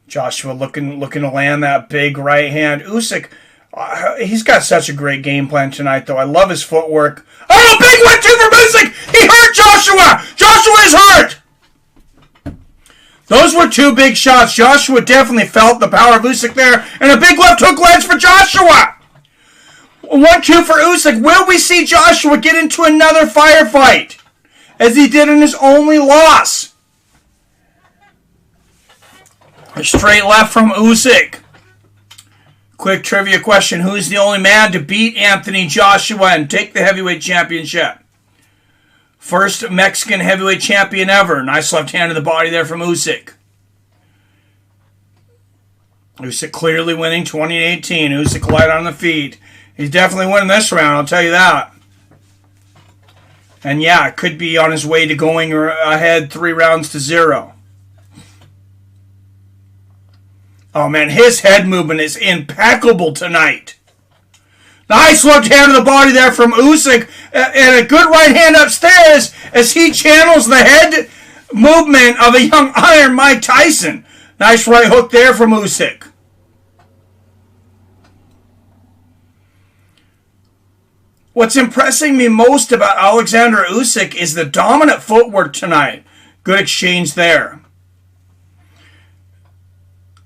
Joshua looking to land that big right hand. Usyk, he's got such a great game plan tonight, though. I love his footwork. Oh, big 1-2 from Usyk! He hurt Joshua! Joshua is hurt! Those were 2 big shots. Joshua definitely felt the power of Usyk there. And a big left hook lands for Joshua! 1-2 for Usyk. Will we see Joshua get into another firefight? As he did in his only loss. A straight left from Usyk. Quick trivia question. Who is the only man to beat Anthony Joshua and take the heavyweight championship? First Mexican heavyweight champion ever. Nice left hand to the body there from Usyk. Usyk clearly winning 2018. Usyk light on the feet. He's definitely winning this round, I'll tell you that. And yeah, it could be on his way to going ahead 3-0. Oh man, his head movement is impeccable tonight. Nice left hand to the body there from Usyk. And a good right hand upstairs as he channels the head movement of a young Iron Mike Tyson. Nice right hook there from Usyk. What's impressing me most about Oleksandr Usyk is the dominant footwork tonight. Good exchange there.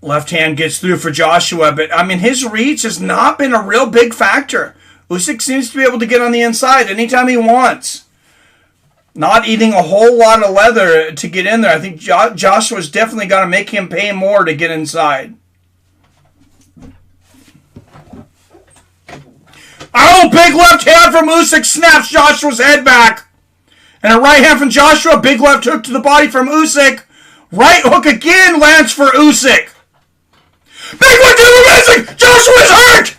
Left hand gets through for Joshua, but I mean his reach has not been a real big factor. Usyk seems to be able to get on the inside anytime he wants. Not eating a whole lot of leather to get in there. I think Joshua's definitely got to make him pay more to get inside. Oh, big left hand from Usyk snaps Joshua's head back. And a right hand from Joshua. Big left hook to the body from Usyk. Right hook again lands for Usyk. Big one to Usyk. Joshua's hurt.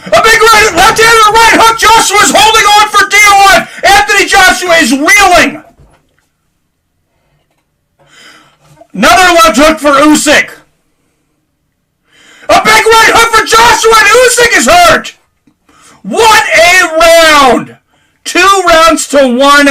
A big right, left hand and a right hook. Joshua's holding on for dear life. Anthony Joshua is reeling. Another left hook for Usyk. A big right hook for Joshua and Usyk is hurt. What a round! 2 rounds to 1.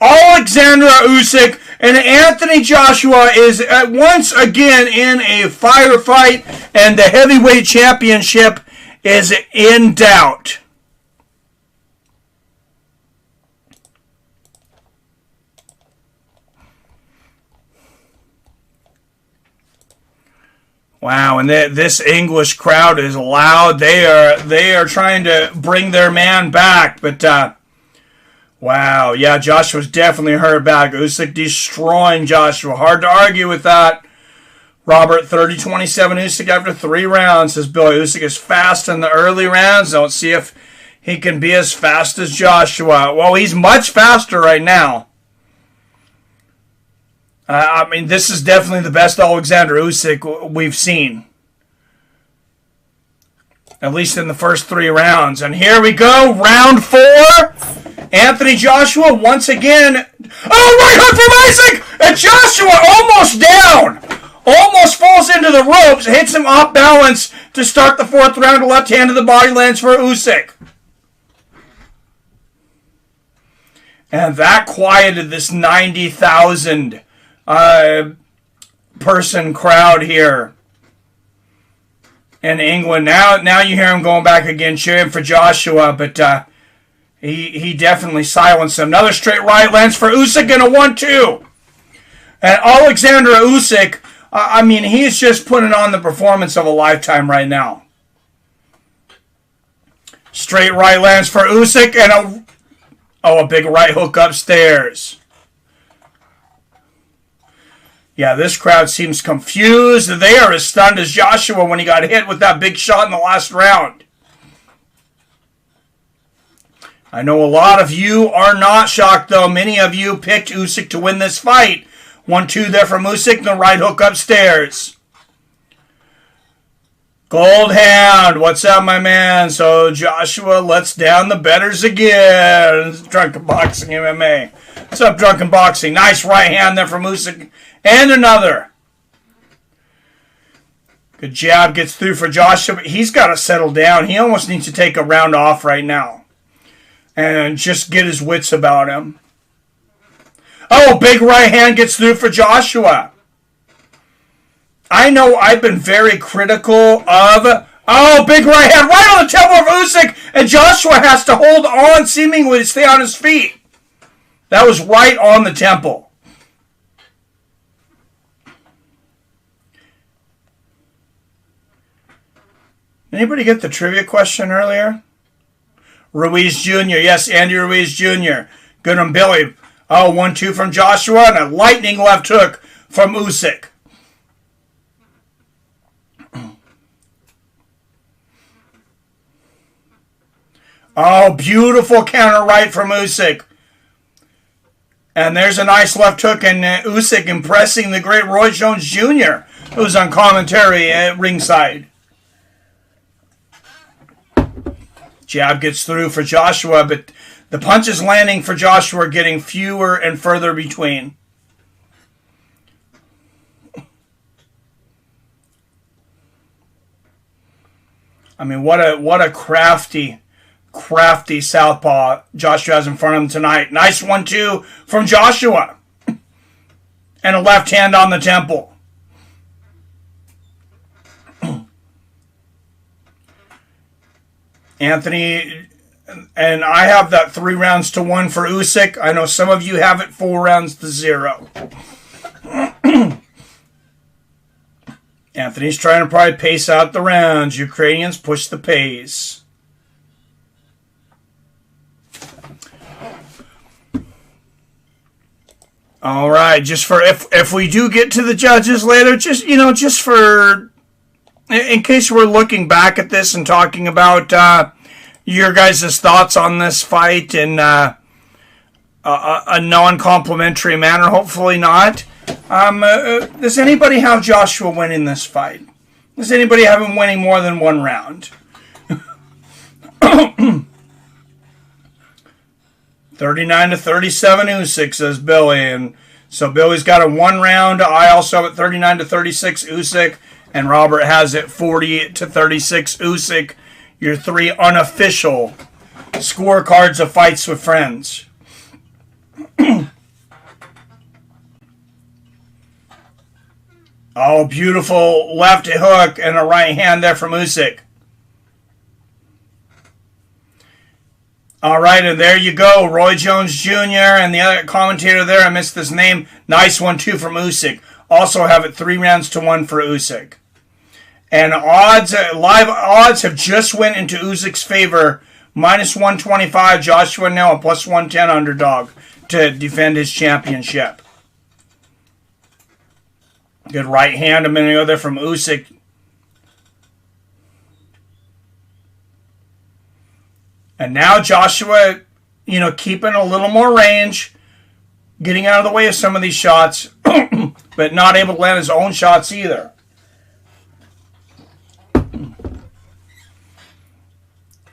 Oleksandr Usyk and Anthony Joshua is once again in a firefight, and the heavyweight championship is in doubt. Wow, and this English crowd is loud. They are trying to bring their man back, but wow, yeah, Joshua's definitely hurt back. Usyk destroying Joshua. Hard to argue with that. Robert, 30-27 Usyk after 3 rounds. Says Billy, Usyk is fast in the early rounds. Don't see if he can be as fast as Joshua. Well, he's much faster right now. I mean, this is definitely the best Oleksandr Usyk we've seen. At least in the first 3 rounds. And here we go, round 4. Anthony Joshua once again. Oh, right hook from Usyk! And Joshua almost down. Almost falls into the ropes. Hits him off balance to start the 4th round. Left hand to the body lands for Usyk. And that quieted this 90,000 person crowd here in England. Now you hear him going back again, cheering for Joshua, but he definitely silenced him. Another straight right lands for Usyk and a 1-2. And Oleksandr Usyk, I mean, he's just putting on the performance of a lifetime right now. Straight right lands for Usyk and a big right hook upstairs. Yeah, this crowd seems confused. They are as stunned as Joshua when he got hit with that big shot in the last round. I know a lot of you are not shocked, though. Many of you picked Usyk to win this fight. 1-2 there from Usyk, and the right hook upstairs. Goldhound, what's up, my man? So Joshua lets down the betters again. It's Drunken Boxing MMA. What's up, Drunken Boxing? Nice right hand there from Usyk. And another. Good jab gets through for Joshua, but he's got to settle down. He almost needs to take a round off right now and just get his wits about him. Oh, big right hand gets through for Joshua. I know I've been very critical of... Oh, big right hand right on the temple of Usyk, and Joshua has to hold on seemingly to stay on his feet. That was right on the temple. Anybody get the trivia question earlier? Ruiz Jr. Yes, Andy Ruiz Jr. Good on Billy. Oh, 1-2 from Joshua and a lightning left hook from Usyk. Oh, beautiful counter right from Usyk. And there's a nice left hook, and Usyk impressing the great Roy Jones Jr., who's on commentary at ringside. Jab gets through for Joshua, but the punches landing for Joshua are getting fewer and further between. I mean, what a crafty southpaw Joshua has in front of him tonight. Nice 1-2 from Joshua. And a left hand on the temple. Anthony, and I have that 3 rounds to 1 for Usyk. I know some of you have it 4 rounds to 0. Anthony's trying to probably pace out the rounds. Ukrainians push the pace. All right, just for if we do get to the judges later, just for in case we're looking back at this and talking about your guys' thoughts on this fight in a non-complimentary manner, hopefully not. Does anybody have Joshua winning this fight? Does anybody have him winning more than 1 round? 39-37 Usyk, says Billy. And so Billy's got a 1 round. I also have it 39-36 Usyk. And Robert has it 40-36 Usyk. Your 3 unofficial scorecards of fights with friends. Oh, beautiful left hook and a right hand there from Usyk. All right, and there you go. Roy Jones Jr. and the other commentator there, I missed his name. Nice 1-2 from Usyk. Also have it 3 rounds to 1 for Usyk. And odds, live odds have just went into Usyk's favor. -125. Joshua now a +110 underdog to defend his championship. Good right hand a minute ago there from Usyk. And now Joshua, keeping a little more range, getting out of the way of some of these shots, but not able to land his own shots either.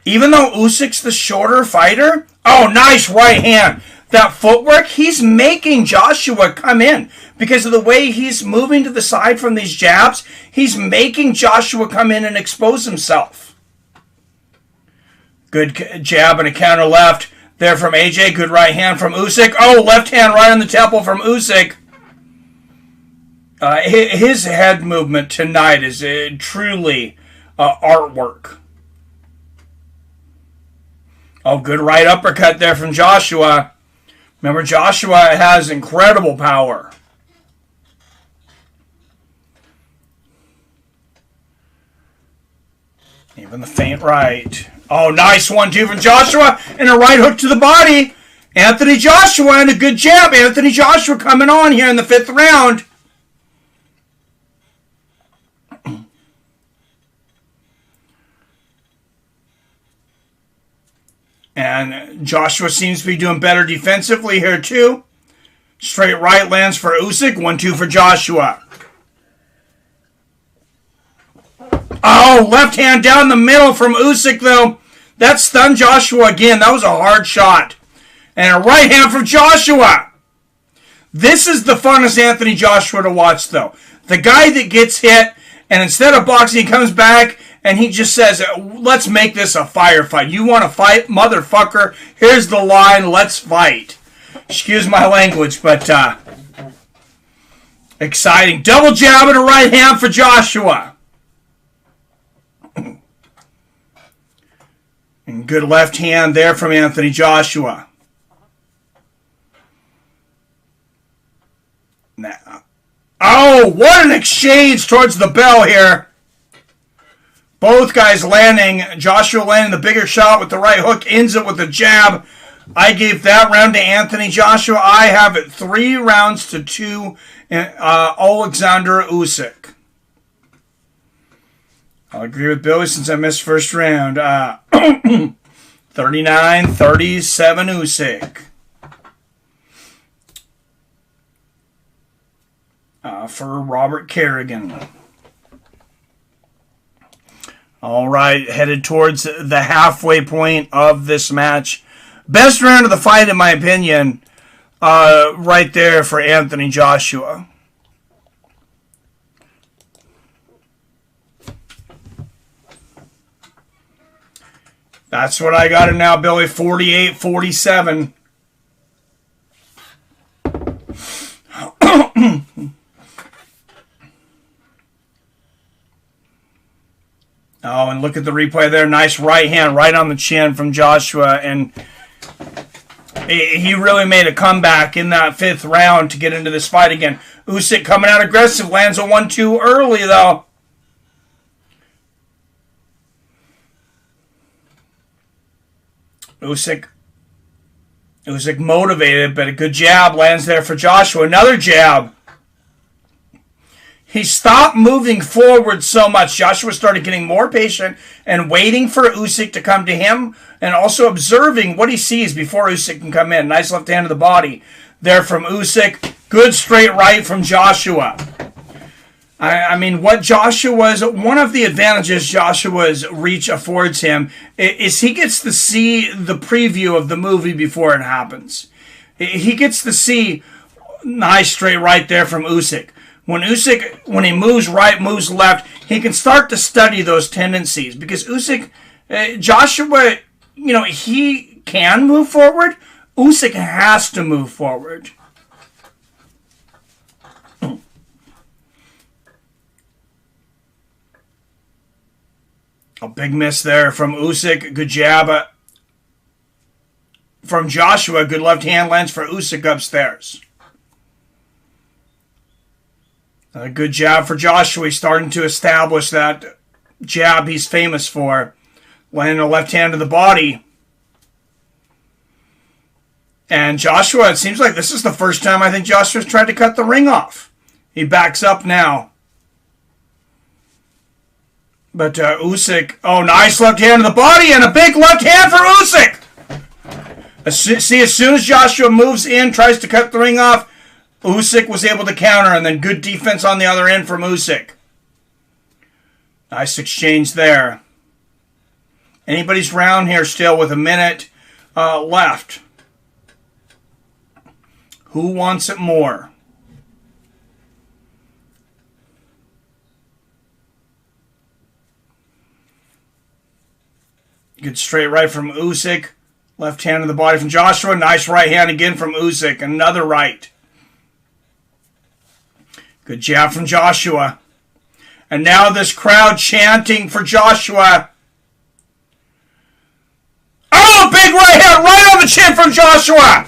Even though Usyk's the shorter fighter, oh, nice right hand. That footwork, he's making Joshua come in. Because of the way he's moving to the side from these jabs, he's making Joshua come in and expose himself. Good jab and a counter left there from AJ. Good right hand from Usyk. Oh, left hand right on the temple from Usyk. His head movement tonight is truly artwork. Oh, good right uppercut there from Joshua. Remember, Joshua has incredible power. Even the feint right. Oh, nice 1-2 from Joshua. And a right hook to the body. Anthony Joshua and a good jab. Anthony Joshua coming on here in the 5th round. And Joshua seems to be doing better defensively here too. Straight right lands for Usyk. 1-2 for Joshua. Oh, left hand down the middle from Usyk though. That stunned Joshua again. That was a hard shot. And a right hand from Joshua. This is the funnest Anthony Joshua to watch though. The guy that gets hit and instead of boxing he comes back and he just says, let's make this a firefight. You want to fight, motherfucker? Here's the line. Let's fight. Excuse my language, but exciting. Double jab and a right hand for Joshua. And good left hand there from Anthony Joshua. Now, oh, what an exchange towards the bell here. Both guys landing. Joshua landing the bigger shot with the right hook. Ends it with the jab. I gave that round to Anthony Joshua. I have it 3 rounds to 2. Oleksandr Usyk. I'll agree with Billy since I missed first round. 39-37 Usyk. For Robert Kerrigan. All right, headed towards the halfway point of this match. Best round of the fight, in my opinion, right there for Anthony Joshua. That's what I got him now, Billy. 48-47. Oh, and look at the replay there. Nice right hand right on the chin from Joshua. And he really made a comeback in that 5th round to get into this fight again. Usyk coming out aggressive. Lands a 1-2 early, though. Usyk motivated, but a good jab lands there for Joshua. Another jab. He stopped moving forward so much. Joshua started getting more patient and waiting for Usyk to come to him and also observing what he sees before Usyk can come in. Nice left hand to the body there from Usyk. Good straight right from Joshua. I mean, what Joshua's, one of the advantages Joshua's reach affords him is he gets to see the preview of the movie before it happens. He gets to see nice straight right there from Usyk. When Usyk, when he moves right, moves left, he can start to study those tendencies because Usyk, Joshua, you know, he can move forward. Usyk has to move forward. A big miss there from Usyk. Good jab from Joshua. Good left hand lands for Usyk upstairs. A good jab for Joshua. He's starting to establish that jab he's famous for. Landing a left hand to the body. And Joshua, it seems like this is the first time I think Joshua's tried to cut the ring off. He backs up now. But Usyk, oh, nice left hand to the body and a big left hand for Usyk. See, as soon as Joshua moves in, tries to cut the ring off, Usyk was able to counter, and then good defense on the other end from Usyk. Nice exchange there. Anybody's round here still with a minute left. Who wants it more? Good straight right from Usyk. Left hand in the body from Joshua. Nice right hand again from Usyk. Another right. Good jab from Joshua. And now this crowd chanting for Joshua. Oh, big right hand right on the chin from Joshua.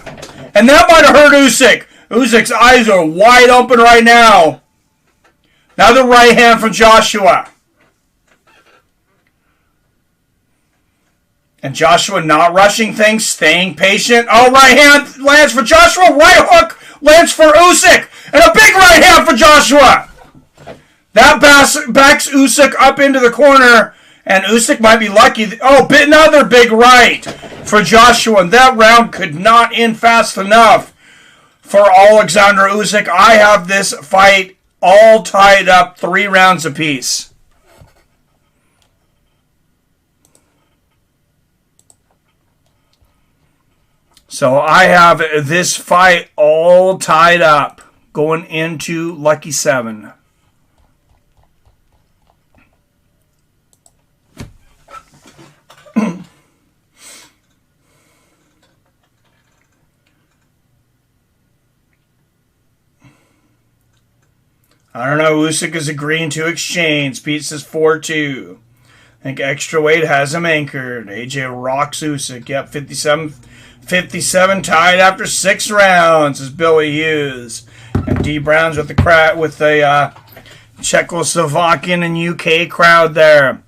And that might have hurt Usyk. Usyk's eyes are wide open right now. Another right hand from Joshua. And Joshua not rushing things, staying patient. Oh, right hand lands for Joshua. Right hook lands for Usyk. And a big right hand for Joshua. That backs Usyk up into the corner. And Usyk might be lucky. Oh, another big right for Joshua. And that round could not end fast enough for Oleksandr Usyk. I have this fight all tied up 3 rounds apiece. So I have this fight all tied up going into Lucky 7. I don't know. Usyk is agreeing to exchange. Pete says 4-2. I think extra weight has him anchored. AJ rocks Usyk. Yep, 57 tied after 6 rounds is Billy Hughes. And D Brown's with the Czechoslovakian and UK crowd there.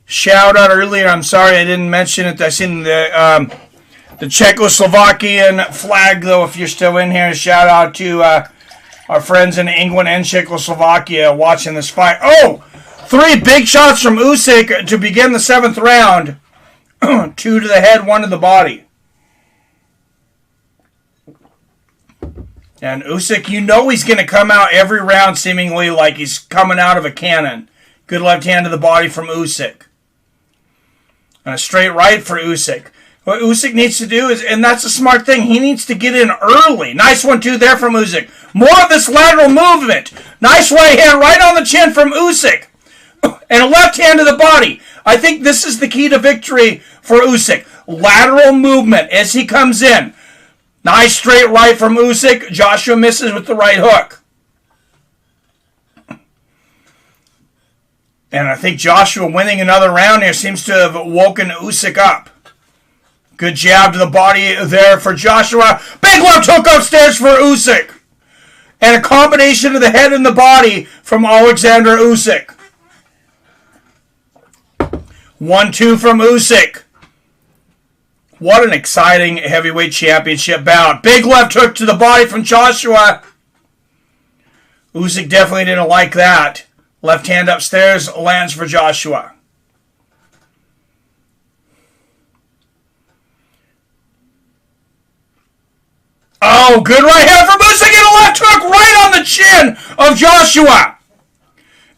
Shout out earlier. I'm sorry I didn't mention it. I seen the Czechoslovakian flag though. If you're still in here, shout out to our friends in England and Czechoslovakia watching this fight. Oh, 3 big shots from Usyk to begin the 7th round. 2 to the head, 1 to the body. And Usyk, you know he's going to come out every round seemingly like he's coming out of a cannon. Good left hand to the body from Usyk. And a straight right for Usyk. What Usyk needs to do is, and that's a smart thing, he needs to get in early. Nice 1-2 there from Usyk. More of this lateral movement. Nice right hand right on the chin from Usyk. And a left hand to the body. I think this is the key to victory for Usyk. Lateral movement as he comes in. Nice straight right from Usyk. Joshua misses with the right hook. And I think Joshua winning another round here seems to have woken Usyk up. Good jab to the body there for Joshua. Big left hook upstairs for Usyk. And a combination of the head and the body from Oleksandr Usyk. 1-2 from Usyk. What an exciting heavyweight championship bout. Big left hook to the body from Joshua. Usyk definitely didn't like that. Left hand upstairs lands for Joshua. Oh, good right hand from Usyk and a left hook right on the chin of Joshua.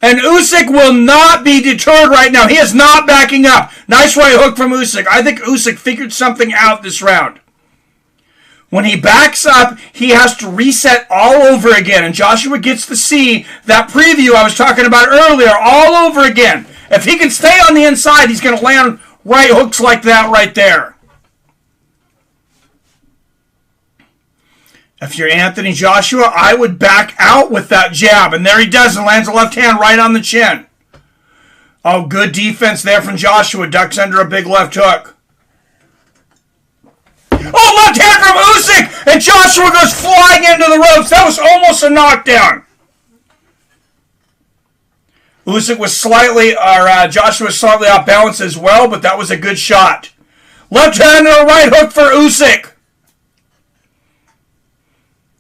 And Usyk will not be deterred right now. He is not backing up. Nice right hook from Usyk. I think Usyk figured something out this round. When he backs up, he has to reset all over again. And Joshua gets to see that preview I was talking about earlier all over again. If he can stay on the inside, he's going to land right hooks like that right there. If you're Anthony Joshua, I would back out with that jab. And there he does and lands a left hand right on the chin. Oh, good defense there from Joshua. Ducks under a big left hook. Oh, left hand from Usyk! And Joshua goes flying into the ropes. That was almost a knockdown. Usyk was Joshua was slightly off balance as well, but that was a good shot. Left hand and a right hook for Usyk.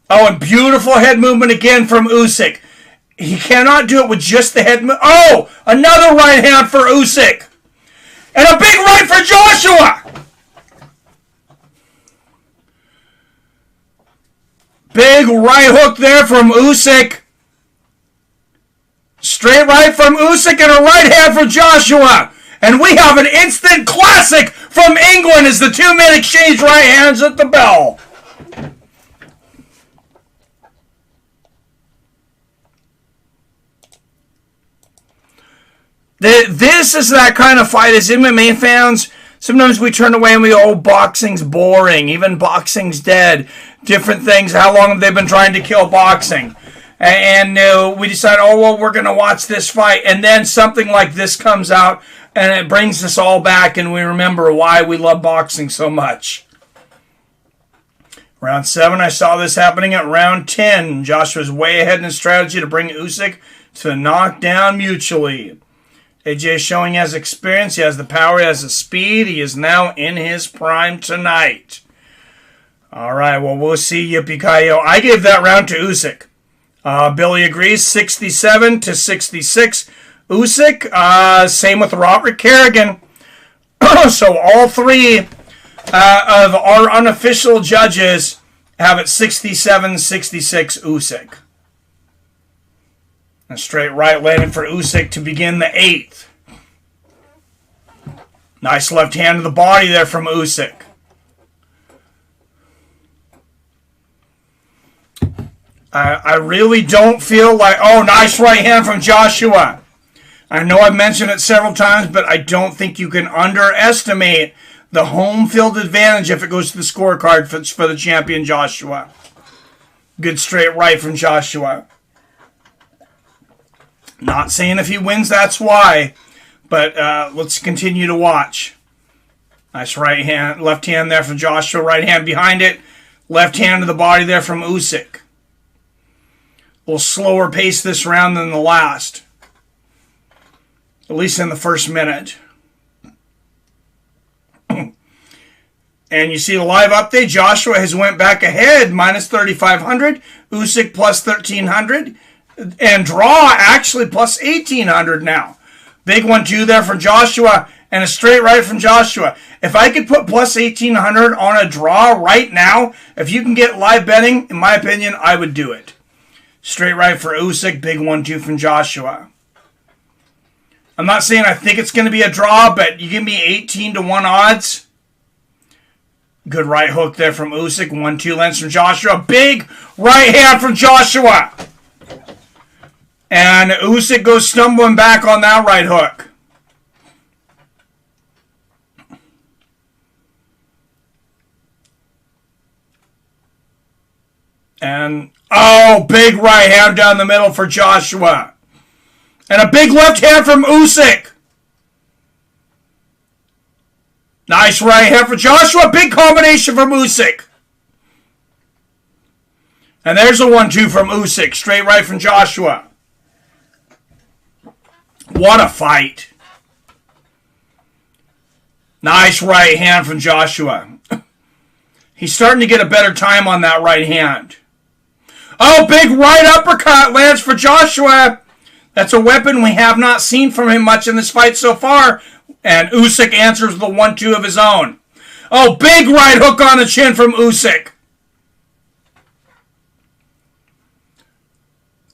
Oh, and beautiful head movement again from Usyk. He cannot do it with just the head movement. Oh, another right hand for Usyk. And a big right for Joshua. Big right hook there from Usyk. Straight right from Usyk and a right hand for Joshua. And we have an instant classic from England as the two men exchange right hands at the bell. This is that kind of fight. As MMA fans, sometimes we turn away and we go, oh, boxing's boring. Even boxing's dead. Different things. How long have they been trying to kill boxing? And we decide, oh, well, we're going to watch this fight. And then something like this comes out, and it brings us all back, and we remember why we love boxing so much. Round 7, I saw this happening at round 10. Joshua's way ahead in his strategy to bring Usyk to the knockdown mutually. AJ showing he has experience, he has the power, he has the speed. He is now in his prime tonight. All right, well, we'll see. Yippee-ki-yo. I gave that round to Usyk. Billy agrees, 67-66. Usyk, same with Robert Kerrigan. So all three of our unofficial judges have it 67-66 Usyk. A straight right landing for Usyk to begin the 8th. Nice left hand to the body there from Usyk. I really don't feel like... Oh, nice right hand from Joshua. I know I've mentioned it several times, but I don't think you can underestimate the home field advantage if it goes to the scorecard for the champion Joshua. Good straight right from Joshua. Not saying if he wins, that's why. But let's continue to watch. Nice right hand, left hand there from Joshua. Right hand behind it. Left hand to the body there from Usyk. A little slower pace this round than the last. At least in the first minute. And you see the live update. Joshua has went back ahead, minus 3,500. Usyk plus 1,300. And draw actually plus 1,800 now. Big 1-2 there from Joshua. And a straight right from Joshua. If I could put plus 1,800 on a draw right now, if you can get live betting, in my opinion, I would do it. Straight right for Usyk. Big 1-2 from Joshua. I'm not saying I think it's going to be a draw, but you give me 18-1 odds. Good right hook there from Usyk. 1-2 lengths from Joshua. Big right hand from Joshua. And Usyk goes stumbling back on that right hook. And, oh, big right hand down the middle for Joshua. And a big left hand from Usyk. Nice right hand for Joshua. Big combination from Usyk. And there's a 1-2 from Usyk. Straight right from Joshua. What a fight. Nice right hand from Joshua. He's starting to get a better time on that right hand. Oh, big right uppercut lands for Joshua. That's a weapon we have not seen from him much in this fight so far. And Usyk answers the 1-2 of his own. Oh, big right hook on the chin from Usyk.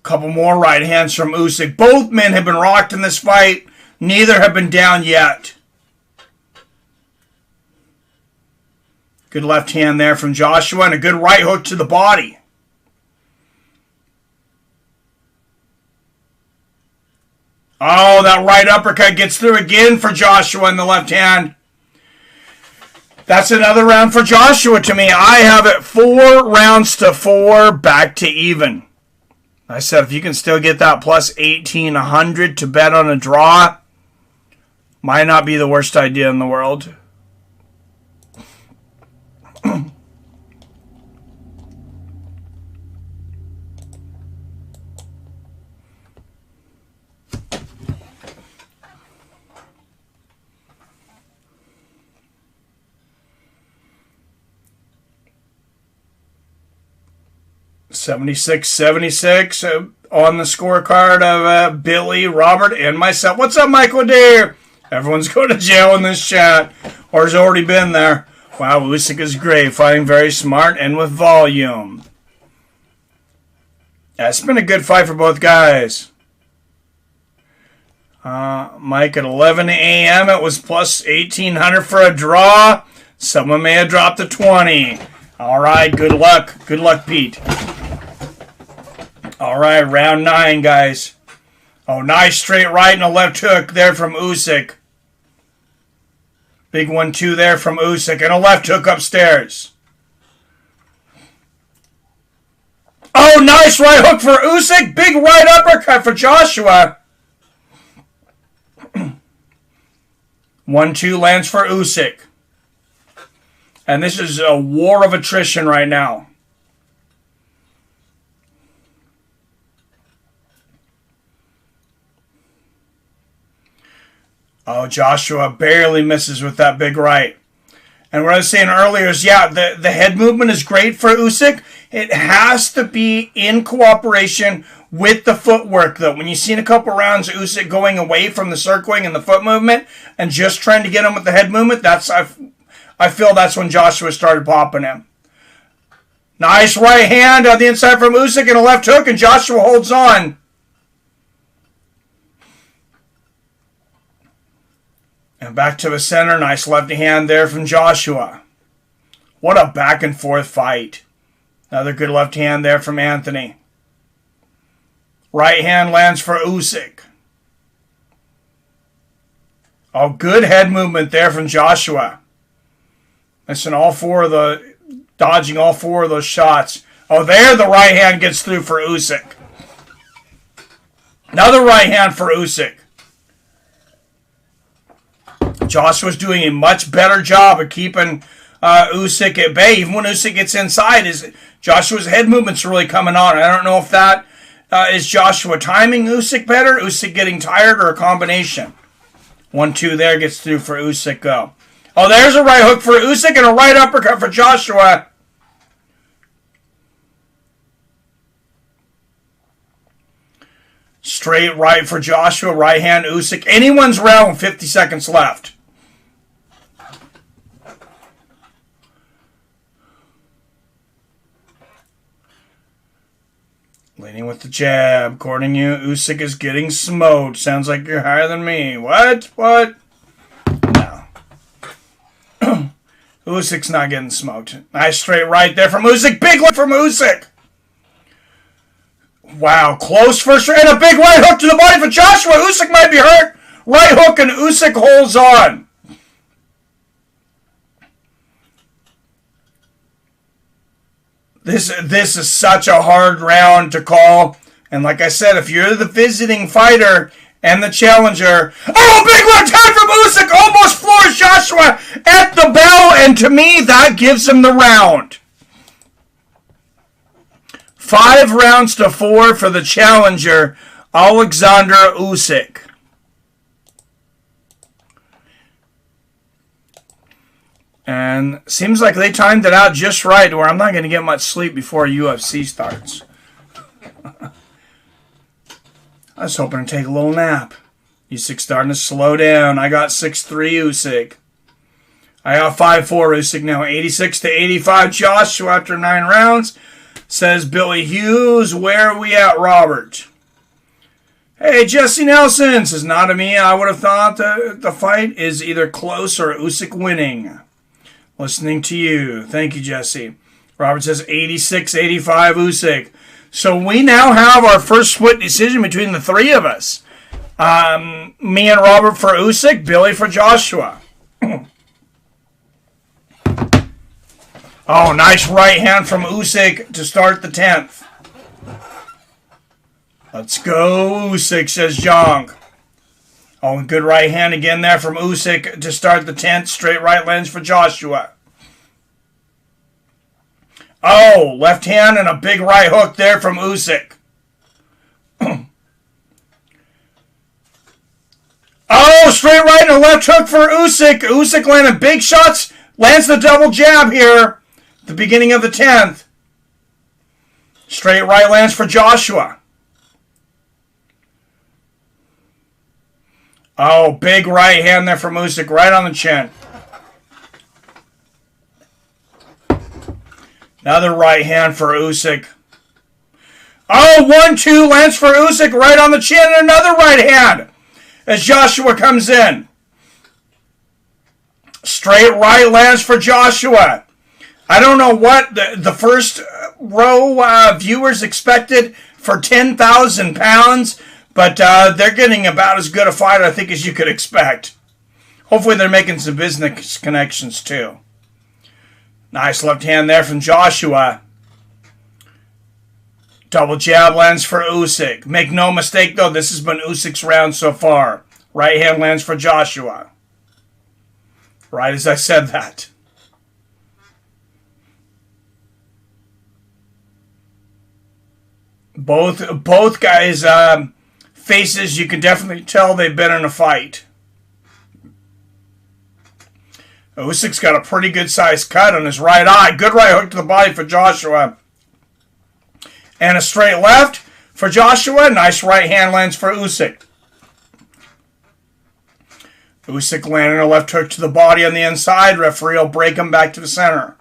Couple more right hands from Usyk. Both men have been rocked in this fight. Neither have been down yet. Good left hand there from Joshua and a good right hook to the body. Oh, that right uppercut gets through again for Joshua in the left hand. That's another round for Joshua to me. I have it 4-4, back to even. I said if you can still get that plus 1,800 to bet on a draw, might not be the worst idea in the world. $76.76 on the scorecard of Billy, Robert, and myself. What's up, Michael Deere? Everyone's going to jail in this chat, or has already been there. Wow, Usyk is great, fighting very smart and with volume. Yeah, it's been a good fight for both guys. Mike, at 11 a.m. it was plus 1,800 for a draw. Someone may have dropped a 20. All right, good luck. Good luck, Pete. All right, round 9, guys. Oh, nice straight right and a left hook there from Usyk. Big 1-2 there from Usyk and a left hook upstairs. Oh, nice right hook for Usyk. Big right uppercut for Joshua. 1-2 lands for Usyk. And this is a war of attrition right now. Oh, Joshua barely misses with that big right. And what I was saying earlier is, yeah, the head movement is great for Usyk. It has to be in cooperation with the footwork, though. When you've seen a couple rounds of Usyk going away from the circling and the foot movement and just trying to get him with the head movement, I feel that's when Joshua started popping him. Nice right hand on the inside from Usyk and a left hook, and Joshua holds on. And back to the center. Nice left hand there from Joshua. What a back and forth fight. Another good left hand there from Anthony. Right hand lands for Usyk. Oh, good head movement there from Joshua. Missing dodging all four of those shots. Oh, there the right hand gets through for Usyk. Another right hand for Usyk. Joshua's doing a much better job of keeping Usyk at bay. Even when Usyk gets inside, Joshua's head movement's really coming on. I don't know if that is Joshua timing Usyk better, Usyk getting tired, or a combination. 1-2 there gets through for Usyk, go. Oh, there's a right hook for Usyk and a right uppercut for Joshua. Straight right for Joshua, right hand Usyk. Anyone's round with 50 seconds left. Leaning with the jab. According to you, Usyk is getting smoked. Sounds like you're higher than me. What? What? No. Usyk's not getting smoked. Nice straight right there from Usyk. Big left from Usyk. Wow, close first and a big right hook to the body for Joshua. Usyk might be hurt. Right hook and Usyk holds on. This is such a hard round to call. And like I said, if you're the visiting fighter and the challenger, oh, big left hand from Usyk almost floors Joshua at the bell. And to me, that gives him the round. 5 rounds to 4 for the challenger, Oleksandr Usyk. And seems like they timed it out just right where I'm not going to get much sleep before UFC starts. I was hoping to take a little nap. Usyk's starting to slow down. I got 6-3 Usyk. I got 5-4 Usyk now. 86-85 Joshua after 9 rounds. Says Billy Hughes, where are we at, Robert? Hey, Jesse Nelson says, not to me. I would have thought the fight is either close or Usyk winning. Listening to you. Thank you, Jesse. Robert says 86-85 Usyk. So we now have our first split decision between the three of us. Me and Robert for Usyk, Billy for Joshua. Oh, nice right hand from Usyk to start the 10th. Let's go, Usyk, says Jong. Oh, and good right hand again there from Usyk to start the 10th. Straight right lands for Joshua. Oh, left hand and a big right hook there from Usyk. Oh, straight right and a left hook for Usyk. Usyk landing big shots. Lands the double jab here. The beginning of the 10th. Straight right lands for Joshua. Oh, big right hand there from Usyk, right on the chin. Another right hand for Usyk. Oh, 1-2 lands for Usyk, right on the chin, and another right hand. as Joshua comes in. Straight right lands for Joshua. I don't know what the first row viewers expected for 10,000 pounds, but they're getting about as good a fight, I think, as you could expect. Hopefully they're making some business connections, too. Nice left hand there from Joshua. Double jab lands for Usyk. Make no mistake, though, this has been Usyk's round so far. Right hand lands for Joshua. Right as I said that. Both guys' faces, you can definitely tell they've been in a fight. Usyk's got a pretty good sized cut on his right eye. Good right hook to the body for Joshua. And a straight left for Joshua. Nice right hand lands for Usyk. Usyk landing a left hook to the body on the inside. Referee will break him back to the center.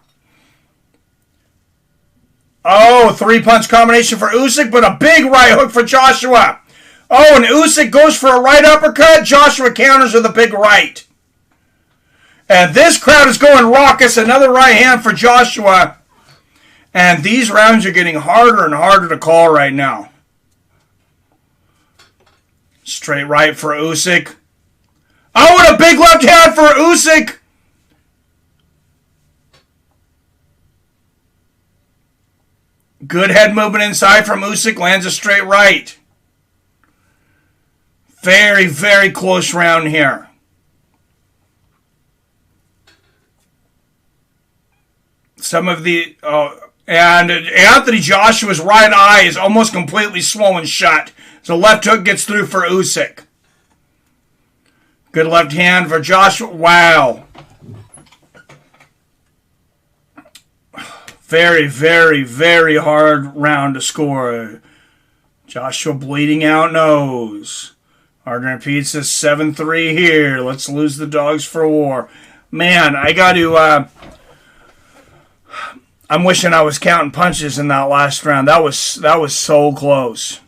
Oh, three-punch combination for Usyk, but a big right hook for Joshua. Oh, and Usyk goes for a right uppercut. Joshua counters with a big right. And this crowd is going raucous. Another right hand for Joshua. And these rounds are getting harder and harder to call right now. Straight right for Usyk. Oh, and a big left hand for Usyk. Good head movement inside from Usyk. Lands a straight right. Very, very close round here. Some of the... and Anthony Joshua's right eye is almost completely swollen shut. So left hook gets through for Usyk. Good left hand for Joshua. Wow. Very, very, very hard round to score. Joshua bleeding out nose. Hardner Pizza 7-3 here. Let's lose the dogs for war. Man, I got to... I'm wishing I was counting punches in that last round. That was so close.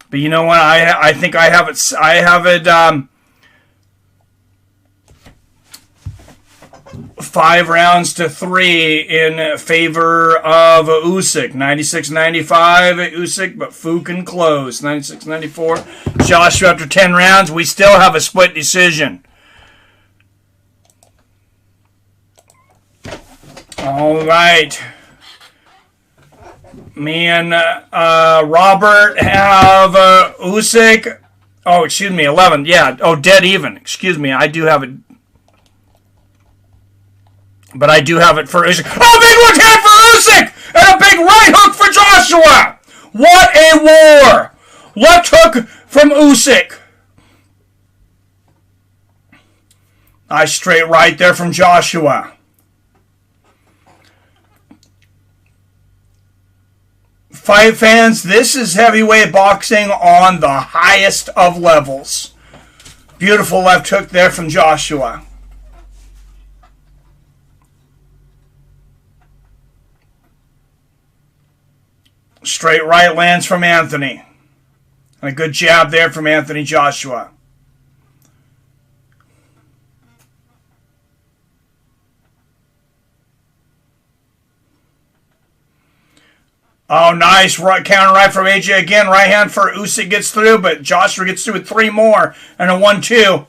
But you know what? I think I have it. I have it 5-3 in favor of Usyk. 96-95 Usyk, but Fu can close. 96-94. Joshua after 10 rounds. We still have a split decision. All right. Me and Robert have Usyk. Oh, excuse me, 11. Yeah. Oh, dead even. Excuse me. I do have it. But I do have it for Usyk. Oh, big left hand for Usyk! And a big right hook for Joshua! What a war! Left hook from Usyk. Nice straight right there from Joshua. Fight fans, this is heavyweight boxing on the highest of levels. Beautiful left hook there from Joshua. Straight right lands from Anthony. And a good jab there from Anthony Joshua. Oh, nice right counter right from AJ again. Right hand for Usyk gets through, but Joshua gets through with 3 more and a 1-2.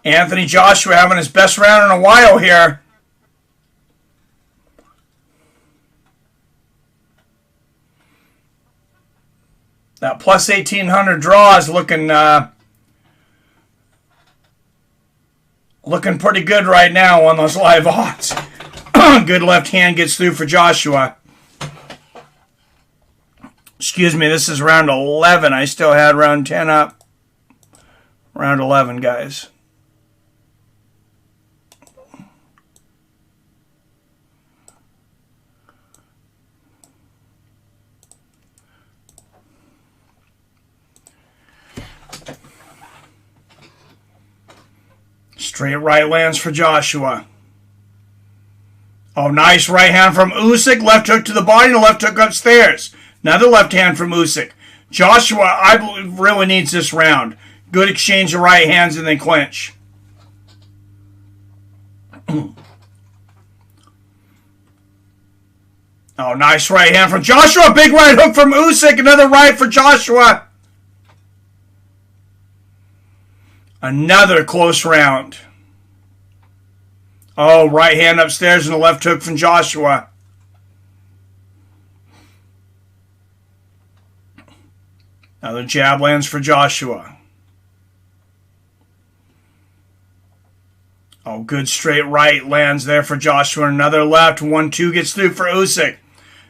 Anthony Joshua having his best round in a while here. That plus 1,800 draw is looking pretty good right now on those live odds. Good left hand gets through for Joshua. Excuse me, this is round 11. I still had round 10 up. Round 11, guys. Straight right lands for Joshua. Oh, nice right hand from Usyk. Left hook to the body and a left hook upstairs. Another left hand from Usyk. Joshua, I believe, really needs this round. Good exchange of right hands and then clinch. Oh, nice right hand from Joshua. Big right hook from Usyk. Another right for Joshua. Another close round. Oh, right hand upstairs and a left hook from Joshua. Another jab lands for Joshua. Oh, good straight right lands there for Joshua. Another left. 1-2 gets through for Usyk.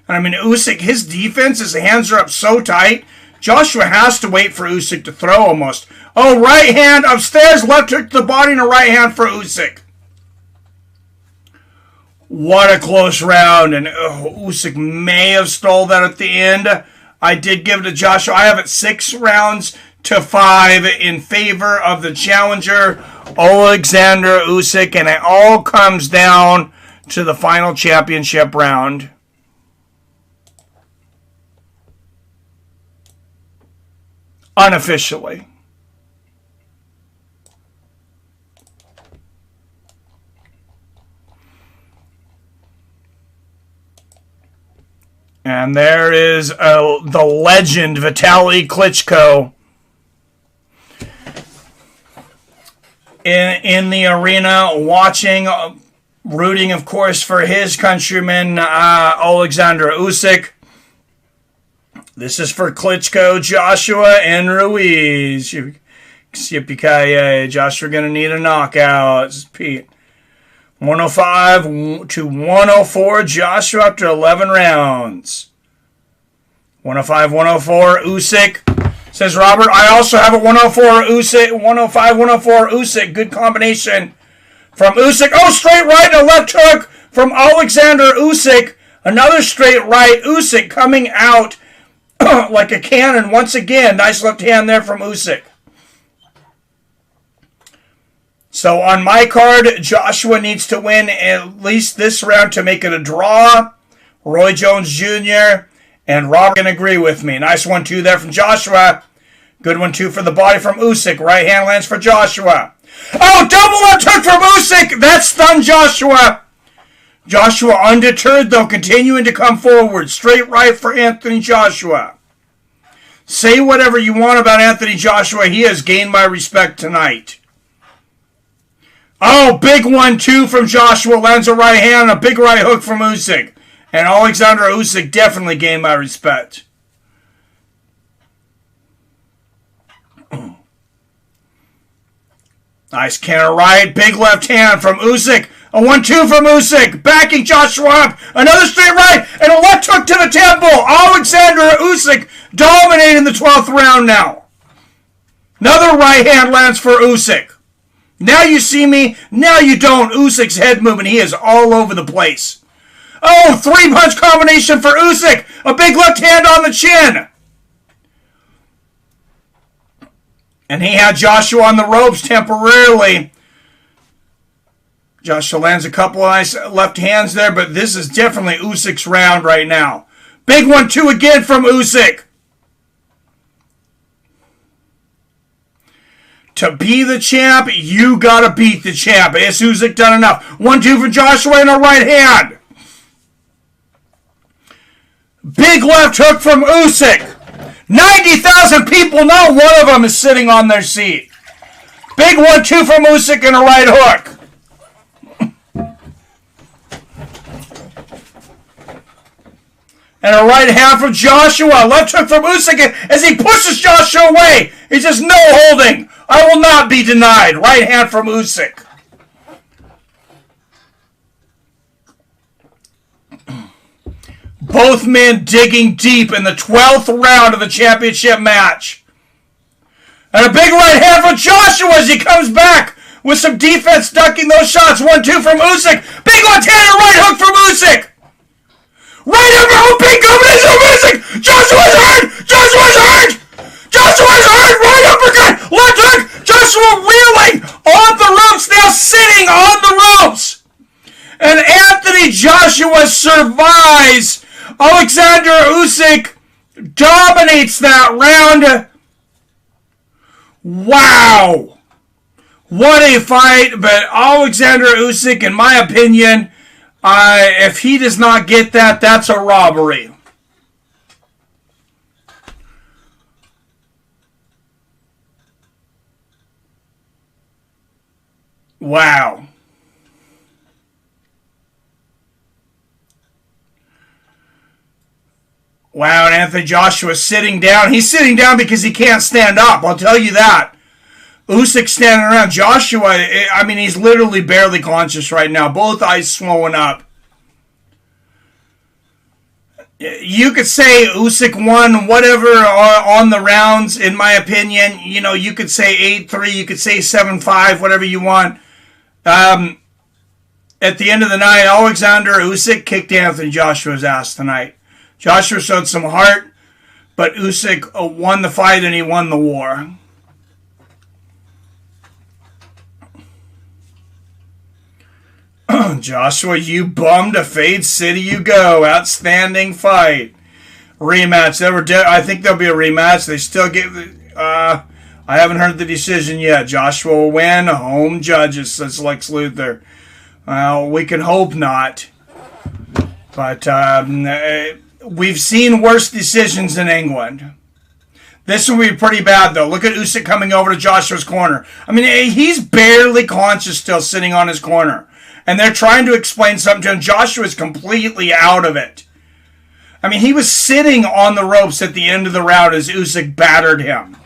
And I mean, Usyk, his defense, his hands are up so tight. Joshua has to wait for Usyk to throw almost. Oh, right hand upstairs. Left hook to the body and a right hand for Usyk. What a close round. And Usyk may have stole that at the end. I did give it to Joshua. I have it 6-5 in favor of the challenger, Oleksandr Usyk. And it all comes down to the final championship round. Unofficially. And there is the legend, Vitaly Klitschko, in the arena, watching, rooting, of course, for his countryman, Oleksandr Usyk. This is for Klitschko, Joshua, and Ruiz. Yippee-ki-yay. Joshua going to need a knockout. This is Pete. 105 to 104, Joshua after 11 rounds. 105-104, Usyk. Says Robert, I also have a 104 Usyk. 105-104, Usyk. Good combination from Usyk. Oh, straight right and a left hook from Oleksandr Usyk. Another straight right. Usyk coming out like a cannon once again. Nice left hand there from Usyk. So on my card, Joshua needs to win at least this round to make it a draw. Roy Jones Jr. and Robert can agree with me. Nice 1-2 there from Joshua. Good 1-2 for the body from Usyk. Right hand lands for Joshua. Oh, double left hook from Usyk. That stunned Joshua. Joshua undeterred, though, continuing to come forward. Straight right for Anthony Joshua. Say whatever you want about Anthony Joshua. He has gained my respect tonight. Oh, big 1-2 from Joshua. Lands a right hand and a big right hook from Usyk. And Oleksandr Usyk definitely gained my respect. Nice counter right. Big left hand from Usyk. A 1-2 from Usyk. Backing Joshua up. Another straight right. And a left hook to the temple. Oleksandr Usyk dominating the 12th round now. Another right hand lands for Usyk. Now you see me. Now you don't. Usyk's head movement. He is all over the place. Oh, 3-punch combination for Usyk. A big left hand on the chin. And he had Joshua on the ropes temporarily. Joshua lands a couple of nice left hands there, but this is definitely Usyk's round right now. Big 1-2 again from Usyk. To be the champ, you gotta beat the champ. Has Usyk done enough? 1-2 for Joshua and a right hand. Big left hook from Usyk. 90,000 people, not one of them is sitting on their seat. Big 1-2 from Usyk and a right hook. And a right hand from Joshua. Left hook from Usyk as he pushes Joshua away. He's just no holding. I will not be denied. Right hand from Usyk. Both men digging deep in the 12th round of the championship match. And a big right hand from Joshua as he comes back with some defense ducking those shots. 1-2 from Usyk. Big left hand and right hook from Usyk. Right over, big combination from Usyk. Joshua's hurt. Joshua's hurt. Joshua's hurt. Right uppercut. Left hook. Joshua wheeling on the ropes now. Joshua survives. Oleksandr Usyk dominates that round. Wow. What a fight. But Oleksandr Usyk, in my opinion, if he does not get that, that's a robbery. Wow. Wow, and Anthony Joshua sitting down. He's sitting down because he can't stand up. I'll tell you that. Usyk standing around. Joshua, I mean, he's literally barely conscious right now. Both eyes swollen up. You could say Usyk won whatever on the rounds, in my opinion. You know, you could say 8-3. You could say 7-5, whatever you want. At the end of the night, Oleksandr Usyk kicked Anthony Joshua's ass tonight. Joshua showed some heart, but Usyk won the fight and he won the war. Joshua, you bummed. To Fade City you go. Outstanding fight. Rematch. I think there'll be a rematch. They still give. I haven't heard the decision yet. Joshua will win. Home judges, says Lex Luthor. Well, we can hope not. But we've seen worse decisions in England. This will be pretty bad, though. Look at Usyk coming over to Joshua's corner. I mean, he's barely conscious still sitting on his corner. And they're trying to explain something to him. Joshua's completely out of it. I mean, he was sitting on the ropes at the end of the round as Usyk battered him.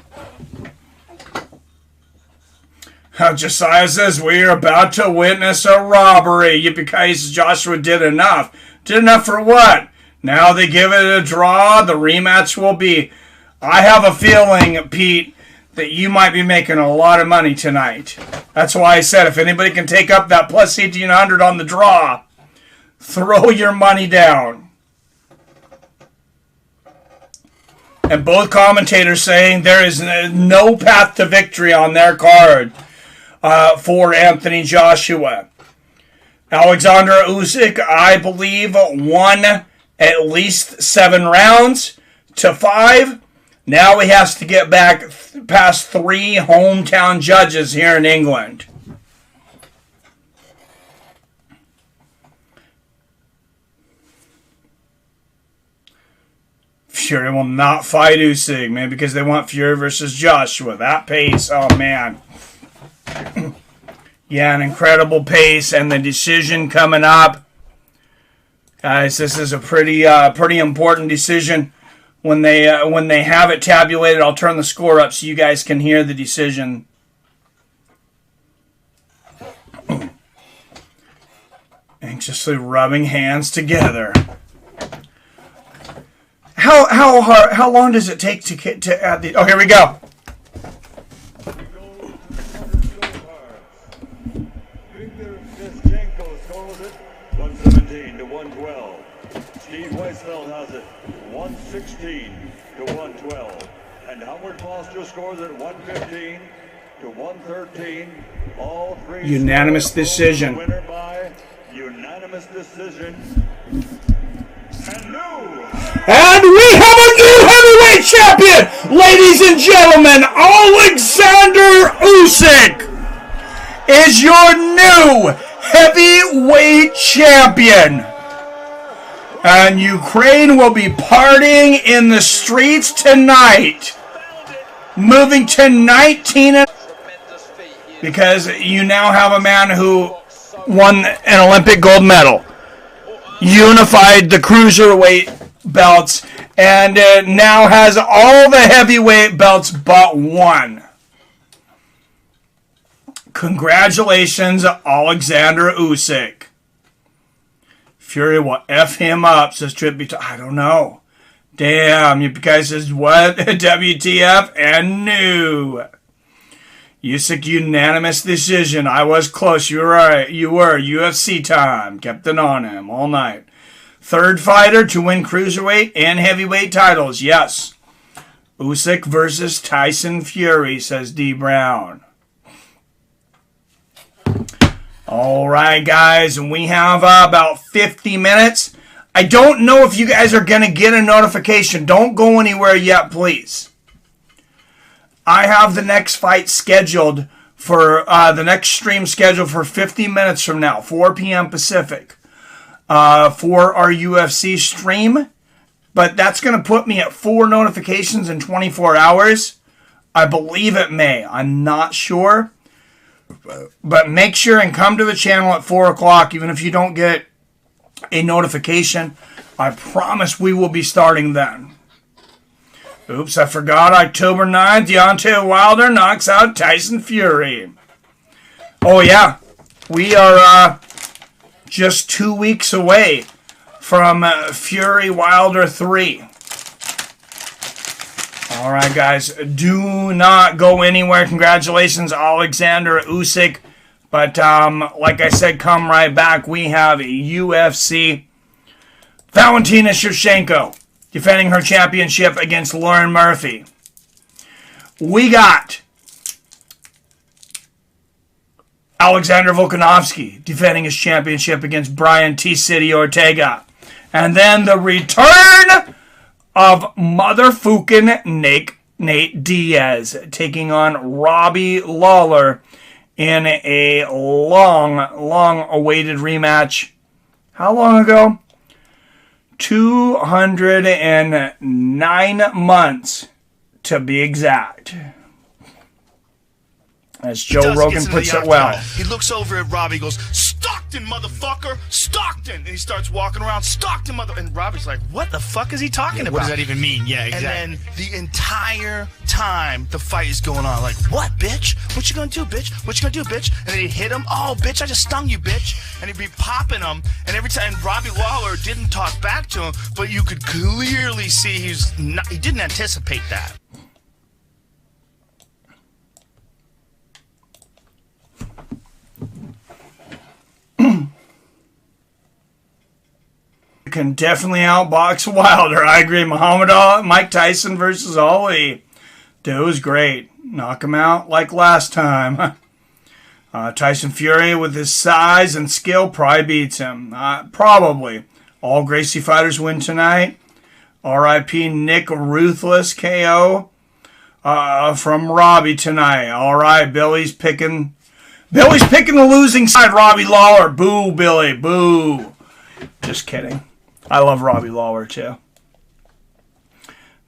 Josiah says, we're about to witness a robbery. Yippee-ki-yay, Joshua did enough. Did enough for what? Now they give it a draw. The rematch will be. I have a feeling, Pete, that you might be making a lot of money tonight. That's why I said if anybody can take up that plus 1,800 on the draw, throw your money down. And both commentators saying there is no path to victory on their card for Anthony Joshua. Oleksandr Usyk, I believe, won at least 7 rounds to 5. Now he has to get back past 3 hometown judges here in England. Fury will not fight Usyk, man, because they want Fury versus Joshua. That pace, oh man. Yeah, an incredible pace, and the decision coming up. Guys, this is a pretty important decision. When they have it tabulated, I'll turn the score up so you guys can hear the decision. Anxiously rubbing hands together. How long does it take to add the? Oh, here we go. Steve Weisfeld has it 116 to 112, and Howard Foster scores it 115 to 113. All 3 unanimous decision. Winner by unanimous decision. And we have a new heavyweight champion, ladies and gentlemen. Oleksandr Usyk is your new heavyweight champion. And Ukraine will be partying in the streets tonight. Moving to 19. Because you now have a man who won an Olympic gold medal. Unified the cruiserweight belts. And now has all the heavyweight belts but one. Congratulations, Oleksandr Usyk. Fury will F him up, says Trippy. I don't know. Damn, you guys says what? WTF and new. Usyk unanimous decision. I was close. You were right. You were. UFC time. Kept it on him all night. Third fighter to win cruiserweight and heavyweight titles. Yes. Usyk versus Tyson Fury, says D. Brown. All right, guys, and we have about 50 minutes. I don't know if you guys are going to get a notification. Don't go anywhere yet, please. I have the next fight scheduled for the next stream scheduled for 50 minutes from now, 4 p.m. Pacific, for our UFC stream. But that's going to put me at 4 notifications in 24 hours. I believe it may. I'm not sure. But make sure and come to the channel at 4 o'clock, even if you don't get a notification. I promise we will be starting then. Oops, I forgot. October 9th, Deontay Wilder knocks out Tyson Fury. Oh, yeah. We are just 2 weeks away from Fury Wilder 3. All right, guys. Do not go anywhere. Congratulations, Oleksandr Usyk. But like I said, come right back. We have a UFC. Valentina Shevchenko defending her championship against Lauren Murphy. We got Alexander Volkanovski defending his championship against Brian T-City Ortega. And then the return of motherfucking Nate Diaz taking on Robbie Lawler in a long awaited rematch. How long ago? 209 months to be exact. As Joe Rogan puts it well. He looks over at Robbie, goes, "Stockton, motherfucker! Stockton!" And he starts walking around, "Stockton, mother..." And Robbie's like, what the fuck is he talking about? What does that even mean? Yeah, exactly. And then the entire time the fight is going on, like, "What, bitch? What you gonna do, bitch? What you gonna do, bitch?" And then he'd hit him. "Oh, bitch, I just stung you, bitch." And he'd be popping him. And every time Robbie Lawler didn't talk back to him, but you could clearly see he didn't anticipate that. Can definitely outbox Wilder. I agree. Muhammad Ali, Mike Tyson versus Ali. Dude, it was great. Knock him out like last time. Tyson Fury with his size and skill probably beats him. Probably. All Gracie fighters win tonight. R.I.P. Nick Ruthless KO from Robbie tonight. All right, Billy's picking the losing side. Robbie Lawler. Boo, Billy. Boo. Just kidding. I love Robbie Lawler too.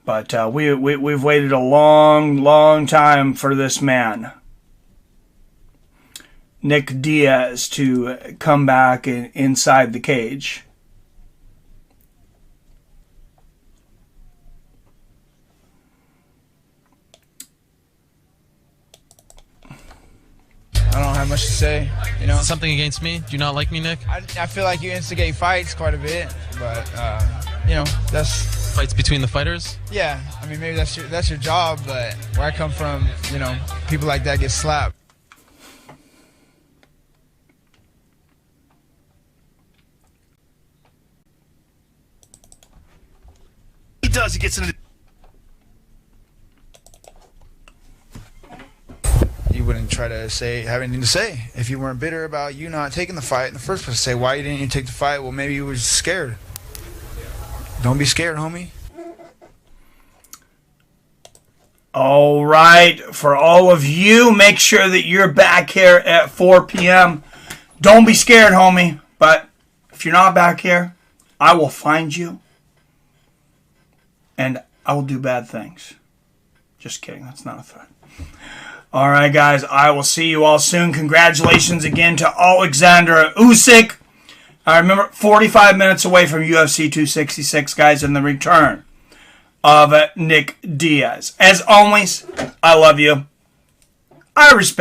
But we've waited a long time for this man, Nick Diaz, to come back inside the cage. I don't have much to say, you know. Something against me? Do you not like me, Nick? I feel like you instigate fights quite a bit, but you know, that's fights between the fighters. Yeah, I mean, maybe that's your job, but where I come from, you know, people like that get slapped. He does. He gets into. You wouldn't try to have anything to say if you weren't bitter about you not taking the fight in the first place. Say, why you didn't take the fight? Well, maybe you were scared. Don't be scared, homie. All right, for all of you, make sure that you're back here at 4 p.m. Don't be scared, homie. But if you're not back here, I will find you and I will do bad things. Just kidding. That's not a threat. All right, guys. I will see you all soon. Congratulations again to Oleksandr Usyk. I remember 45 minutes away from UFC 266, guys, and the return of Nick Diaz. As always, I love you. I respect